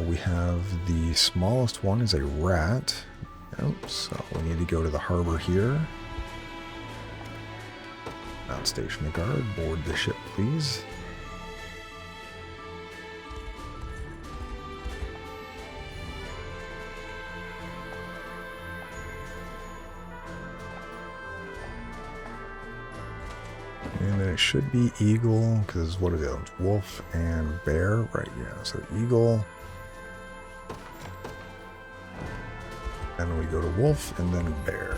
we have the smallest one is a rat. So we need to go to the harbor here. Mount station a guard, board the ship please. And then it should be eagle, because what are they? Wolf and bear, right? Yeah, so eagle. And we go to wolf and then bear.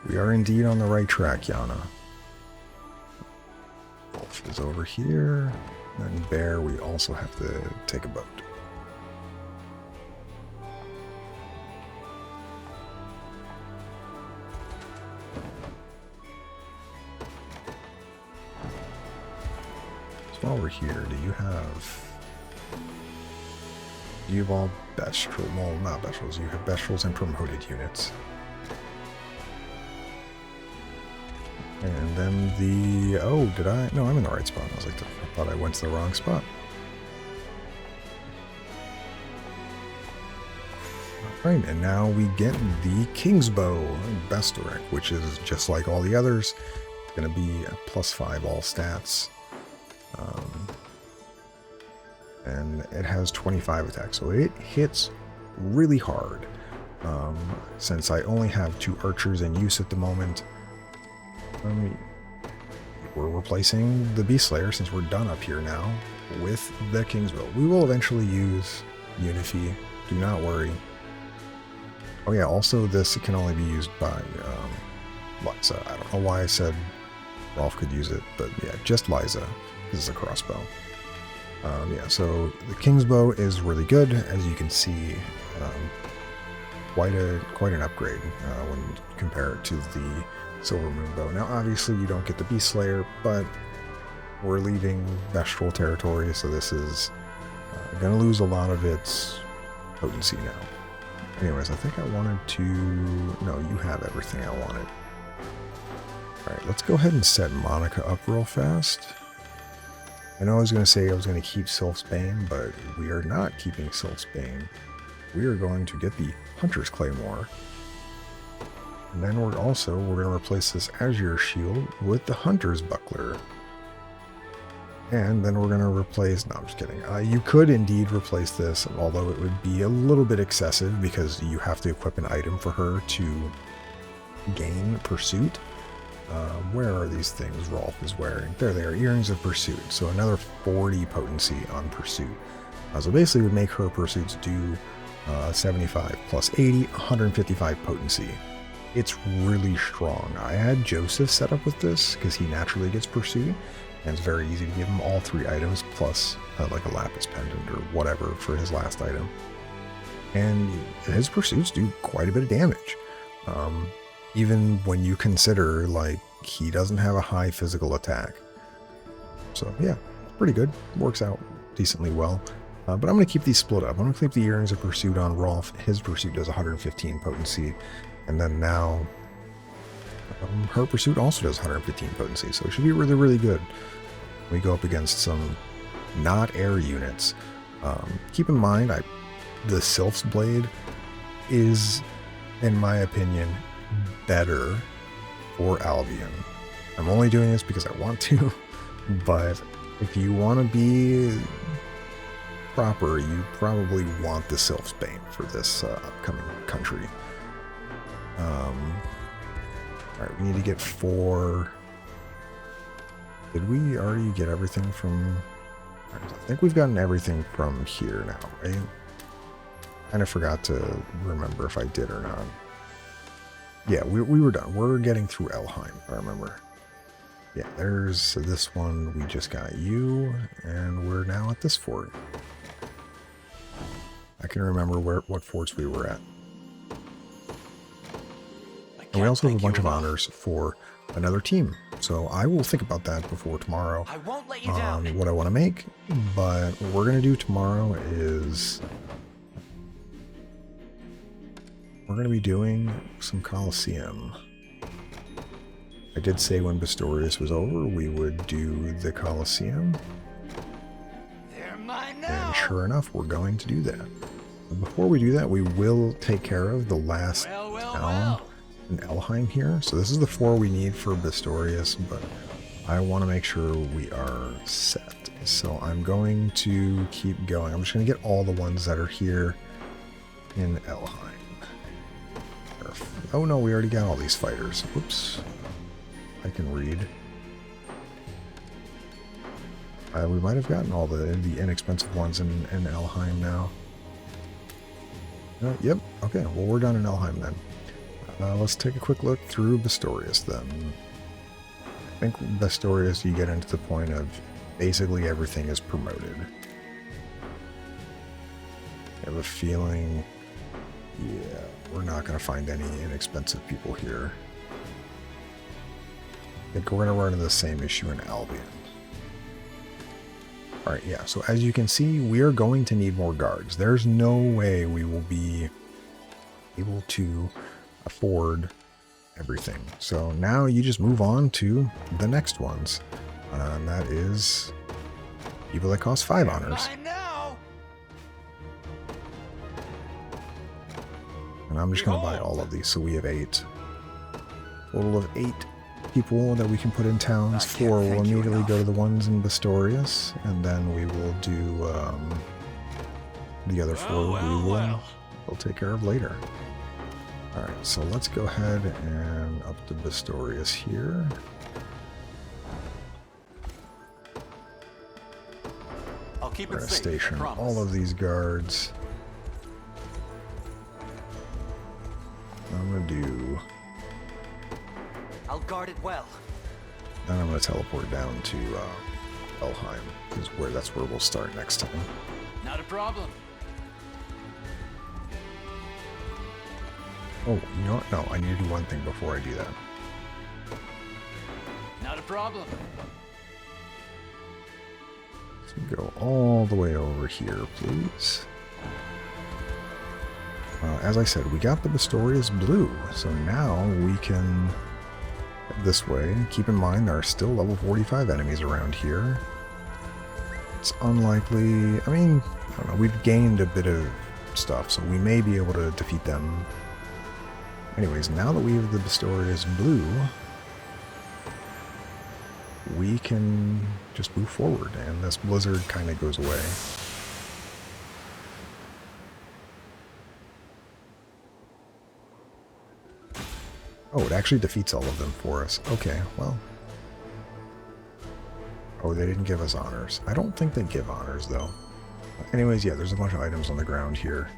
We are indeed on the right track, Yana. Wolf is over here. And bear, we also have to take a boat. So while we're here, do you have all Bestrel? Well, not Bestrels. You have Bestrels and promoted units. And then the... Oh, did I? No, I'm in the right spot. I was like, I thought I went to the wrong spot. Alright, and now we get the King's Bow, Bastorias, which is just like all the others. It's going to be a +5 all stats. And it has 25 attack, so it hits really hard. Since I only have 2 archers in use at the moment, we're replacing the Beast Slayer, since we're done up here now, with the King's Bow. We will eventually use Unify, do not worry. Oh yeah, also this can only be used by Liza. I don't know why I said Rolf could use it, but yeah, just Liza, because it's a crossbow. Yeah, so the King's Bow is really good, as you can see. Quite an upgrade when you compare it to the Silver Moon Bow. Now, obviously, you don't get the Beast Slayer, but we're leaving Bestial territory, so this is going to lose a lot of its potency now. Anyways, I think I wanted to... No, you have everything I wanted. Alright, let's go ahead and set Monica up real fast. I know I was going to say I was going to keep Sylph's Bane, but we are not keeping Sylph's Bane. We are going to get the Hunter's Claymore. And then we're going to replace this Azure Shield with the Hunter's Buckler. And then we're going to replace... No, I'm just kidding. You could indeed replace this, although it would be a little bit excessive because you have to equip an item for her to gain Pursuit. Where are these things Rolf is wearing? There they are, Earrings of Pursuit. So another 40 potency on Pursuit. So basically it would make her pursuits do 75 plus 80, 155 potency. It's really strong. I had Joseph set up with this because he naturally gets Pursuit, and it's very easy to give him all 3 items plus like a Lapis Pendant or whatever for his last item. And his pursuits do quite a bit of damage. Even when you consider, like, he doesn't have a high physical attack. So, yeah, pretty good. Works out decently well. But I'm going to keep these split up. I'm going to keep the Earrings of Pursuit on Rolf. His Pursuit does 115 potency. And then now, her Pursuit also does 115 potency. So it should be really, really good. We go up against some not air units. Keep in mind, the Sylph's Blade is, in my opinion, better for Albion. I'm only doing this because I want to, but if you want to be proper, you probably want the Sylph's Bane for this upcoming country. Alright, we need to get 4... Did we already get everything from... I think we've gotten everything from here now, right? I kind of forgot to remember if I did or not. Yeah, we were done. We're getting through Elheim, if I remember. Yeah, there's this one. We just got you, and we're now at this fort. I can remember what forts we were at. And we also have a bunch of honors for another team. So I will think about that before tomorrow. I won't let you down. What I want to make. But what we're going to do tomorrow is... we're going to be doing some Colosseum. I did say when Bastorias was over, we would do the Colosseum. They're mine now. And sure enough, we're going to do that. But before we do that, we will take care of the last town in Elheim here. So this is the 4 we need for Bastorias, but I want to make sure we are set. So I'm going to keep going. I'm just going to get all the ones that are here in Elheim. Oh no, we already got all these fighters. Whoops. I can read. We might have gotten all the inexpensive ones in Elheim now. Yep. Okay, well we're done in Elheim then. Let's take a quick look through Bastorias then. I think Bastorias, you get into the point of basically everything is promoted. I have a feeling... yeah, we're not going to find any inexpensive people here. I think we're going to run into the same issue in Albion. Alright, yeah, so as you can see, we are going to need more guards. There's no way we will be able to afford everything. So now you just move on to the next ones. And that is people that cost 5 honors. And I'm just going to buy all of these, so we have 8. Total of 8 people that we can put in towns. 4 will immediately go to the ones in Bastorias, and then we will do the other 4 we'll take care of later. Alright, so let's go ahead and up to Bastorias here. I'll keep We're it going to safe, station all of these guards. I'm going to do... I'll guard it well. then I'm going to teleport down to Elheim is that's where we'll start next time. Not a problem. Oh, you know what? No, I need to do one thing before I do that. Not a problem. So go all the way over here, please. As I said, we got the Bastorias blue, so now we can head this way. Keep in mind there are still level 45 enemies around here. It's unlikely. I mean, I don't know. We've gained a bit of stuff, so we may be able to defeat them. Anyways, now that we have the Bastorias blue, we can just move forward, and this blizzard kind of goes away. Oh, it actually defeats all of them for us. Okay, well. Oh, they didn't give us honors. I don't think they give honors, though. Anyways, yeah, there's a bunch of items on the ground here.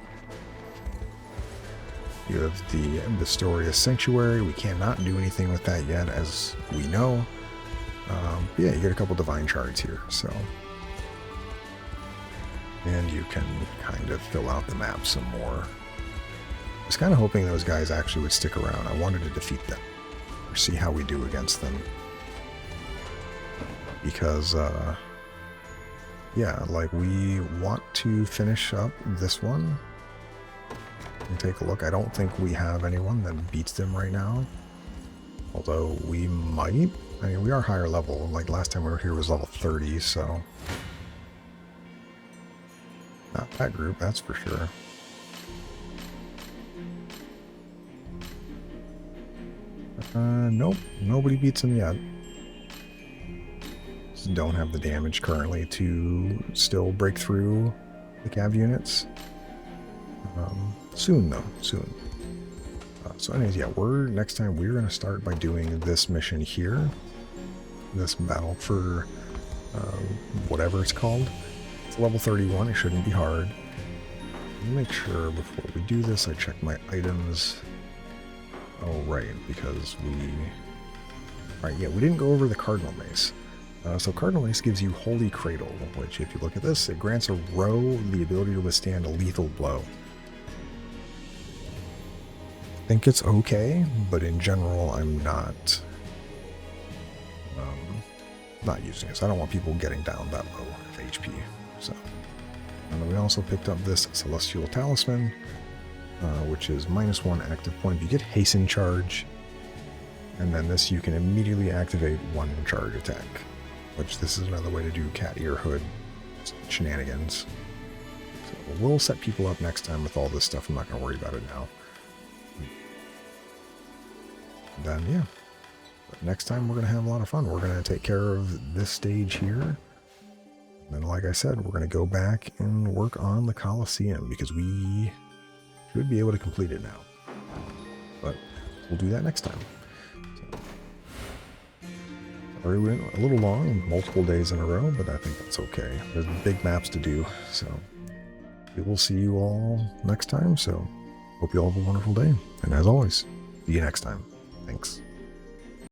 You have the Bastorias Sanctuary. We cannot do anything with that yet, as we know. Yeah, you get a couple divine shards here, so. And you can kind of fill out the map some more. I was kind of hoping those guys actually would stick around. I wanted to defeat them, or see how we do against them. Because, yeah, like, we want to finish up this one. And take a look. I don't think we have anyone that beats them right now. Although we might. I mean, we are higher level. Like, last time we were here was level 30, so. Not that group, that's for sure. Nope. Nobody beats them yet. Just don't have the damage currently to still break through the cav units. Soon, though. Soon. So anyways, yeah, next time we're going to start by doing this mission here. This battle for whatever it's called. It's level 31. It shouldn't be hard. Let me make sure before we do this I check my items. Oh, right, because Alright, yeah, we didn't go over the Cardinal Mace. So Cardinal Mace gives you Holy Cradle, which if you look at this, it grants a row the ability to withstand a lethal blow. I think it's okay, but in general, I'm not using it. So I don't want people getting down that low of HP. So, and then we also picked up this Celestial Talisman, which is -1 active point. You get Hasten Charge, and then this you can immediately activate 1 charge attack, which this is another way to do cat ear hood shenanigans. So we'll set people up next time with all this stuff. I'm not going to worry about it now. Then yeah, but next time we're going to have a lot of fun. We're going to take care of this stage here, and then like I said, we're going to go back and work on the Colosseum, because we should be able to complete it now, but we'll do that next time. So, sorry we went a little long, multiple days in a row, but I think that's okay. There's big maps to do, so we will see you all next time. So hope you all have a wonderful day, and as always, see you next time. Thanks.